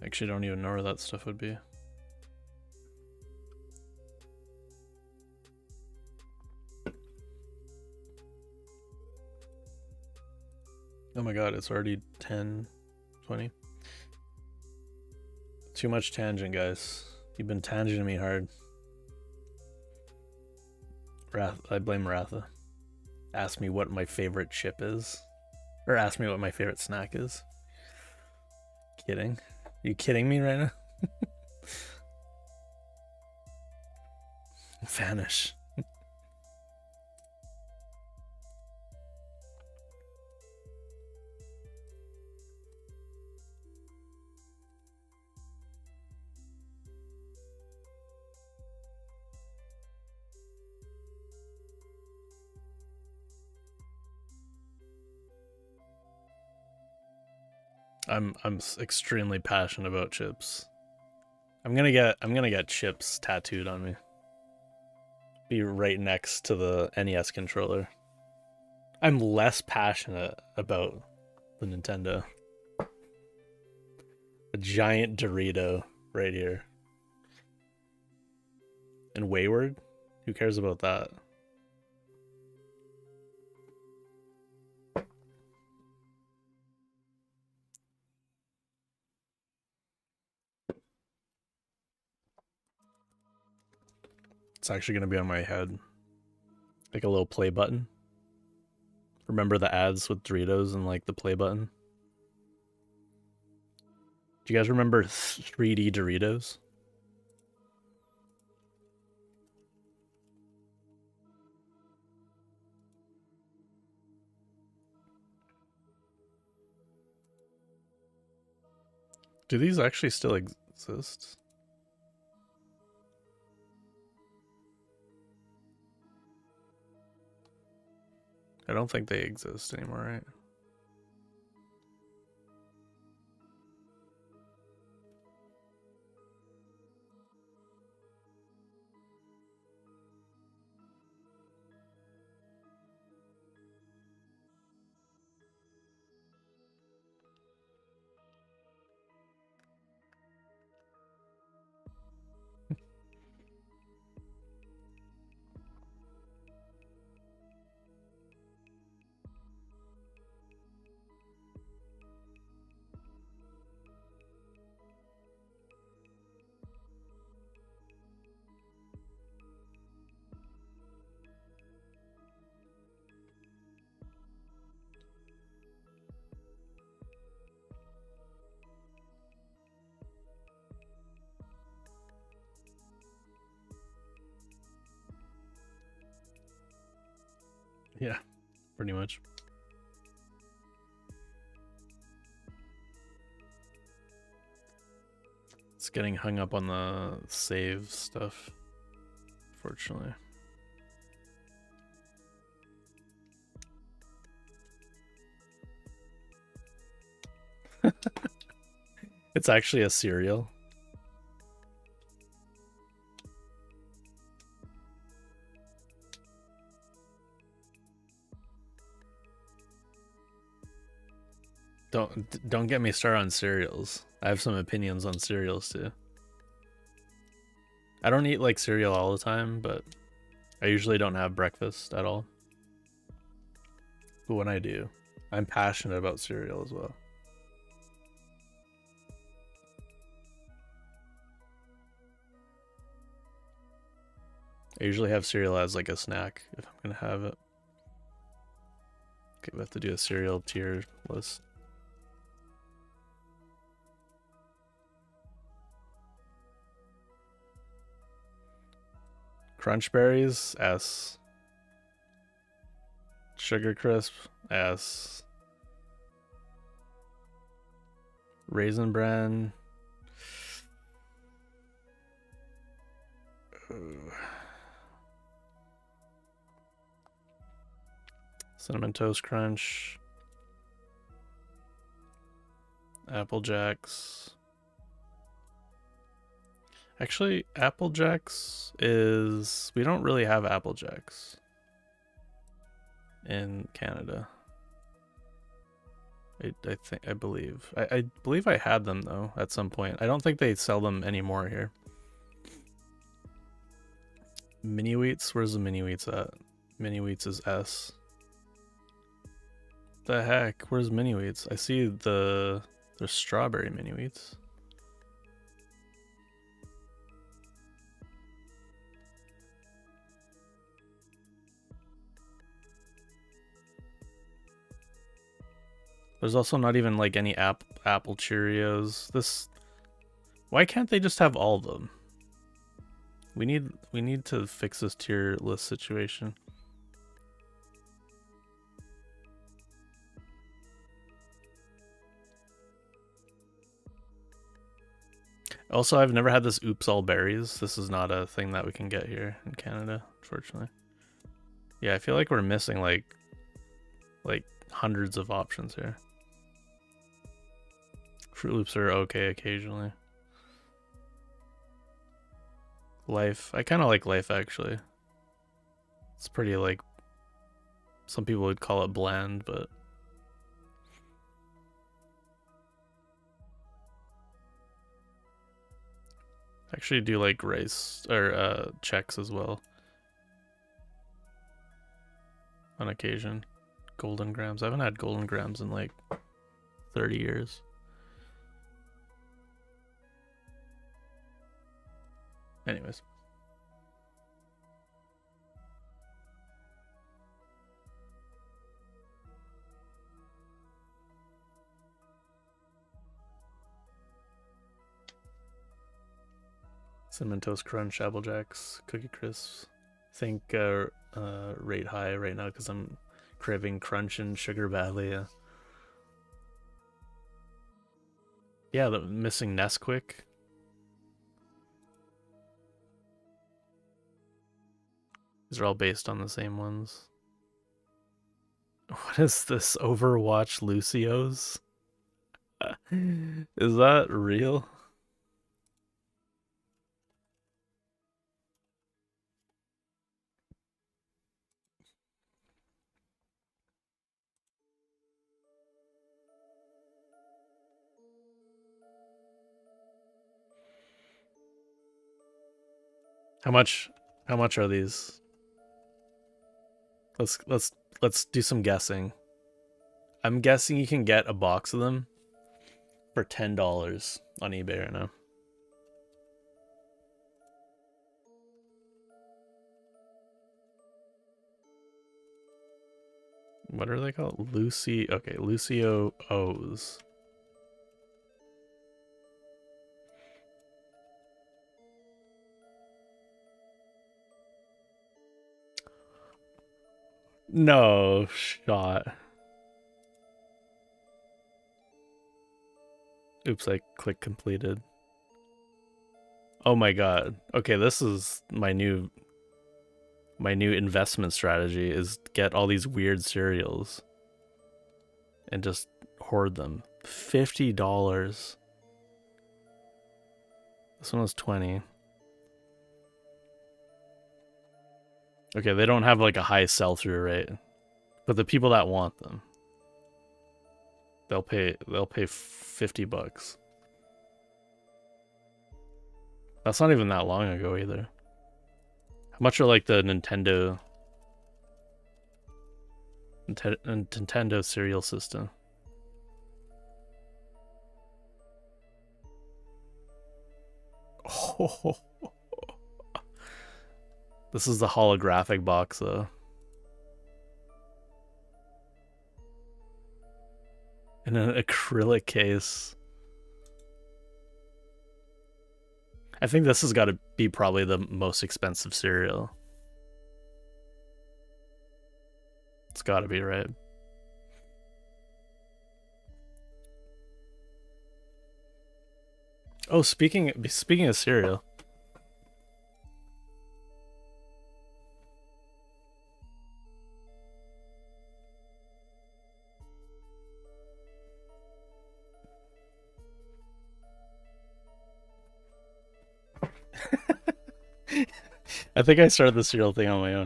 Actually, I don't even know where that stuff would be. Oh my god, it's already 10, 20. Too much tangent, guys. You've been tangenting me hard. I blame Ratha. Ask me what my favorite chip is. Or ask me what my favorite snack is. Kidding? Are you kidding me right now? Vanish. I'm extremely passionate about chips. I'm gonna get chips tattooed on me. Be right next to the NES controller. I'm less passionate about the Nintendo. A giant Dorito right here. And Wayward? Who cares about that? It's actually going to be on my head. Like a little play button. Remember the ads with Doritos and like the play button? Do you guys remember 3D Doritos? Do these actually still exist? I don't think they exist anymore, right? Yeah, pretty much. It's getting hung up on the save stuff, fortunately. It's actually a cereal. Don't get me started on cereals. I have some opinions on cereals too. I don't eat like cereal all the time, but I usually don't have breakfast at all. But when I do, I'm passionate about cereal as well. I usually have cereal as like a snack if I'm gonna have it. Okay, we have to do a cereal tier list. Crunch Berries, S. Sugar Crisp, S. Raisin Bran. Cinnamon Toast Crunch. Apple Jacks. Actually, Apple Jacks is... We don't really have Apple Jacks in Canada. I believe. I believe I had them though at some point. I don't think they sell them anymore here. Mini Wheats, where's the Mini Wheats at? Mini Wheats is S. The heck? Where's Mini Wheats? I see there's strawberry Mini Wheats. There's also not even like any apple Cheerios. Why can't they just have all of them? We need to fix this tier list situation. Also, I've never had this oops all berries. This is not a thing that we can get here in Canada, unfortunately. Yeah, I feel like we're missing like hundreds of options here. Fruit Loops are okay occasionally. Life, I kind of like Life actually. It's pretty like, some people would call it bland, but I actually do like rice or checks as well on occasion. Golden grams. I haven't had golden grams in like 30 years. Anyways. Cinnamon Toast Crunch, Apple Jacks, Cookie Crisps. I think rate high right now because I'm craving crunch and sugar badly. Yeah, the missing Nesquik. These are all based on the same ones. What is this? Overwatch Lucio's? Is that real? How much are these? Let's do some guessing. I'm guessing you can get a box of them for $10 on eBay right now. What are they called? Lucio O's. No shot. Oops, I clicked completed. Oh my god. Okay, this is my new investment strategy is get all these weird cereals and just hoard them. $50. This one was 20. Okay, they don't have like a high sell-through rate, but the people that want them, they'll pay $50. That's not even that long ago either. How much are like the Nintendo cereal system? Oh, this is the holographic box though. In an acrylic case. I think this has got to be probably the most expensive cereal. It's got to be, right? Oh, speaking of cereal. I think I started the cereal thing on my own.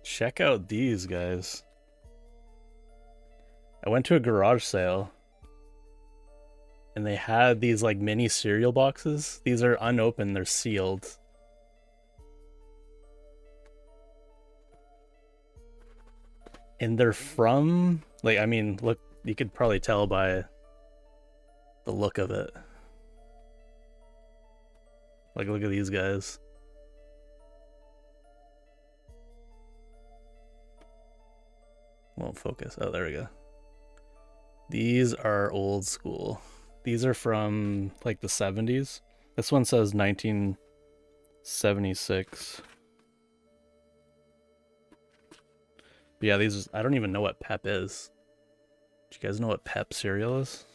Check out these guys. I went to a garage sale and they had these like mini cereal boxes. These are unopened, they're sealed. And they're from, like, I mean, look, you could probably tell by the look of it. Like, look at these guys. Won't focus. Oh, there we go. These are old school. These are from like the 70s. This one says 1976. But yeah, these, I don't even know what Pep is. Do you guys know what Pep cereal is?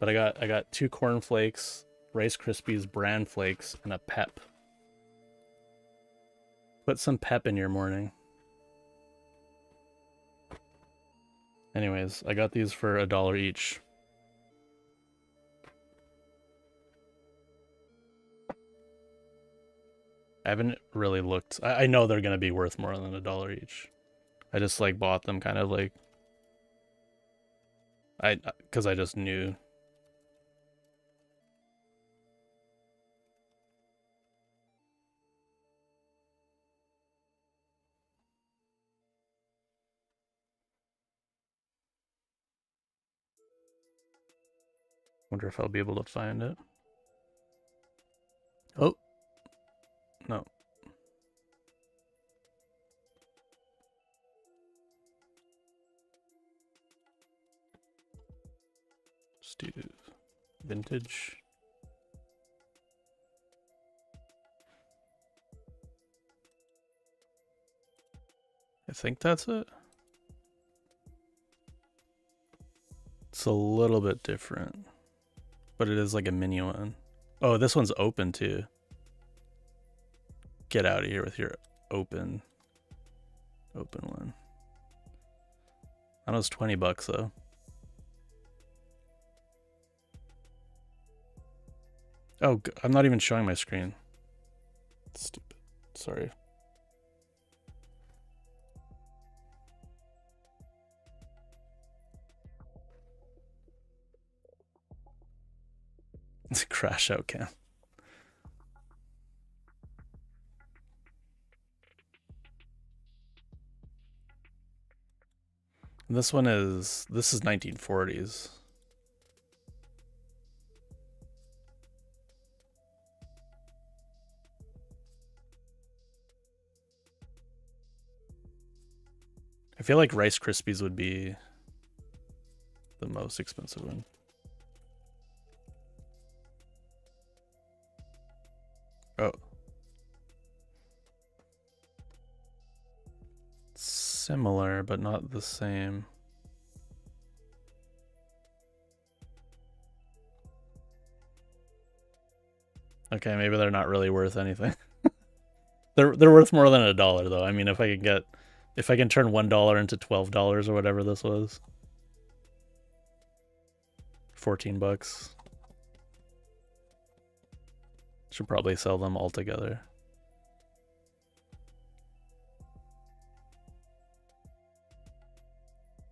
But I got 2 corn flakes, Rice Krispies bran flakes, and a Pep. Put some pep in your morning. Anyways, I got these for $1 each. I haven't really looked. I know they're gonna be worth more than $1 each. I just like bought them kind of like because I just knew. Wonder if I'll be able to find it. Oh, no. Let's do vintage. I think that's it. It's a little bit different, but it is like a mini one. Oh, this one's open too. Get out of here with your open one. That was $20 though. Oh, I'm not even showing my screen. Stupid. Sorry. It's a crash out cam. This is 1940s. I feel like Rice Krispies would be the most expensive one. Oh. Similar, but not the same. Okay, maybe they're not really worth anything. They're worth more than $1 though. I mean, if I can turn $1 into $12 or whatever this was. $14. Should probably sell them all together.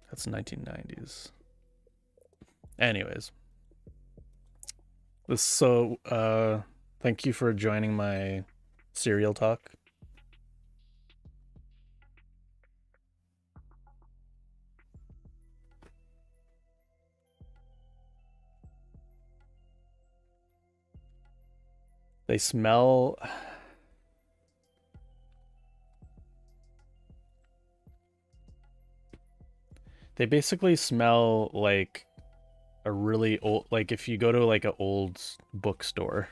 That's 1990s. Anyways. Thank you for joining my cereal talk. They smell. They basically smell like a really old, like if you go to like an old bookstore.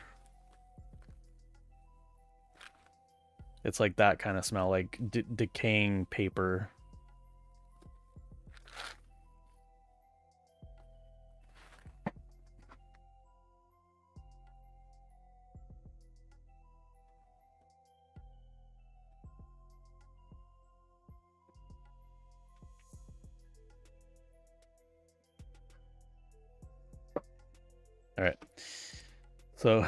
It's like that kind of smell, like decaying paper. All right. So,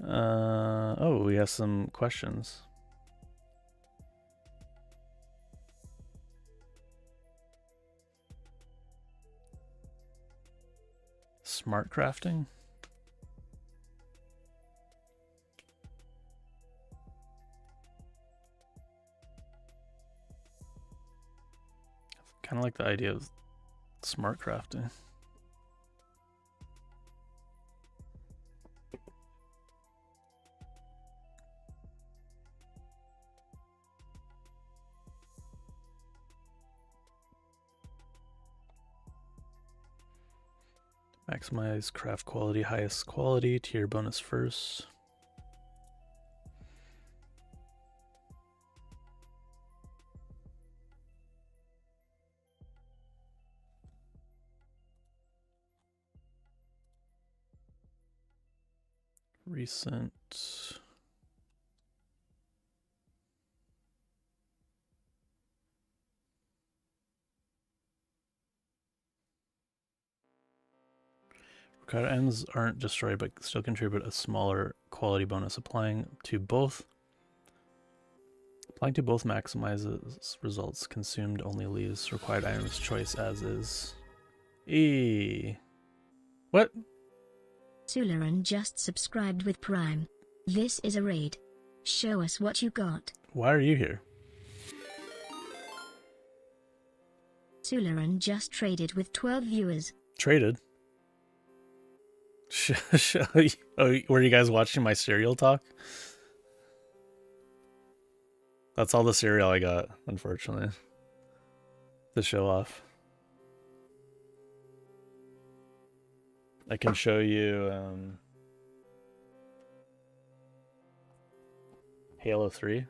oh, we have some questions. Smart crafting? Kind of like the idea of smart crafting. Maximize craft quality, highest quality, tier bonus first. Recent. Required items aren't destroyed but still contribute a smaller quality bonus. Applying to both maximizes results. Consumed only leaves required items choice as is. What? Sularan just subscribed with Prime. This is a raid. Show us what you got. Why are you here? Sularan just traded with 12 viewers. Traded? Oh, were you guys watching my cereal talk? That's all the cereal I got, unfortunately. To show off. I can show you Halo 3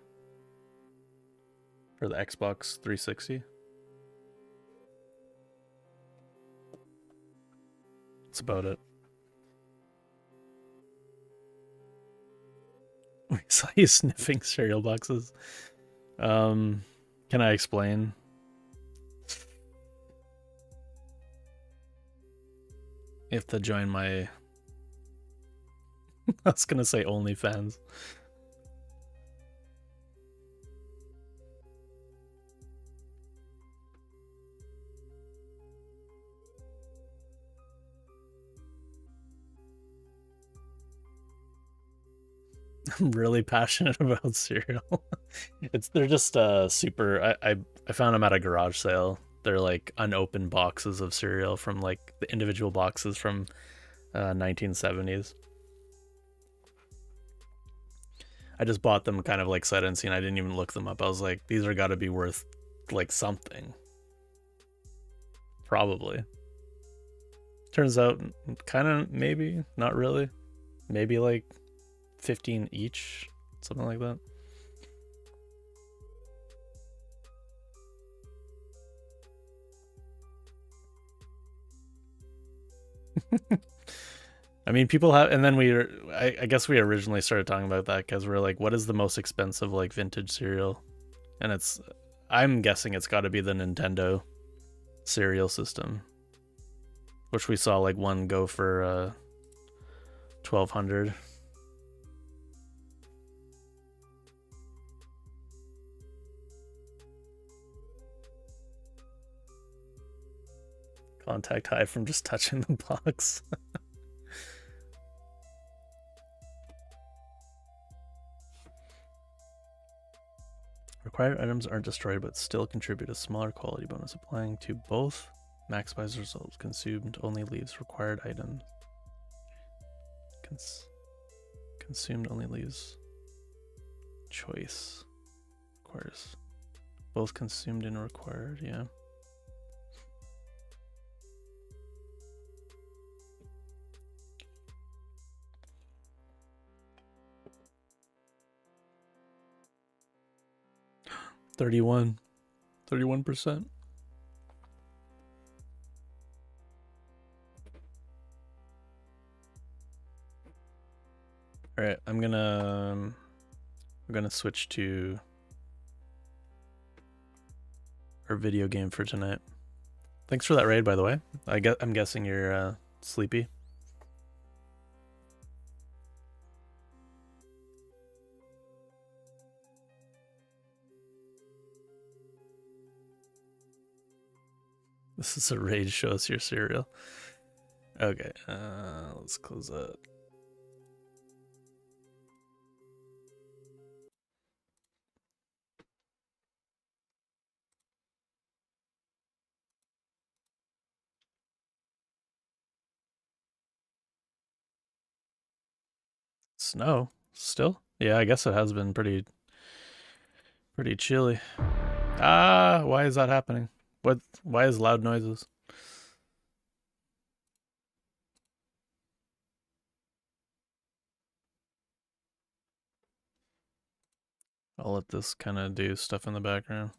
for the Xbox 360. That's about it. We saw you sniffing cereal boxes. Can I explain? You have to join my... I was gonna say OnlyFans. I'm really passionate about cereal. They're just super. I found them at a garage sale. They're like unopened boxes of cereal from like the individual boxes from 1970s. I just bought them kind of like sight unseen. I didn't even look them up. I was like, these are got to be worth like something. Probably. Turns out, kind of maybe not really. Maybe like 15 each, something like that. I mean, people have, and then I guess we originally started talking about that because we're like, what is the most expensive like vintage cereal? And I'm guessing it's got to be the Nintendo cereal system, which we saw like one go for 1,200. Contact high from just touching the box. Required items aren't destroyed but still contribute a smaller quality bonus. Applying to both maximize results. Consumed only leaves required items. Consumed only leaves choice. Requires both consumed and required, yeah. $31. 31%. All right, we're gonna switch to our video game for tonight. Thanks for that raid, by the way. I'm guessing you're sleepy. This is a raid. Show us your cereal. Okay, let's close that. Snow still? Yeah, I guess it has been pretty chilly. Why is that happening? Why is loud noises? I'll let this kind of do stuff in the background.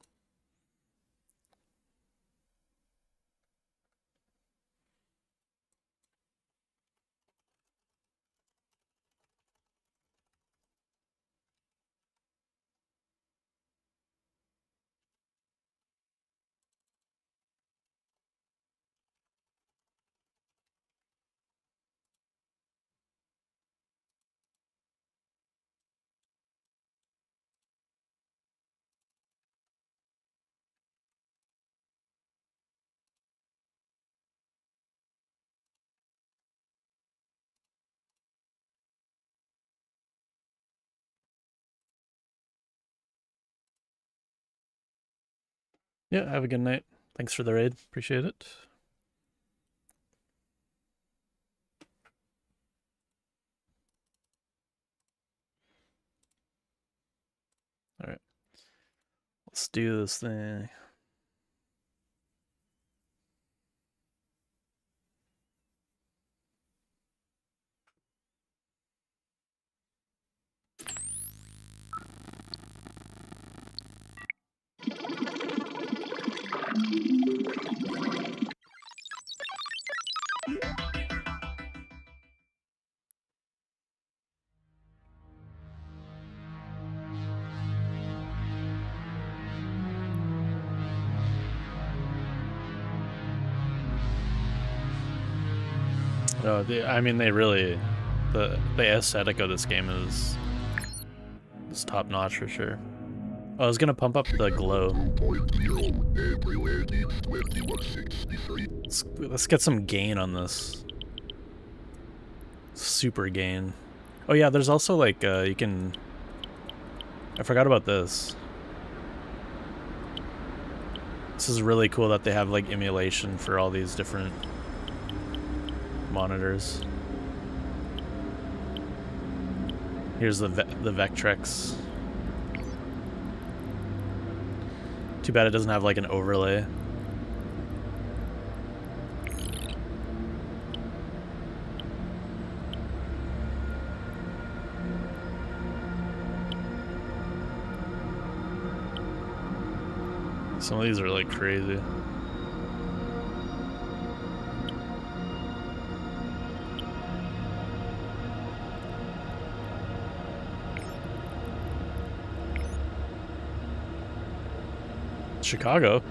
Yeah, have a good night. Thanks for the raid. Appreciate it. All right. Let's do this thing. Oh, I mean, they really, the aesthetic of this game is top notch for sure. Oh, I was gonna pump up the glow. Let's get some gain on this. Super gain. Oh yeah, there's also like you can. I forgot about this. This is really cool that they have like emulation for all these different monitors. Here's the Vectrex. Too bad it doesn't have like an overlay. Some of these are like crazy. Chicago?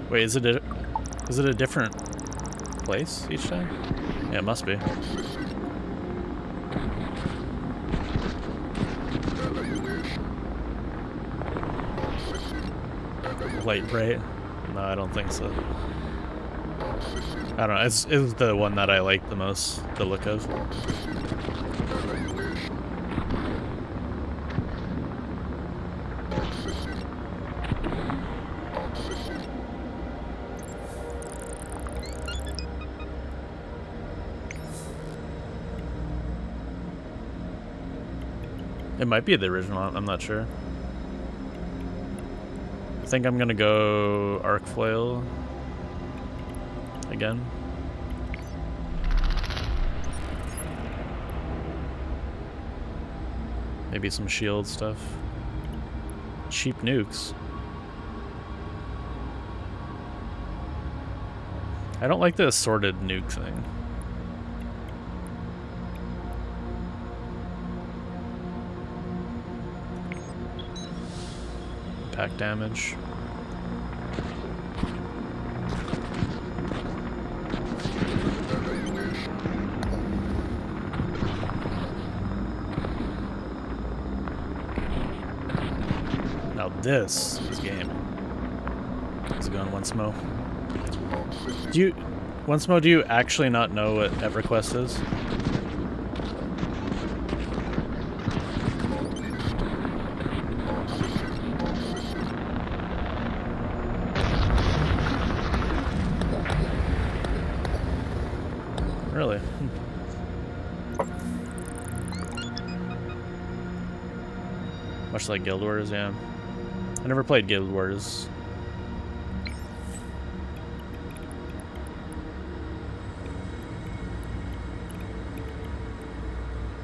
Wait, is it a different place each time? Yeah, it must be. Light bright? No, I don't think so. I don't know. It's the one that I like the most, the look of. It might be the original, I'm not sure. I think I'm gonna go arc flail again. Maybe some shield stuff. Cheap nukes. I don't like the assorted nuke thing. Impact damage. Now this is gaming. How's it going, Once-Mo? Once-Mo, do you actually not know what EverQuest is? Really? Much like Guild Wars, yeah. I never played Guild Wars.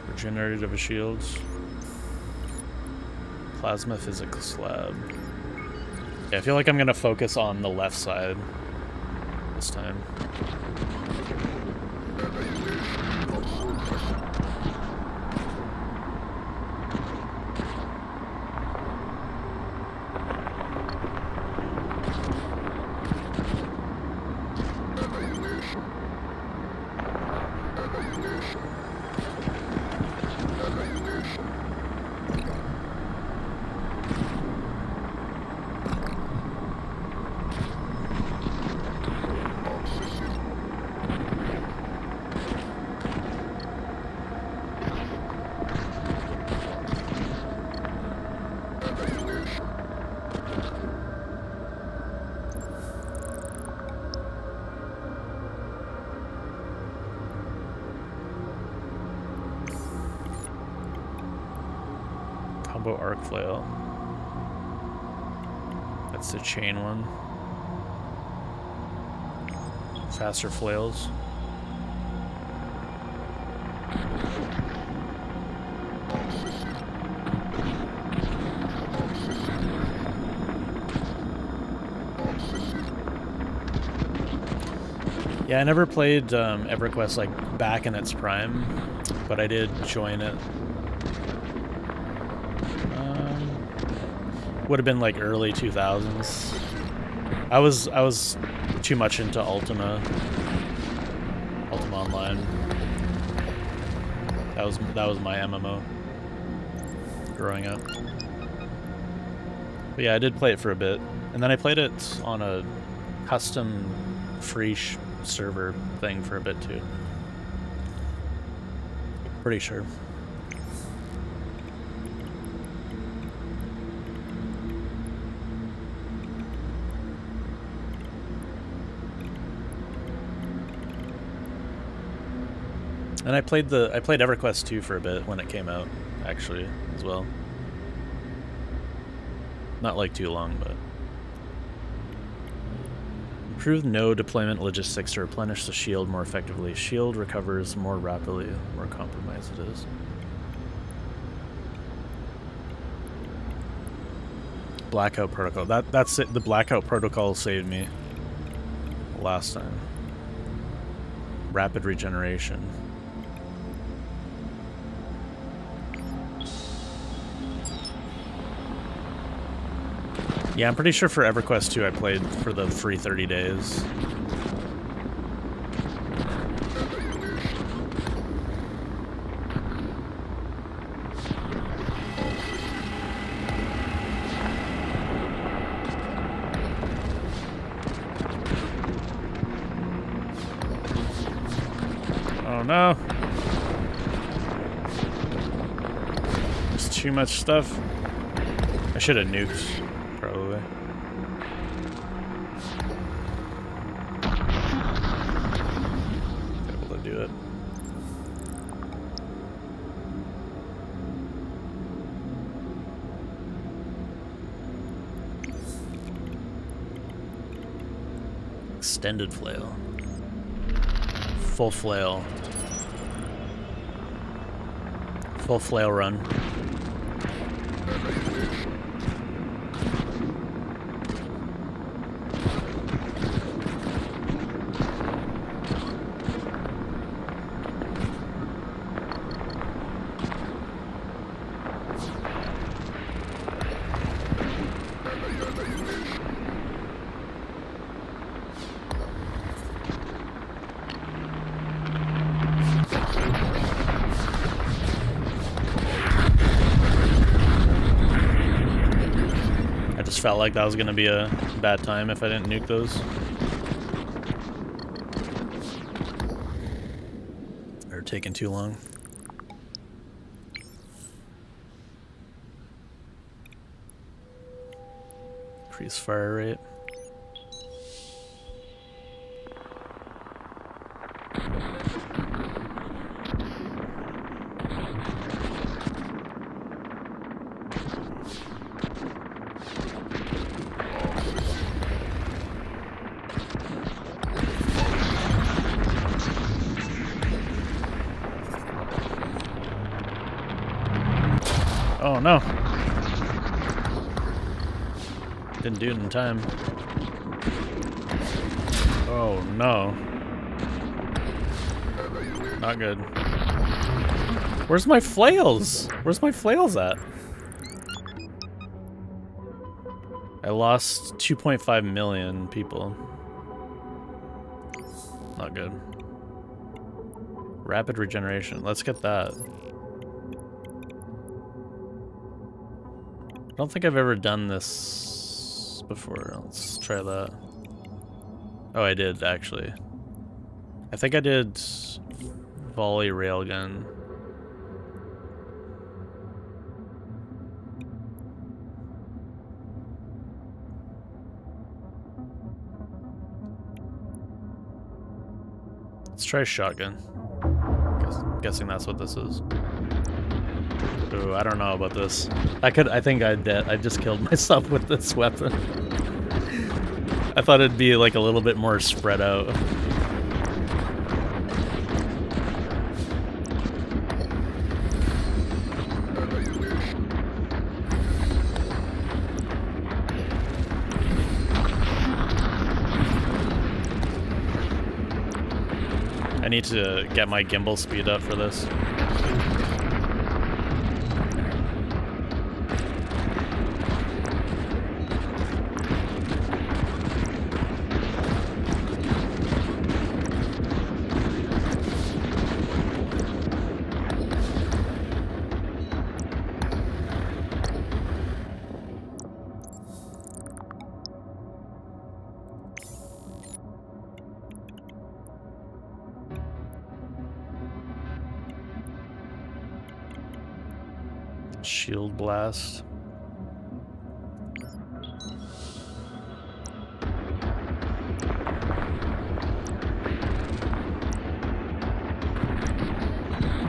Regenerative shields. Plasma physics lab. Yeah, I feel like I'm gonna focus on the left side this time. Combo arc flail. That's the chain one. Faster flails. Yeah, I never played EverQuest like back in its prime, but I did join it. Would have been like early 2000s. I was too much into Ultima Online. That was my MMO growing up. But yeah, I did play it for a bit, and then I played it on a custom free server thing for a bit too. Pretty sure. And I played EverQuest 2 for a bit when it came out, actually, as well. Not like too long, but improve node deployment logistics to replenish the shield more effectively. Shield recovers more rapidly the more compromised it is. Blackout protocol. That's it. The blackout protocol saved me last time. Rapid regeneration. Yeah, I'm pretty sure for EverQuest 2 I played for the free 30 days. Oh no! There's too much stuff. I should have nuked. Probably. Able to do it. Extended flail. Full flail. Full flail run. Felt like that was gonna be a bad time if I didn't nuke those. They're taking too long. Increase fire rate. Oh no. Didn't do it in time. Oh no. Not good. Where's my flails? Where's my flails at? I lost 2.5 million people. Not good. Rapid regeneration. Let's get that. I don't think I've ever done this before. Let's try that. Oh, I did, actually. I think I did volley railgun. Let's try shotgun. Guessing that's what this is. Ooh, I don't know about this. I think I just killed myself with this weapon. I thought it'd be like a little bit more spread out. I need to get my gimbal speed up for this. Shield blast.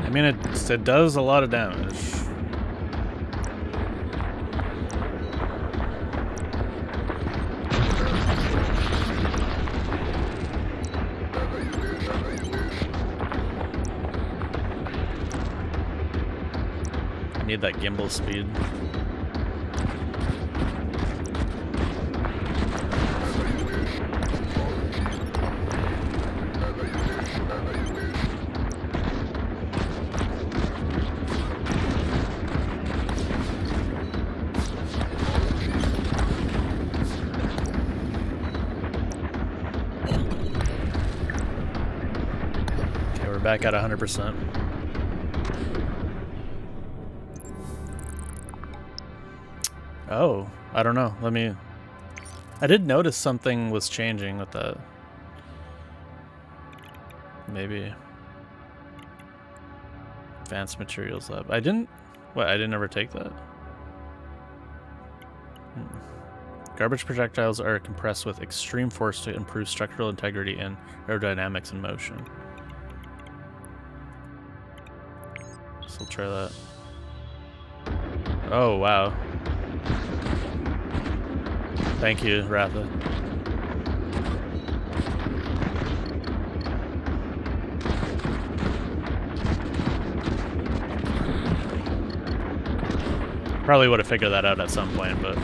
I mean, it does a lot of damage. Need that gimbal speed. Okay, we're back at 100%. Oh, I don't know. I did notice something was changing with that. Maybe. Advanced Materials Lab. I didn't ever take that? Garbage projectiles are compressed with extreme force to improve structural integrity and aerodynamics in motion. So we'll try that. Oh, wow. Thank you, Ratha. Probably would have figured that out at some point, but...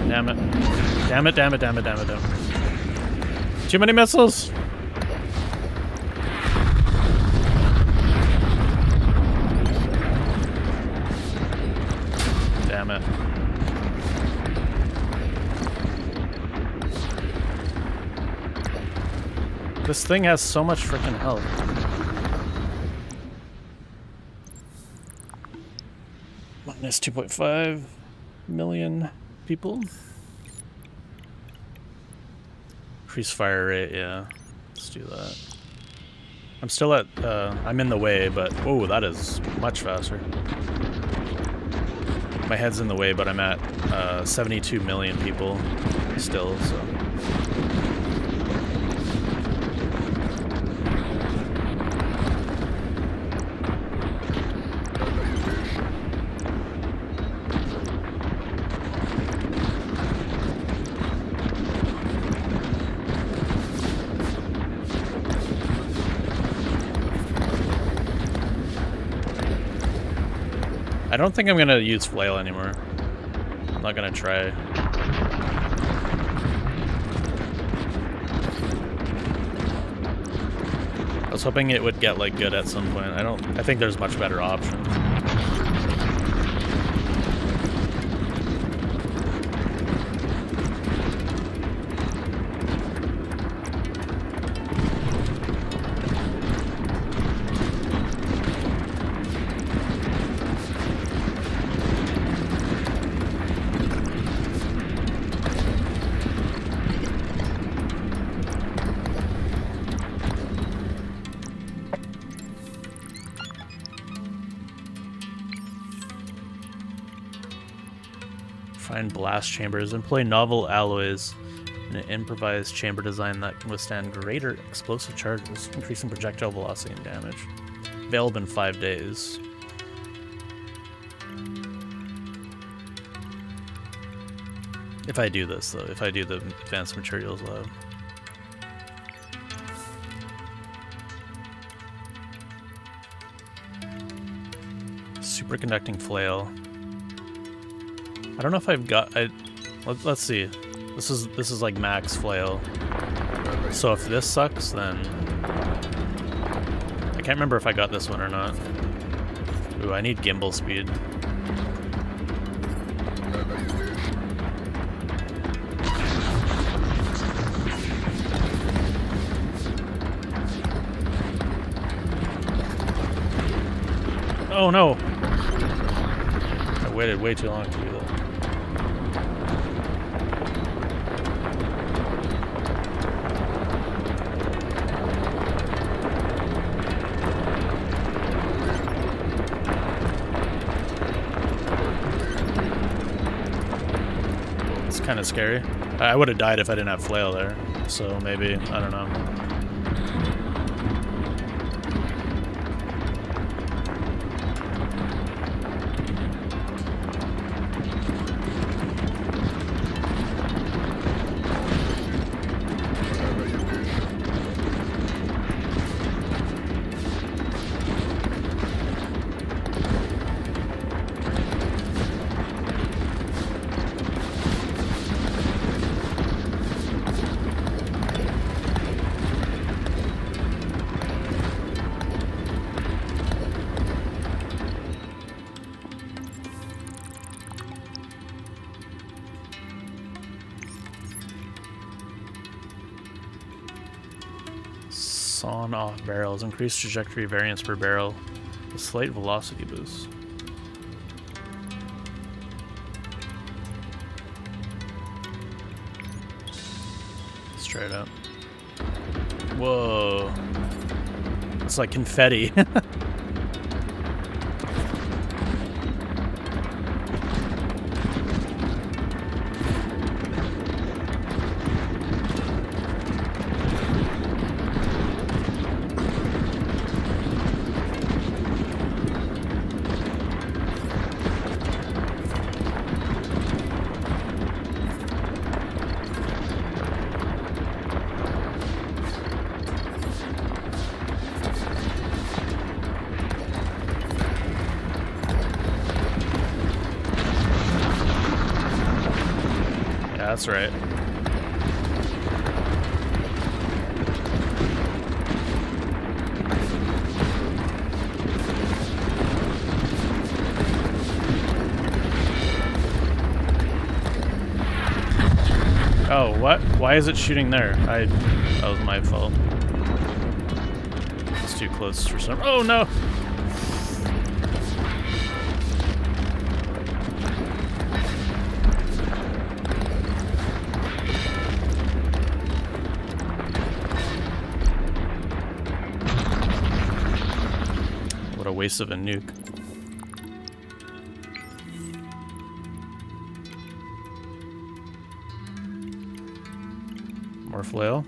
Damn it. Damn it, damn it, damn it, damn it, damn it. Too many missiles! Damn it. This thing has so much freaking health. Minus 2.5 million people. Increase fire rate, yeah. Let's do that. I'm still at, I'm in the way, but, oh, that is much faster. My head's in the way, but I'm at 72 million people still, so. I don't think I'm gonna use flail anymore. I'm not gonna try. I was hoping it would get like good at some point. I think there's much better options. Find blast chambers. Employ novel alloys in an improvised chamber design that can withstand greater explosive charges, increasing projectile velocity and damage. Available in 5 days. If I do this, though, if I do the advanced materials lab. Superconducting flail. I don't know if I've got. Let's see. This is like max flail. So if this sucks, then I can't remember if I got this one or not. Ooh, I need gimbal speed. Oh no! I waited way too long to do that. Kind of scary. I would have died if I didn't have flail there, so maybe, I don't know. Sawn off barrels. Increase trajectory variance per barrel. A slight velocity boost. Let's try it out. Whoa. It's like confetti. That's right. Oh, what? Why is it shooting there? That was my fault. It's too close for some. Oh no! What a waste of a nuke. More flail.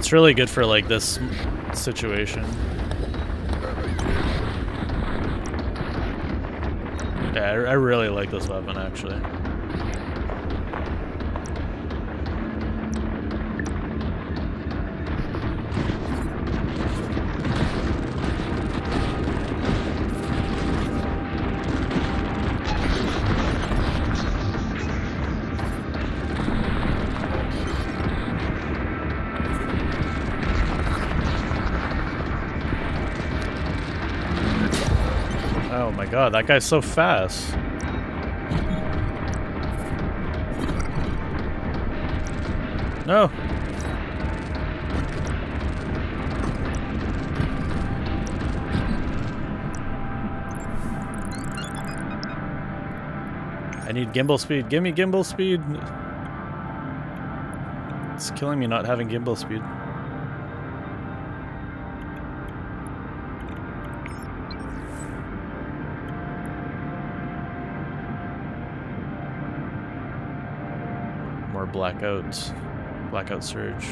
It's really good for like this situation. Yeah, I really like this weapon actually. Oh my god, that guy's so fast. No. I need gimbal speed. Give me gimbal speed. It's killing me not having gimbal speed. More blackouts. Blackout surge.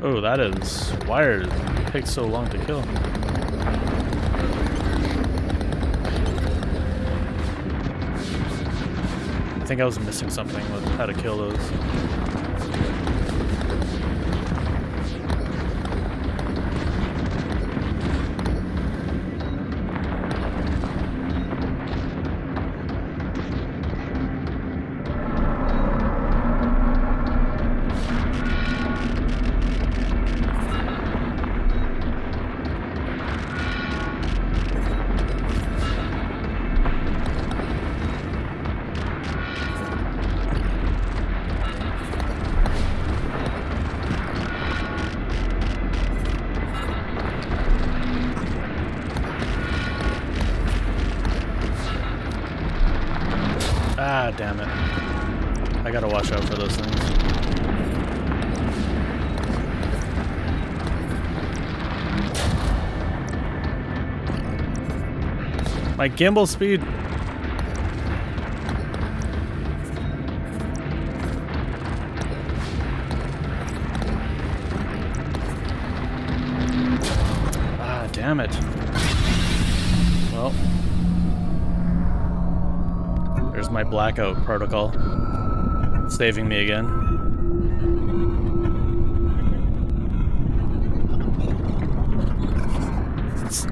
Oh, that is wired. It takes so long to kill. I think I was missing something with how to kill those. Ah, damn it. I gotta watch out for those things. My gimbal speed. Ah, damn it. Well. There's my blackout protocol. Saving me again.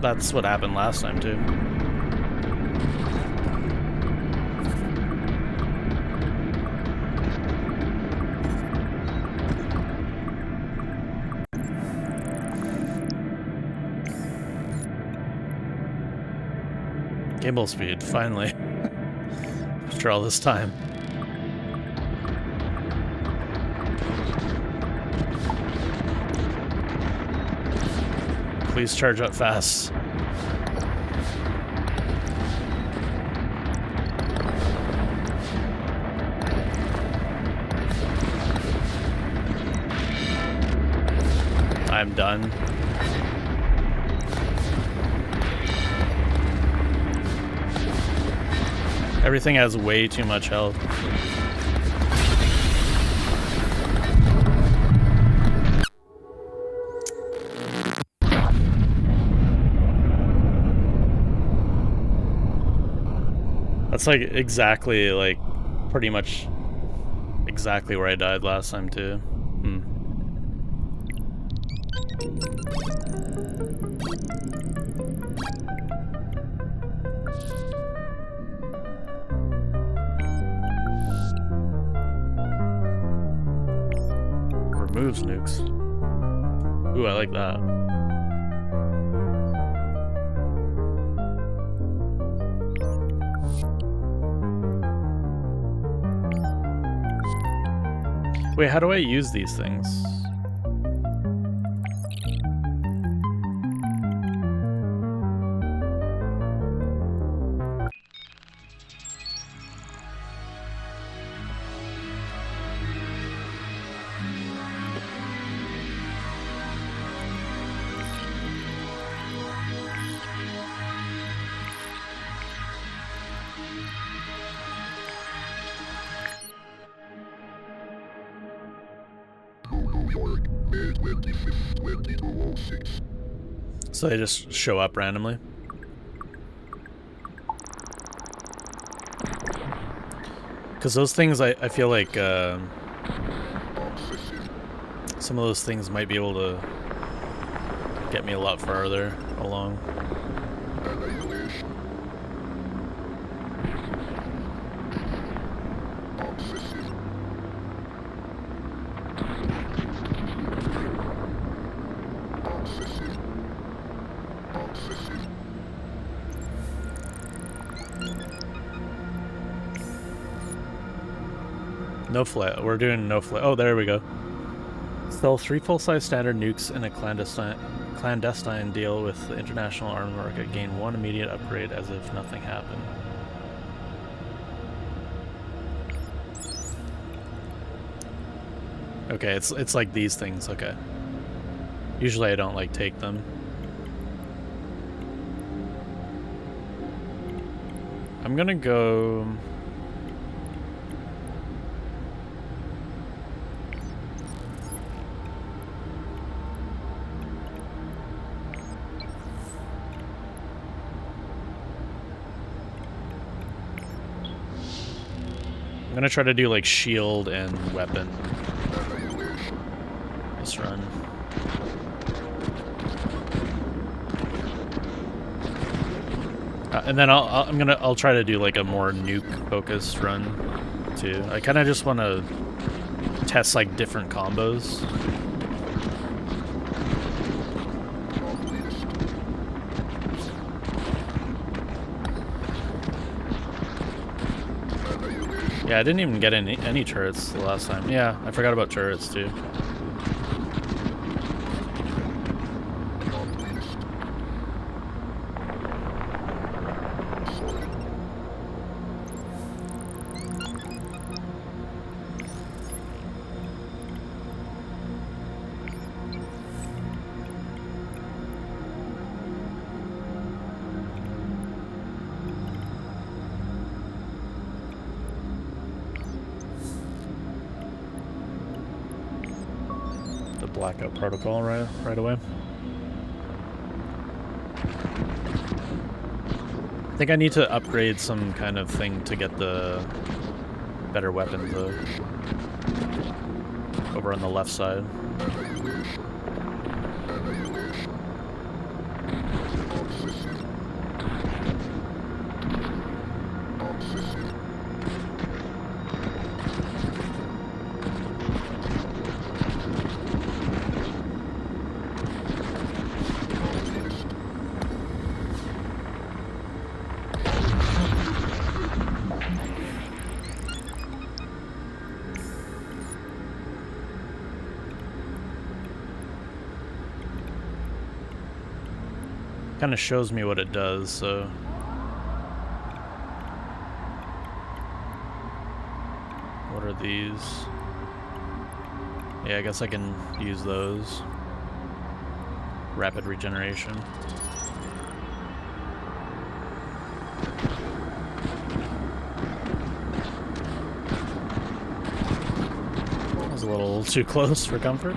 That's what happened last time too. Gimbal speed, finally. After all this time. Please charge up fast. I'm done. Everything has way too much health. That's like exactly, like, pretty much exactly where I died last time too. Removes nukes. Ooh, I like that. Wait, how do I use these things? So they just show up randomly. Because those things, I feel like some of those things might be able to get me a lot farther along. No flat. We're doing no flat. Oh, there we go. Sell 3 full-size standard nukes in a clandestine deal with the international arms market. Gain 1 immediate upgrade as if nothing happened. Okay, it's like these things. Okay. Usually I don't like take them. I'm gonna go. I'm gonna try to do like shield and weapon this run. And then I'll try to do like a more nuke focused run too. I kind of just want to test like different combos. Yeah, I didn't even get any turrets the last time. Yeah, I forgot about turrets too. Blackout protocol right away. I think I need to upgrade some kind of thing to get the better weapons though. Over on the left side. Kind of shows me what it does, so what are these? Yeah, I guess I can use those. Rapid regeneration. That was a little too close for comfort.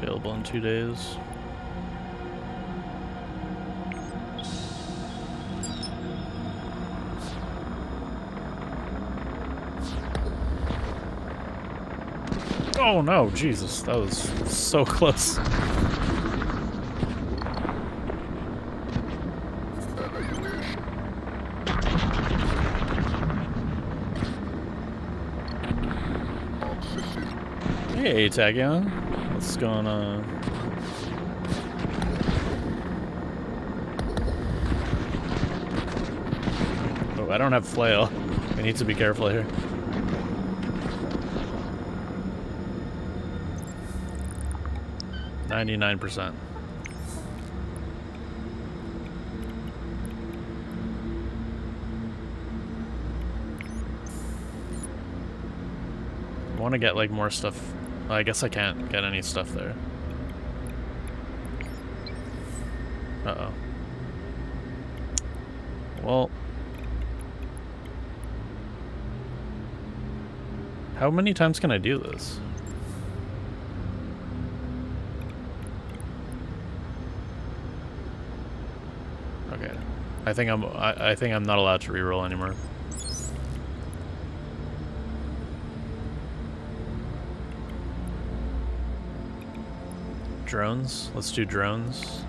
Available in 2 days. Oh no, Jesus, that was so close. Hey, Tagion. What's going on? Oh, I don't have flail. We need to be careful here. %99. I want to get like more stuff. I guess I can't get any stuff there. Uh-oh. Well, how many times can I do this? Okay. I think I'm not allowed to reroll anymore. Drones? Let's do drones.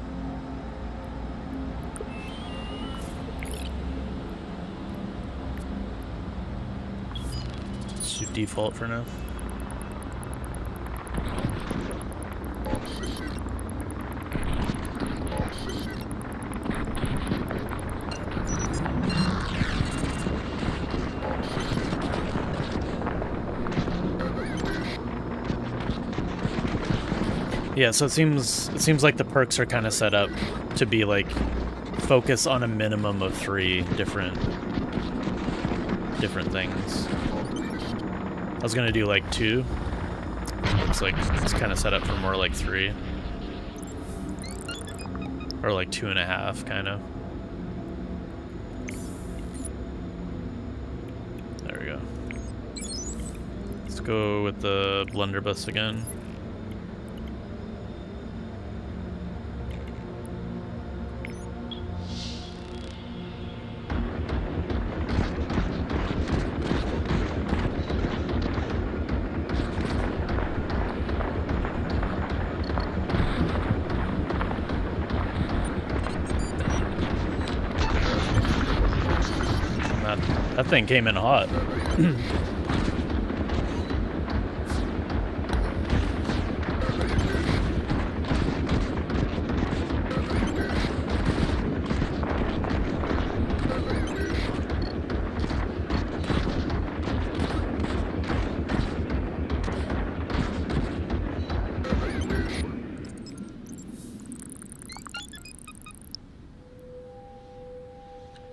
Let's do default for now. Yeah, so it seems like the perks are kind of set up to be like focus on a minimum of 3 different things. I was gonna do like 2. Looks like it's kind of set up for more like 3, or like 2.5, kind of. There we go. Let's go with the blunderbuss again. That thing came in hot.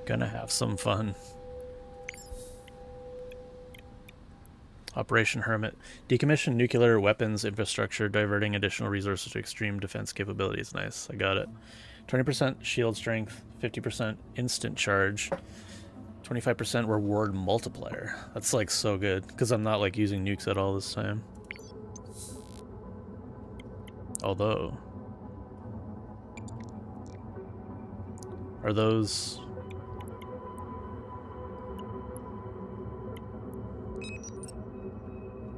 Gonna have some fun. Operation Hermit. Decommission nuclear weapons infrastructure, diverting additional resources to extreme defense capabilities. Nice, I got it. 20% shield strength, 50% instant charge, 25% reward multiplier. That's like so good, because I'm not like using nukes at all this time. Although, are those...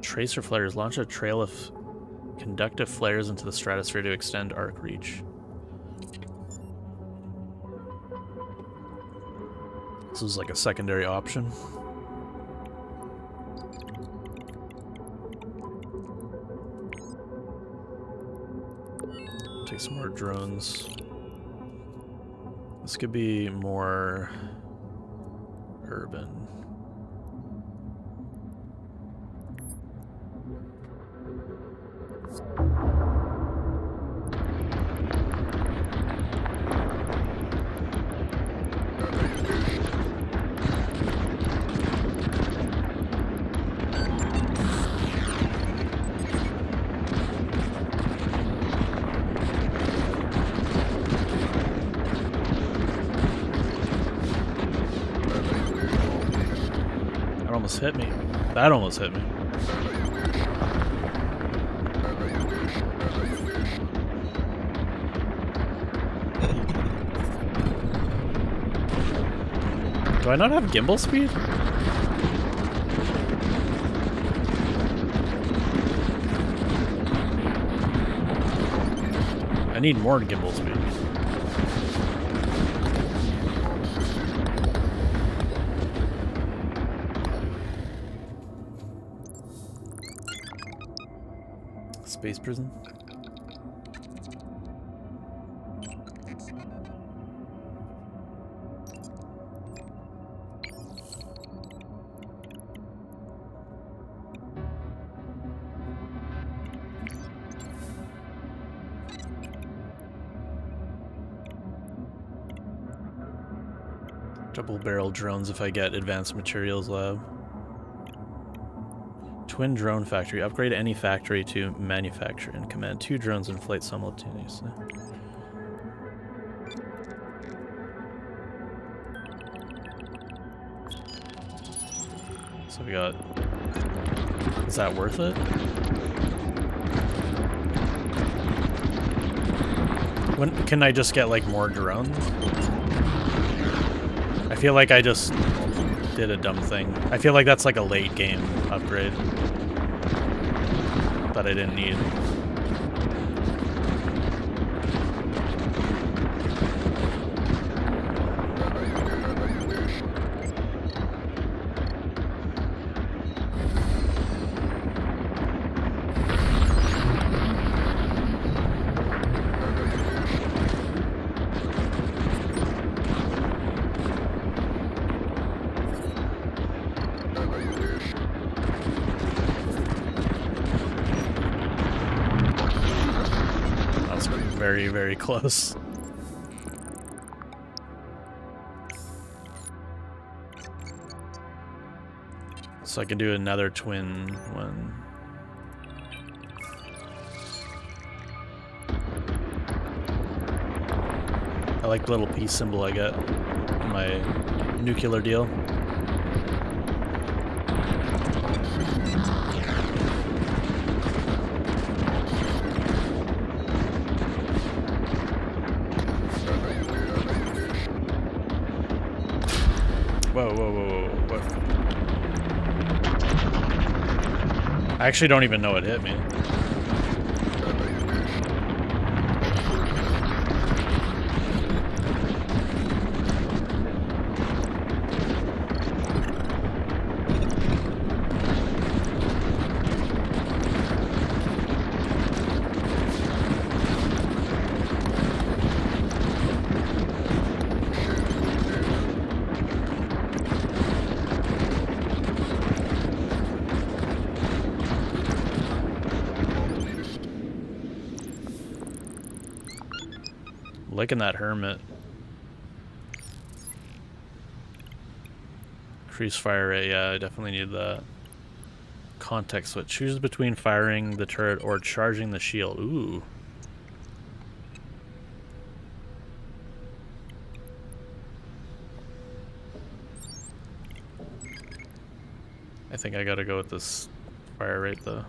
Tracer flares. Launch a trail of conductive flares into the stratosphere to extend arc reach. This is like a secondary option. Take some more drones. This could be more urban. Hit me. That almost hit me. Do I not have gimbal speed? I need more gimbal speed. Space prison. Double barrel drones if I get advanced materials lab. Twin drone factory. Upgrade any factory to manufacture and command 2 drones in flight simultaneously. So we got... Is that worth it? When can I just get like more drones? I feel like I just did a dumb thing. I feel like that's like a late game upgrade that I didn't need. Very, very close. So I can do another twin one. I like the little peace symbol I get in my nuclear deal. Whoa. I actually don't even know it hit me. Liking that hermit. Increase fire rate, yeah, I definitely need that. Context switch. Choose between firing the turret or charging the shield. Ooh. I think I gotta go with this fire rate though.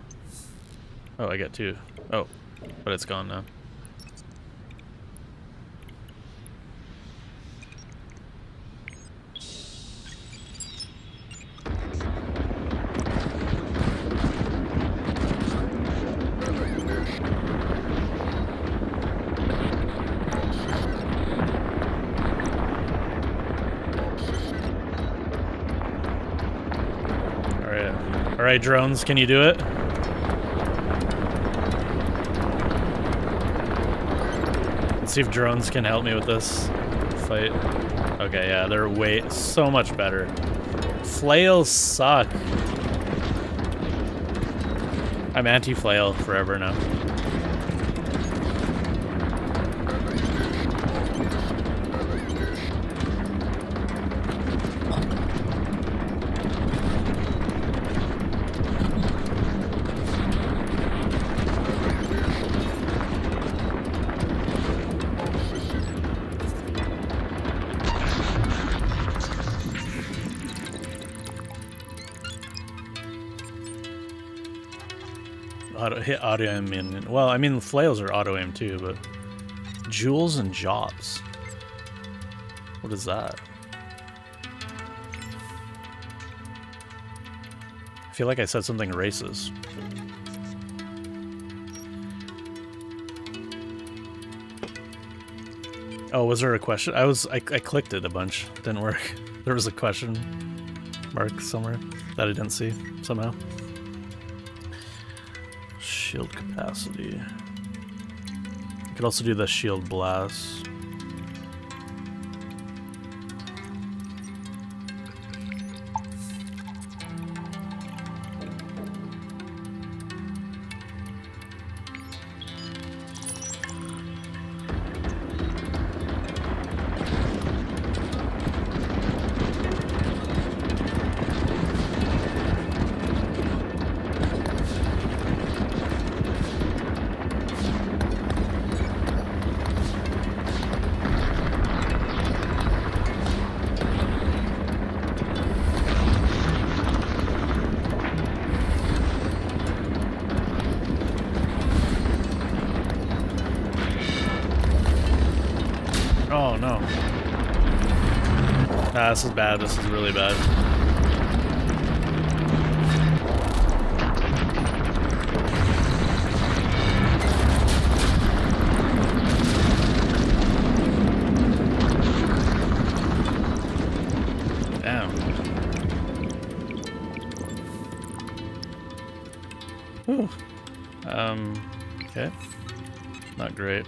Oh, I get 2. Oh, but it's gone now. Alright, drones, can you do it? Let's see if drones can help me with this fight. Okay, yeah, they're so much better. Flails suck. I'm anti-flail forever now. Hit auto aim in. Well, I mean, the flails are auto aim too, but jewels and jobs. What is that? I feel like I said something racist. Oh, was there a question? I clicked it a bunch. Didn't work. There was a question mark somewhere that I didn't see somehow. Shield capacity. You could also do the shield blast. Oh no. Ah, this is bad. This is really bad. Damn. Whew. Okay. Not great.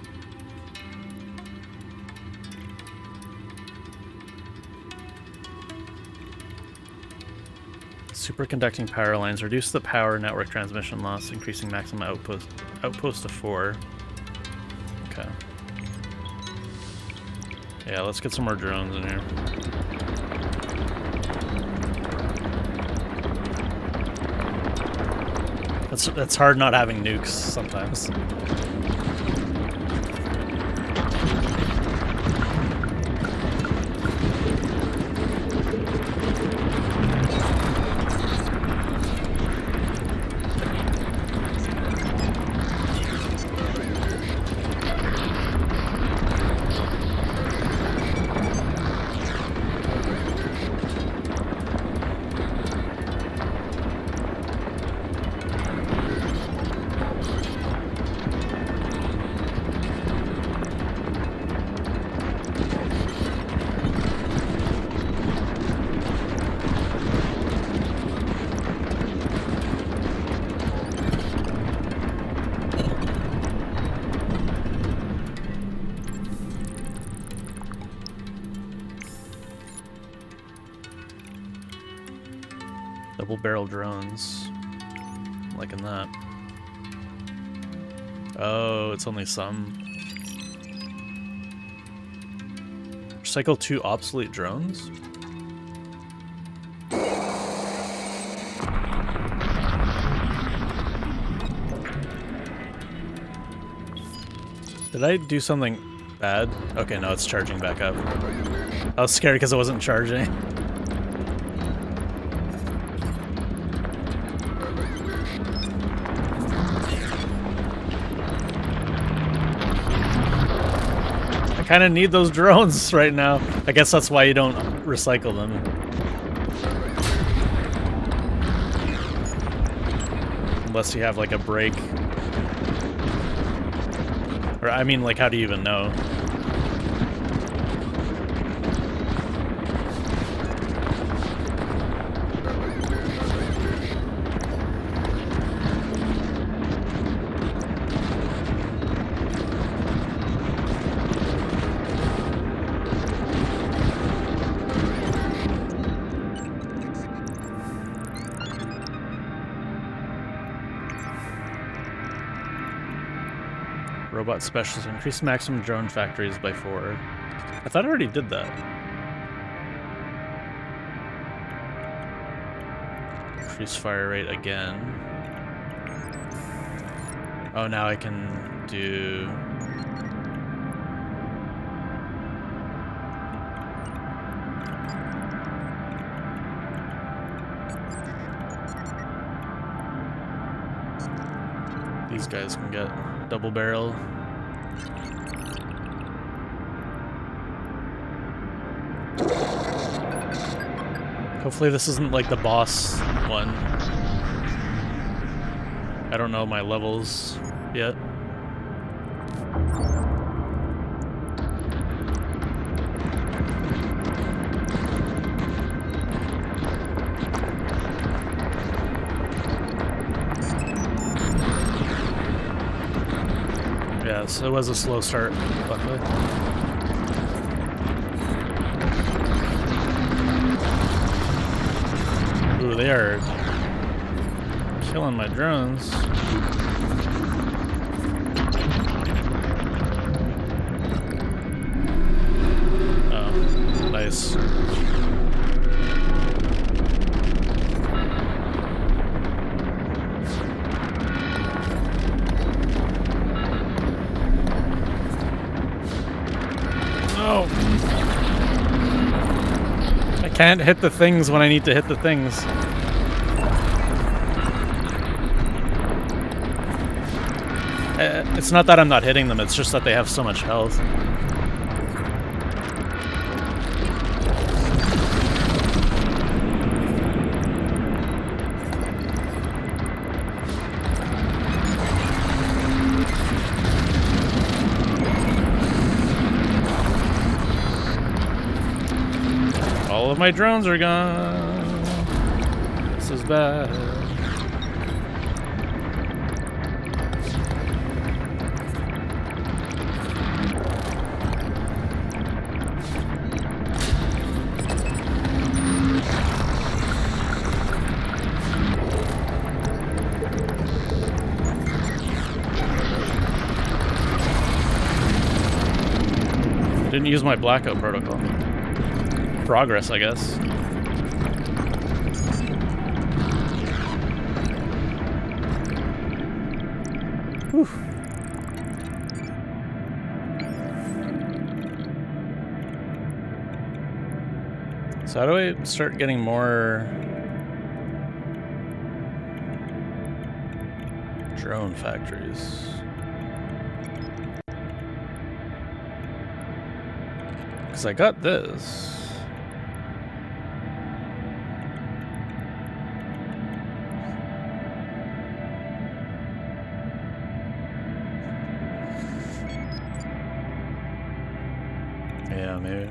Superconducting power lines reduce the power network transmission loss, increasing maximum outpost to 4. Okay. Yeah, let's get some more drones in here. That's hard not having nukes sometimes. Double barrel drones. Liking that. Oh, it's only some. Recycle 2 obsolete drones? Did I do something bad? Okay, no, it's charging back up. I was scared because it wasn't charging. I kind of need those drones right now. I guess that's why you don't recycle them. Unless you have like a break. Or I mean, like, how do you even know? Robot specialist. Increase maximum drone factories by 4. I thought I already did that. Increase fire rate again. Oh, now I can do... These guys can get double barrel. Hopefully this isn't like the boss one. I don't know my levels yet. Yeah, so it was a slow start, luckily. Ooh, they are killing my drones. Oh, nice. No! I can't hit the things when I need to hit the things. It's not that I'm not hitting them, it's just that they have so much health. of my drones are gone. This is bad. Didn't use my blackout protocol. Progress, I guess. Whew. So how do I start getting more drone factories? Because I got this. Yeah, maybe.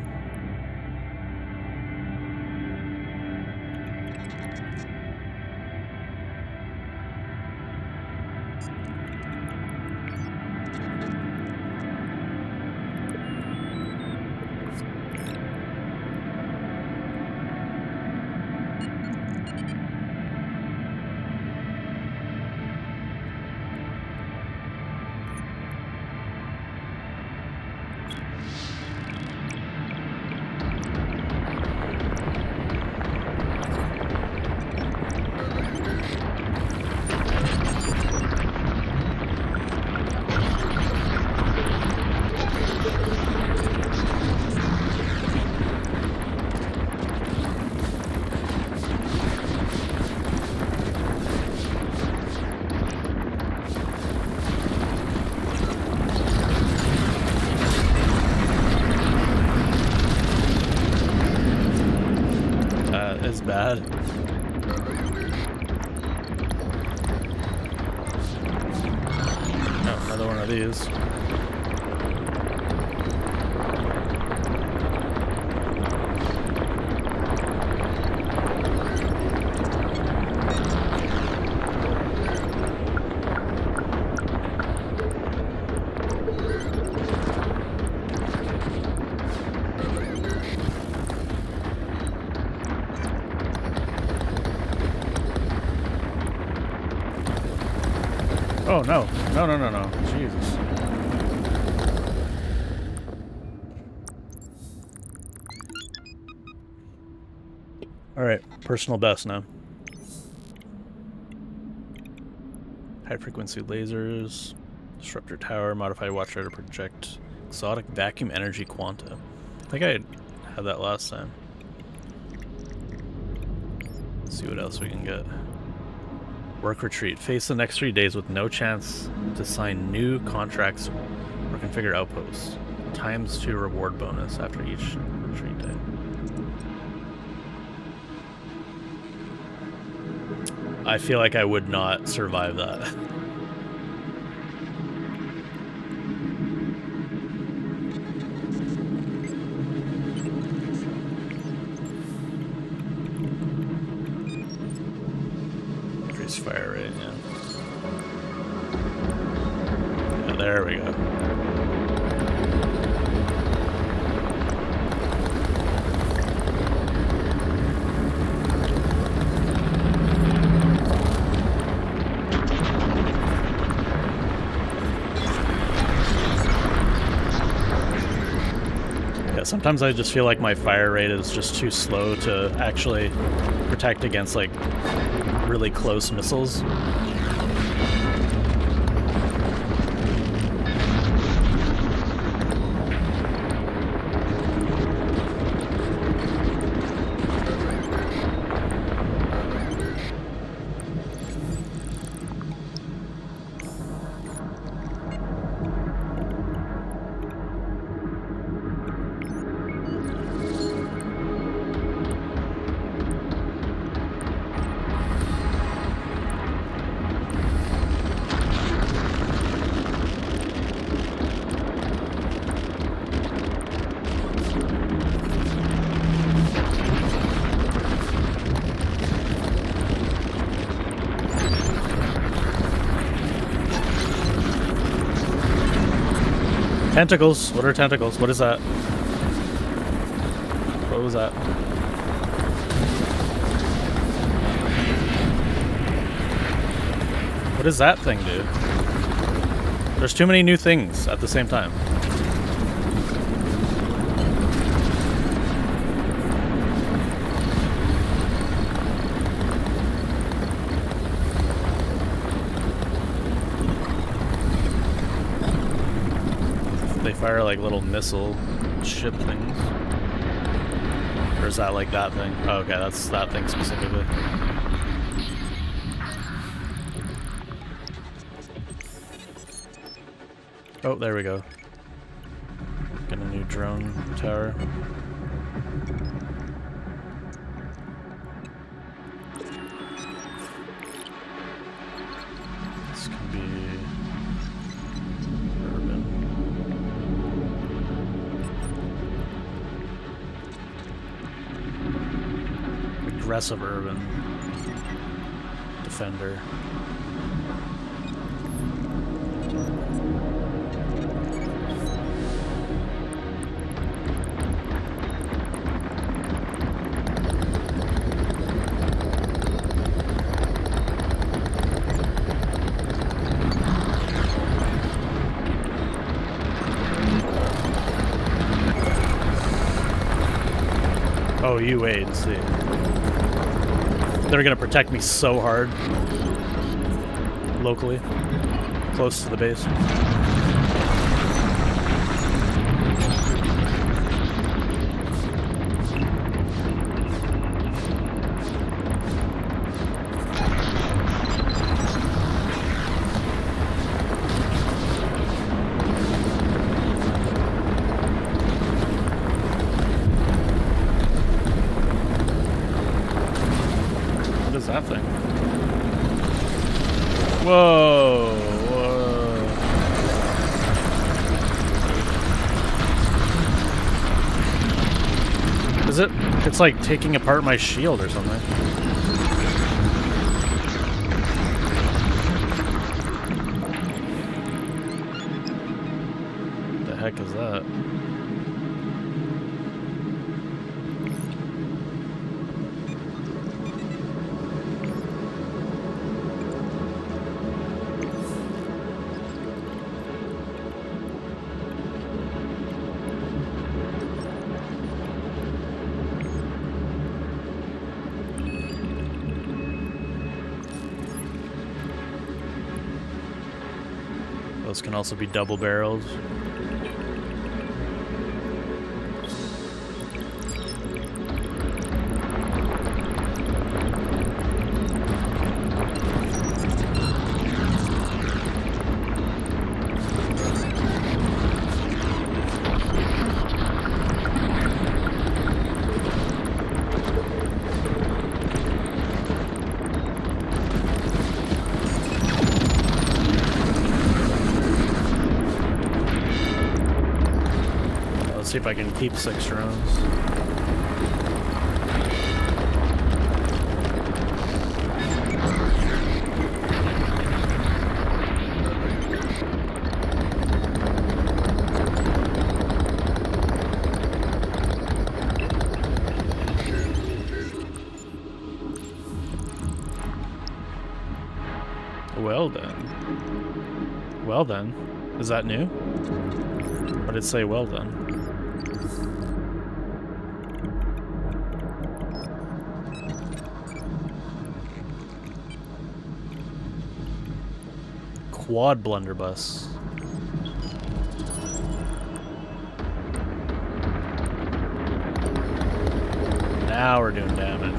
Is bad. Oh, another one of these. Oh no, no, no, no, no, Jesus. Alright, personal best now. High frequency lasers, disruptor tower, modified watchtower to project exotic vacuum energy quanta. I think I had that last time. Let's see what else we can get. Work retreat. Face the next 3 days with no chance to sign new contracts or configure outposts. ×2 reward bonus after each retreat day. I feel like I would not survive that. Increase fire rate, yeah. Yeah, there we go. Sometimes I just feel like my fire rate is just too slow to actually protect against like really close missiles. Tentacles. What are tentacles? What is that? What was that? What does that thing do? There's too many new things at the same time. They fire like little missile ship things. Or is that like that thing? Oh, okay, that's that thing specifically. Oh, there we go. Get a new drone tower. This can be urban. Aggressive urban. Defender. Oh, you wait and see. They're gonna protect me so hard. Locally. Close to the base. What is that thing? Whoa, whoa. Is it? It's like taking apart my shield or something. What the heck is that? Those can also be double-barreled. See if I can keep 6 drones. Well then. Well then. Is that new? Or did it say well then? Quad blunderbuss. Now we're doing damage.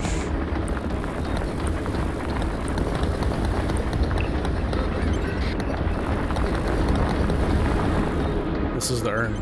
This is the urn.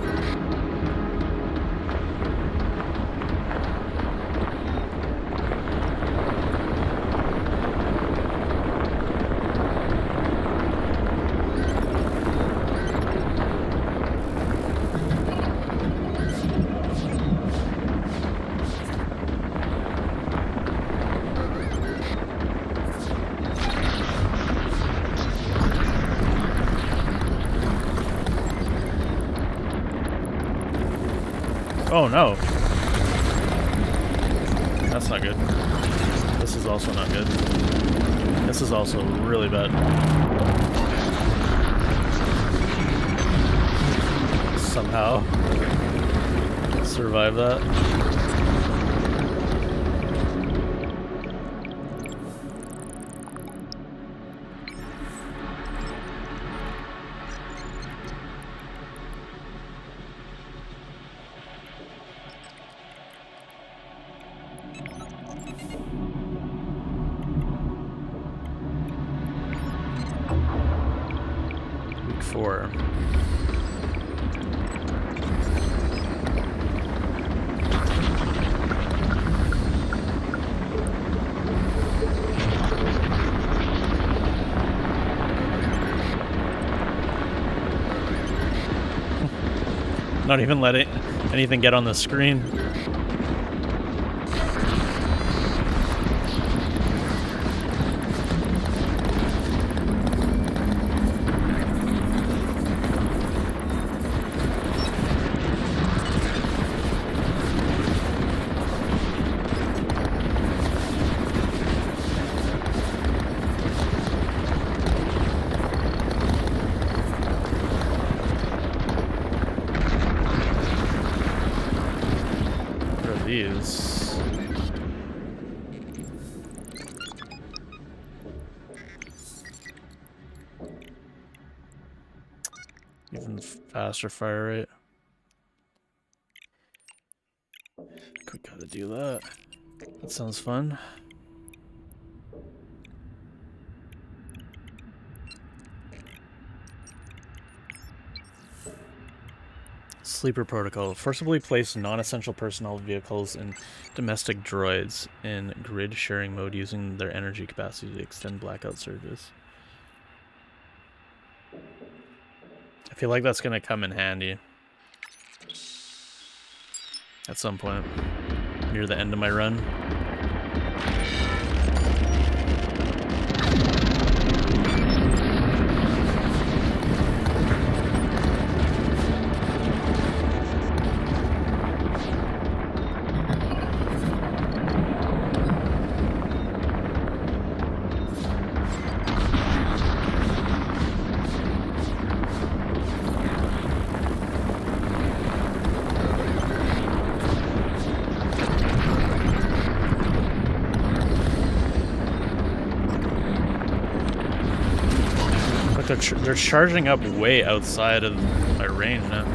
Oh no. That's not good. This is also not good. This is also really bad. Somehow survive that. Week 4. Not even letting anything get on the screen. These. Even faster fire rate. We gotta do that. That sounds fun. Sleeper protocol. Forcibly place non-essential personnel vehicles and domestic droids in grid sharing mode using their energy capacity to extend blackout surges. I feel like that's gonna come in handy at some point near the end of my run. They're charging up way outside of my range now.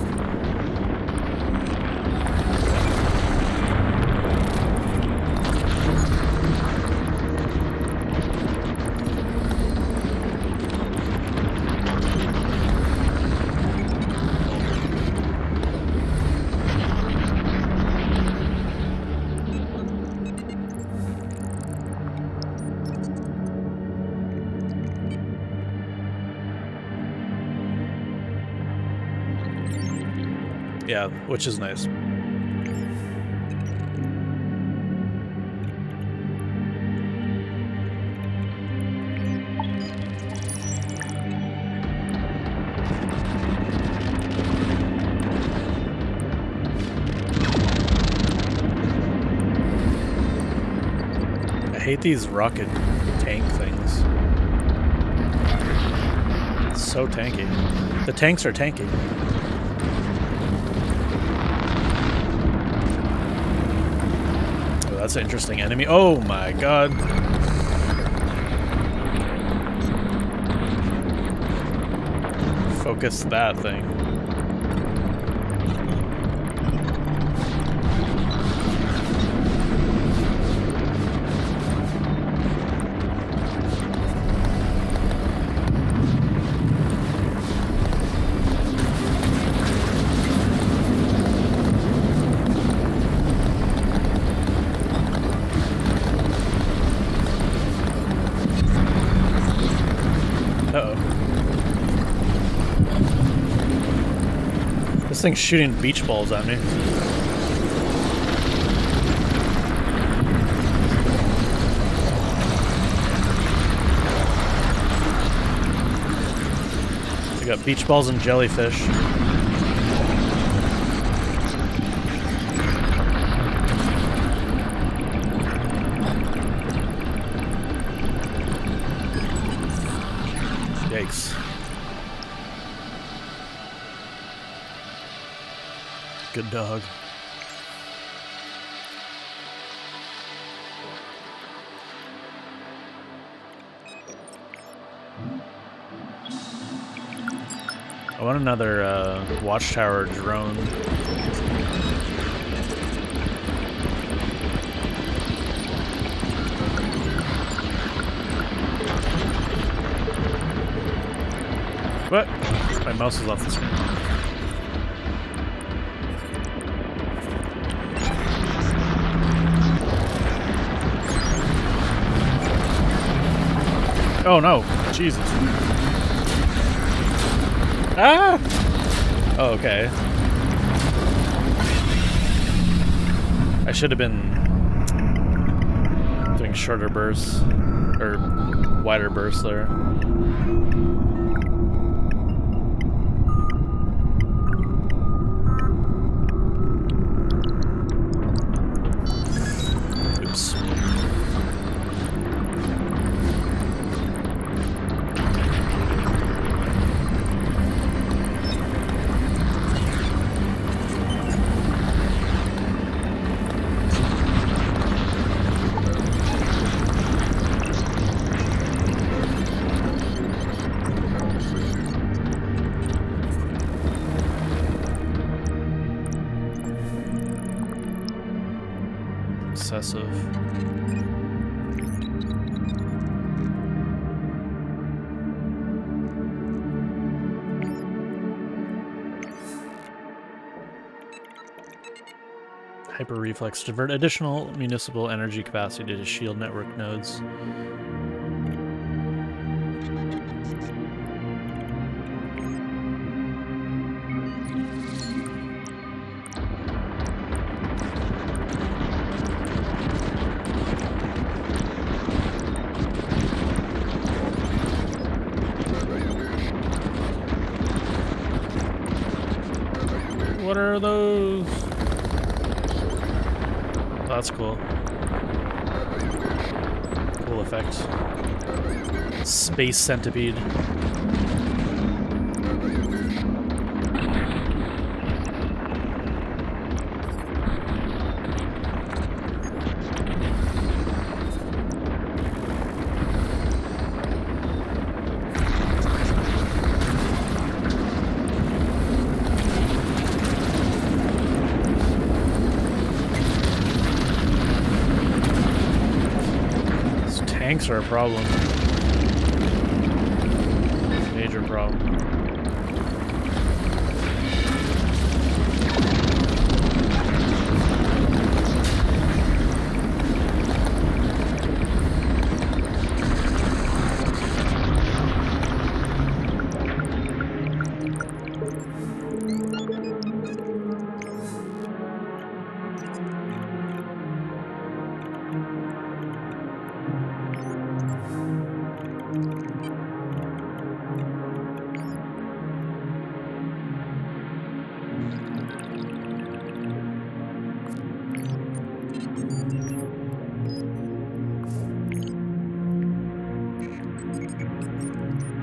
Yeah, which is nice. I hate these rocket tank things. It's so tanky. The tanks are tanky. That's an interesting enemy. Oh my god. Focus that thing. This thing's shooting beach balls at me. We got beach balls and jellyfish. Yikes. Good dog. I want another watchtower drone. What? My mouse is off the screen. Oh no, Jesus. Ah! Oh, okay. I should have been doing shorter bursts, or wider bursts there. Oops. Excessive. Hyper reflex. Divert additional municipal energy capacity to shield network nodes. What are those? Oh, that's cool. Cool effect. Space centipede. Tanks are a problem. Major problem.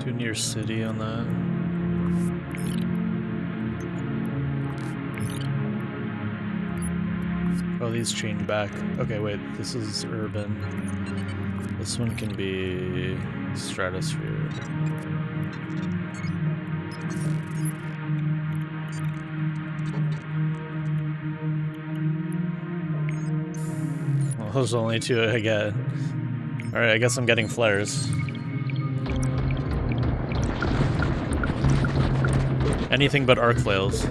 Too near city on that. Oh, these change back. Okay, wait, this is urban. This one can be stratosphere. Well, there's only two I get. Alright, I guess I'm getting flares. Anything but arc flails.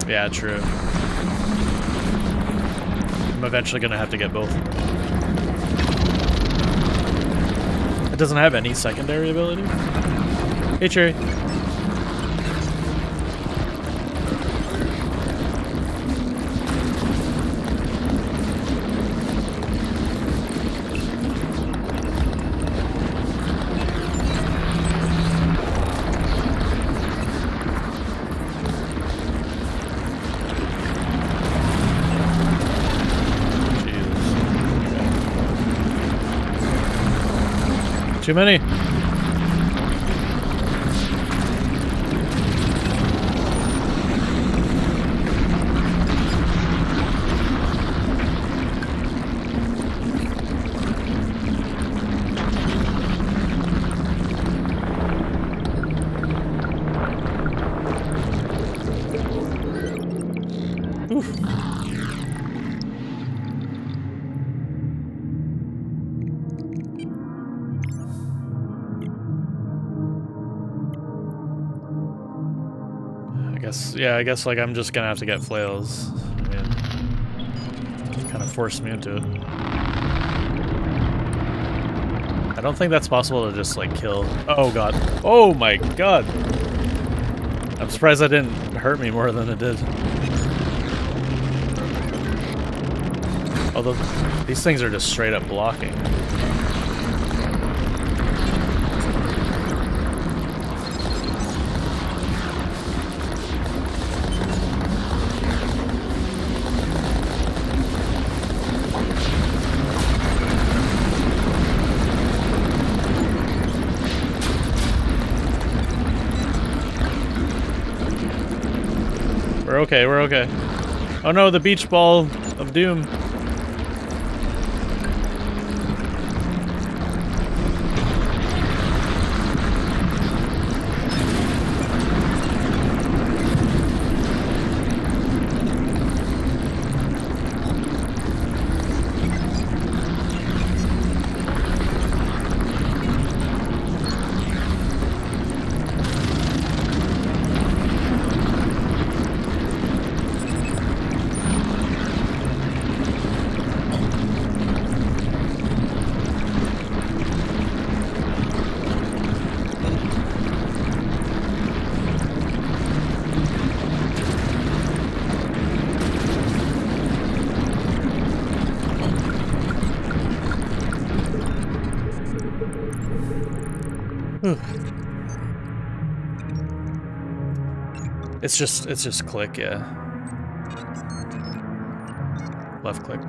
Yeah, true. I'm eventually gonna have to get both. It doesn't have any secondary ability? Hey, Cherry. Too many. I guess like I'm just gonna have to get flails. I mean, kind of forced me into it. I don't think that's possible to just like kill. Oh god. Oh my god. I'm surprised that didn't hurt me more than it did. Although these things are just straight up blocking. We're okay, we're okay. Oh no, the beach ball of doom. It's just click, yeah. Left click.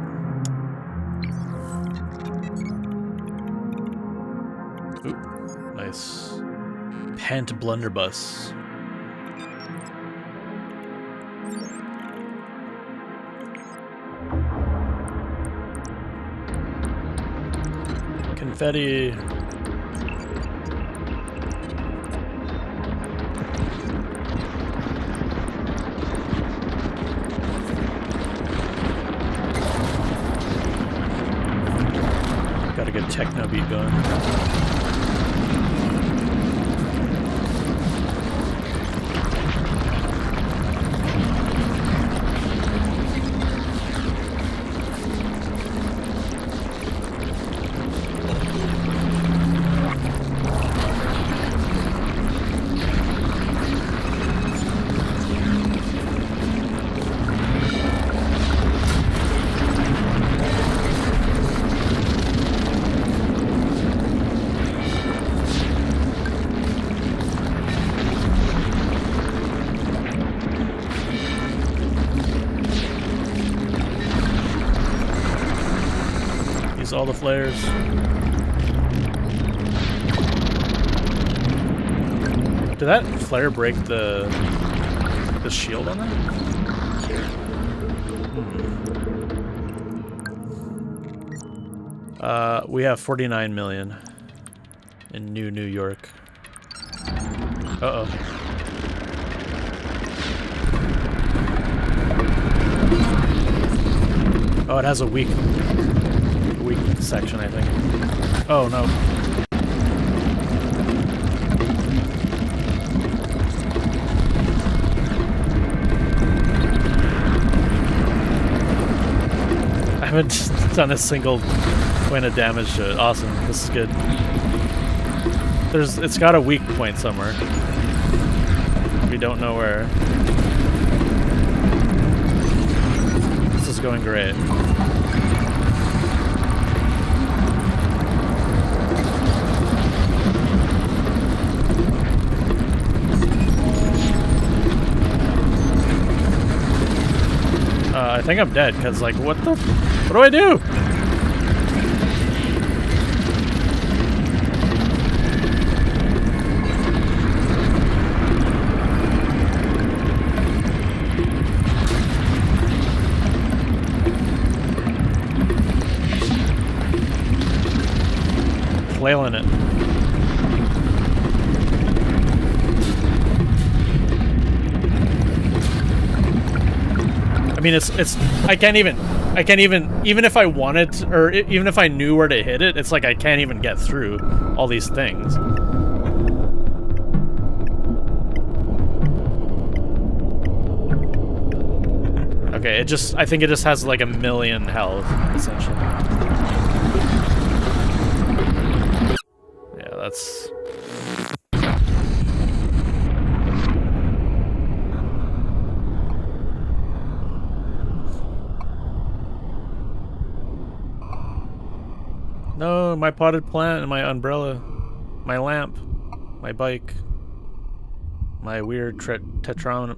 Ooh, nice. Pant blunderbuss. Confetti. Got a good techno beat going. All the flares. Did that flare break the shield on that? We have 49 million in New York. Uh-oh. Oh, it has a weak section, I think. Oh no. I haven't done a single point of damage to it. Awesome. This is good. It's got a weak point somewhere. We don't know where. This is going great. I think I'm dead, because, like, what do I do? I mean, it's I can't even even if I wanted to, or even if I knew where to hit it, it's like I can't even get through all these things. Okay, I think it just has like a million health, essentially. Yeah, that's... No, my potted plant and my umbrella, my lamp, my bike, my weird tetramino.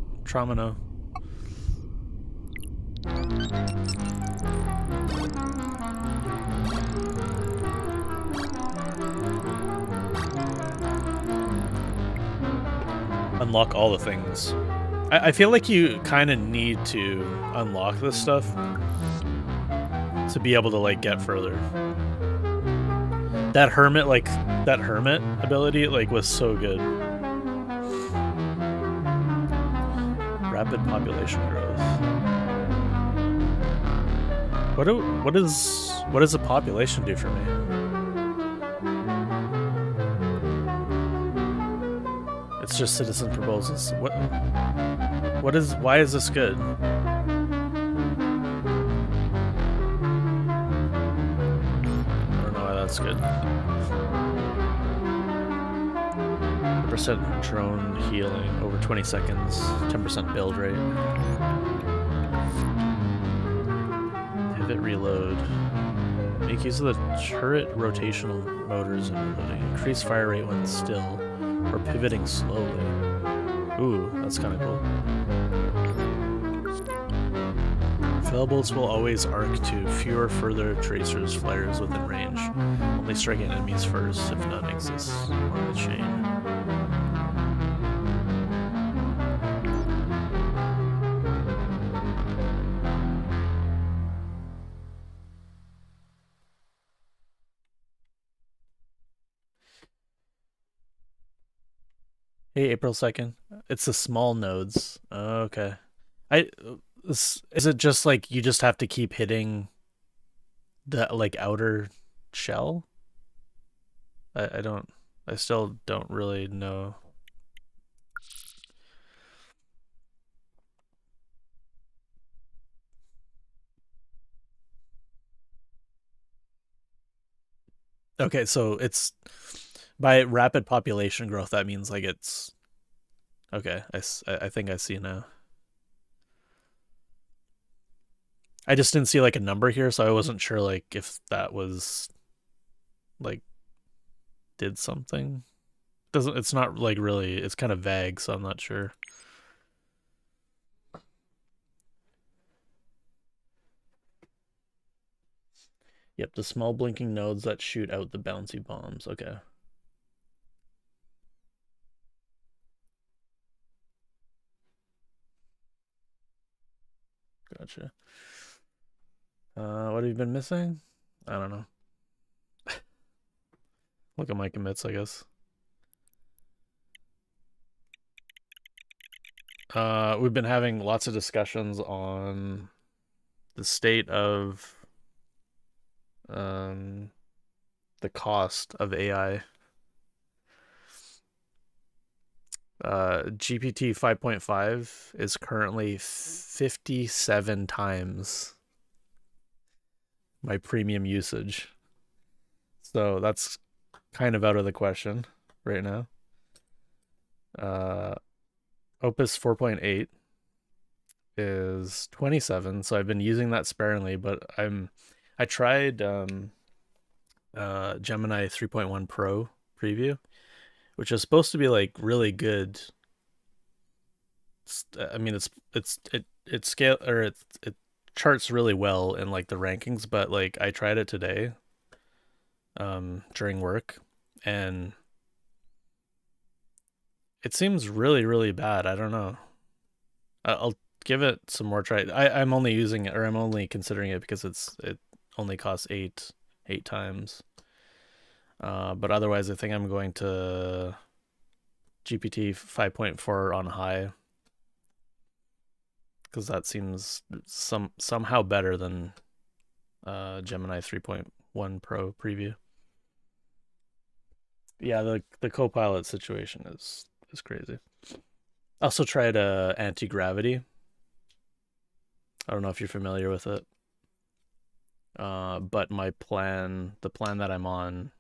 Unlock all the things. I feel like you kind of need to unlock this stuff to be able to like get further. That hermit ability like was so good. Rapid population growth. What does the population do for me? It's just citizen proposals. Why is this good? I don't know why that's good. 10% drone healing over 20 seconds, 10% build rate. Pivot reload. Make use of the turret rotational motors and reloading. Increase fire rate when still, or pivoting slowly. Ooh, that's kind of cool. Fell bolts will always arc to fewer further tracers, flares within range. Only striking enemies first if none exists on the chain. Hey, April 2nd. It's the small nodes. Okay. Is it just like you just have to keep hitting the like outer shell? I still don't really know. Okay, so it's by rapid population growth, that means like it's okay. I think I see now. I just didn't see like a number here, so I wasn't sure like if that was like did something. Doesn't It's not like really, it's kind of vague, so I'm not sure. Yep, the small blinking nodes that shoot out the bouncy bombs. Okay. Gotcha. What have you been missing? I don't know. Look at my commits, I guess. We've been having lots of discussions on the state of the cost of AI. GPT 5.5 is currently 57 times my premium usage. So that's kind of out of the question right now. Opus 4.8 is 27, so I've been using that sparingly, but I tried Gemini 3.1 Pro preview, which is supposed to be like really good. I mean, it scale, or it charts really well in like the rankings, but like I tried it today during work, and it seems really bad. I don't know. I'll give it some more try. I'm only using it, or I'm only considering it because it only costs eight times. But otherwise, I think I'm going to GPT 5.4 on high. because that seems somehow better than Gemini 3.1 Pro preview. Yeah, the Copilot situation is crazy. I also tried anti-gravity. I don't know if you're familiar with it. But the plan that I'm on,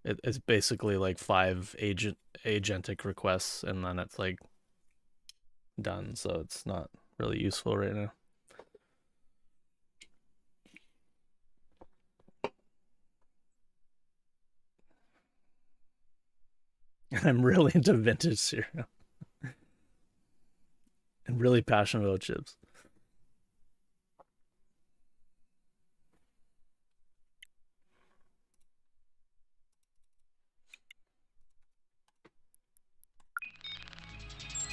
it's basically like 5 agentic requests, and then it's like done. So it's not really useful right now. And I'm really into vintage cereal and really passionate about chips.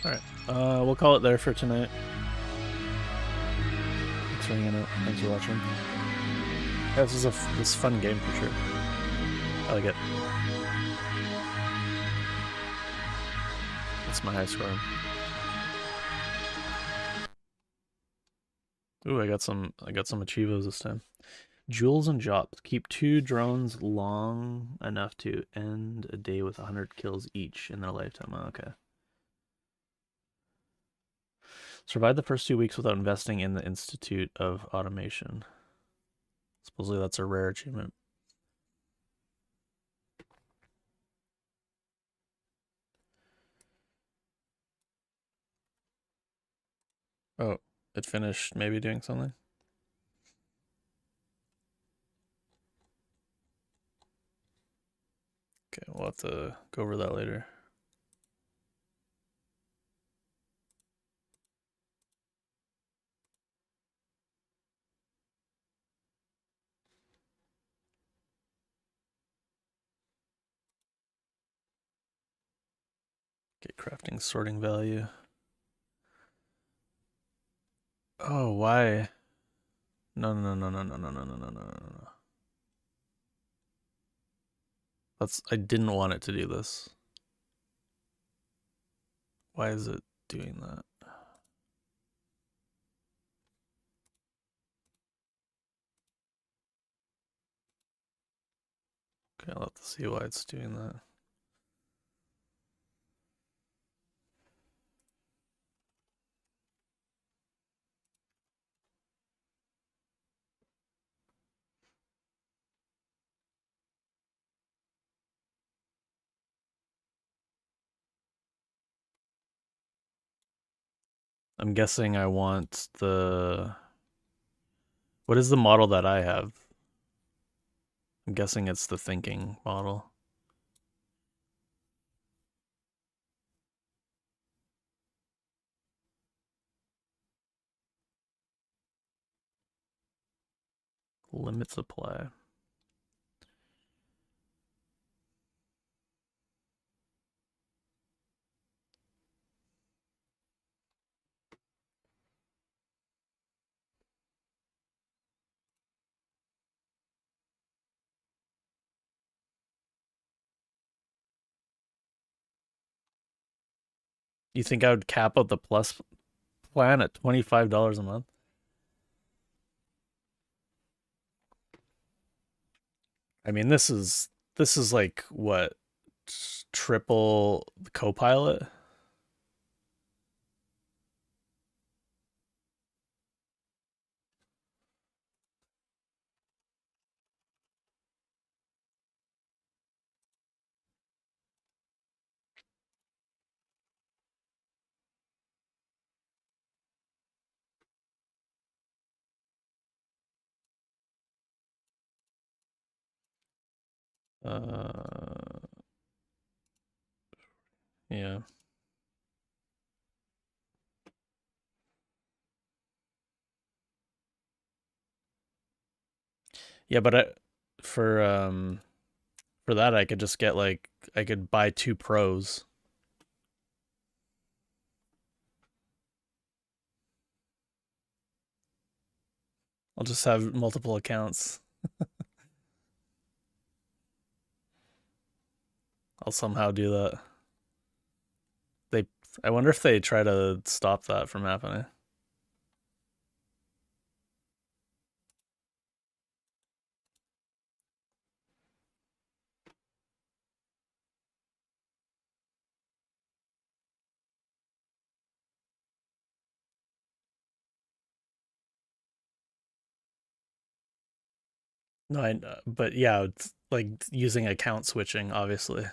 All right, we'll call it there for tonight. Thanks for hanging out. Thanks for watching. Yeah, this is fun game for sure. I like it. That's my high score. Ooh, I got some achievos this time. Jewels and jobs. Keep 2 drones long enough to end a day with 100 kills each in their lifetime. Oh, okay. Survive the first 2 weeks without investing in the Institute of Automation. Supposedly that's a rare achievement. Oh, it finished maybe doing something? Okay, we'll have to go over that later. Okay, crafting sorting value. Oh, why? No, no, no, no, no, no, no, no, no, no, no, no. I didn't want it to do this. Why is it doing that? Okay, I'll have to see why it's doing that. I'm guessing I want the... What is the model that I have? I'm guessing it's the thinking model. Limit supply. You think I would cap out the plus plan at $25 a month? I mean, this is like what, triple Copilot? Yeah. Yeah, but for that I could just get like I could buy 2 pros. I'll just have multiple accounts. I'll somehow do that. I wonder if they try to stop that from happening. No, but yeah, it's like using account switching, obviously.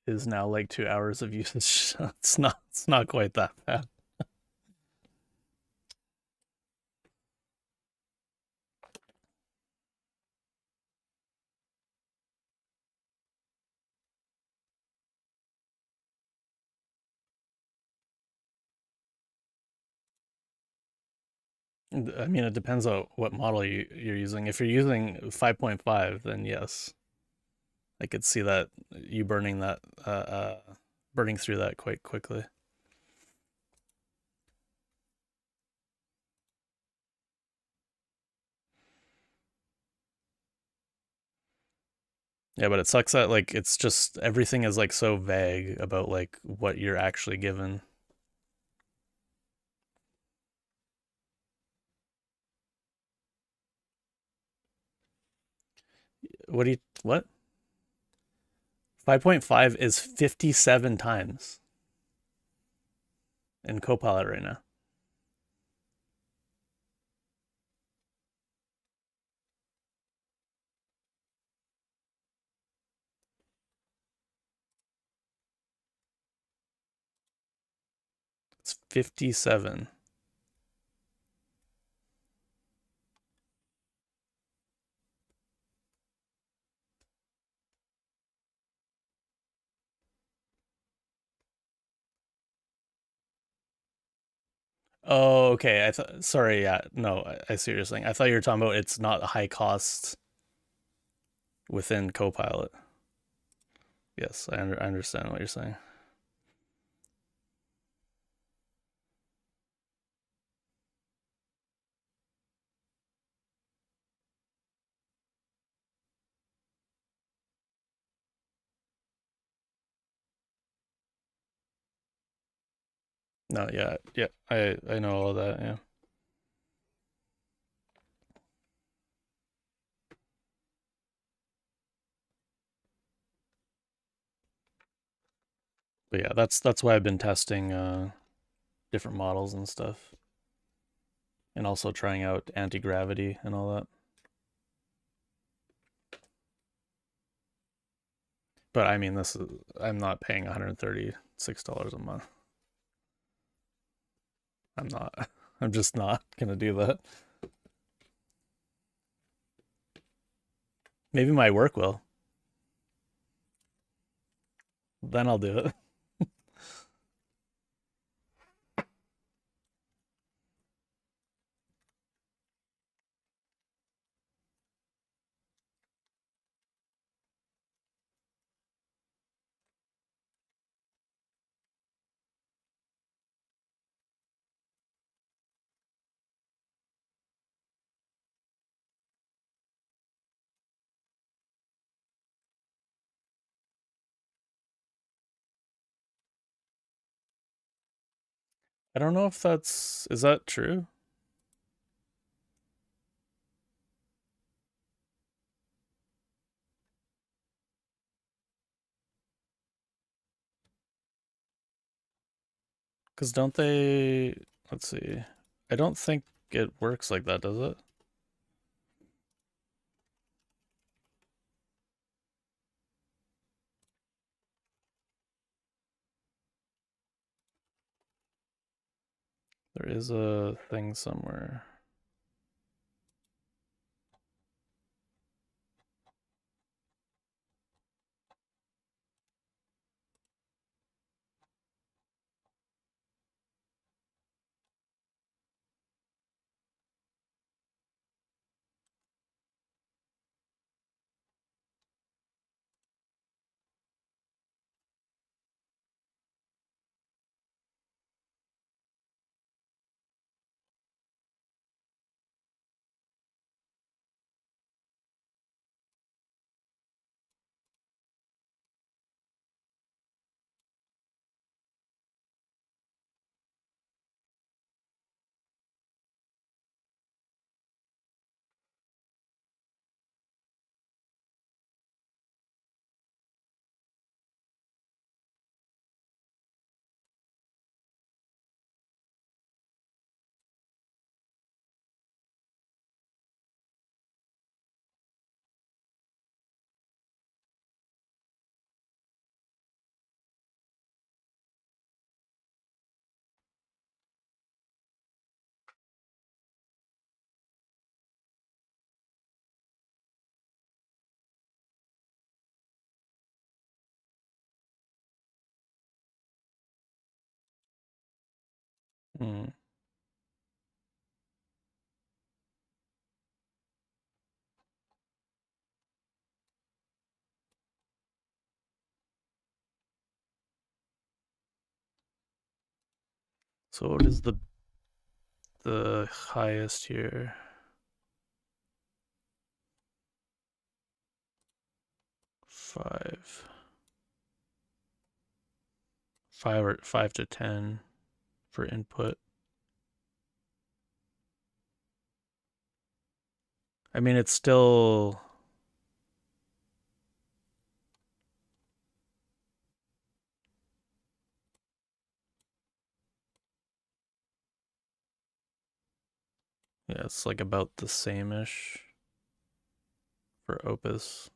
Is now like 2 hours of usage. It's not quite that bad. I mean, it depends on what model you're using. If you're using 5.5, then yes, I could see that you burning through that quite quickly. Yeah, but it sucks that like it's just everything is like so vague about like what you're actually given. What? 5.5 is 57 times in Copilot right now. It's 57. Oh, okay. I thought. Sorry. Yeah. No, I see what you're saying. I thought you were talking about it's not a high cost within Copilot. Yes, I understand what you're saying. No, yeah, yeah. I know all of that. Yeah, but yeah, that's why I've been testing different models and stuff, and also trying out anti gravity and all that. But I mean, this is I'm not paying $136 a month. I'm not. I'm just not gonna do that. Maybe my work will. Then I'll do it. I don't know if that's is that true? Because don't they? Let's see. I don't think it works like that, does it? There is a thing somewhere. Hmm. So what is the highest here? 5. 5 to 10 for input. I mean, it's still. Yeah, it's like about the same-ish for Opus.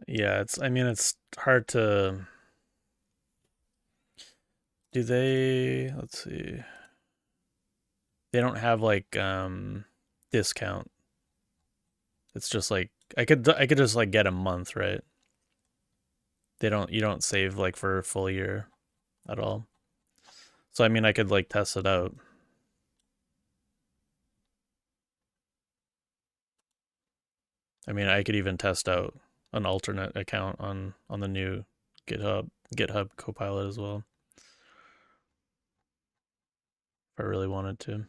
Yeah, I mean, it's hard to. Do they, let's see. They don't have like discount. It's just like I could just like get a month, right? You don't save like for a full year at all. So I mean, I could like test it out. I mean, I could even test out an alternate account on the new GitHub Copilot as well if I really wanted to.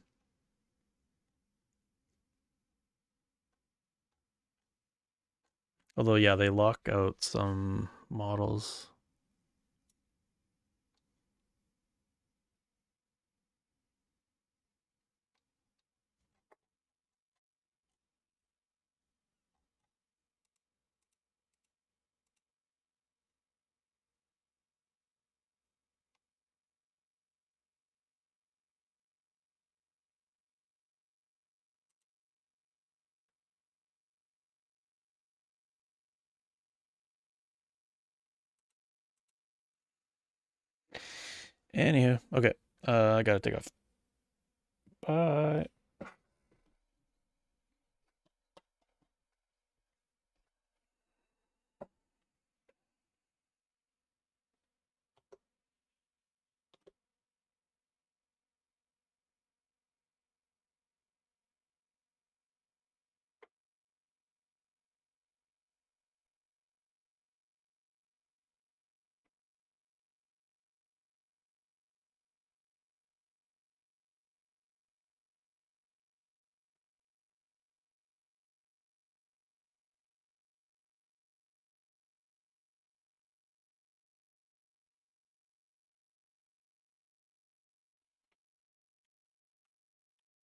Although yeah, they lock out some models. Anywho, okay. I gotta take off. Bye.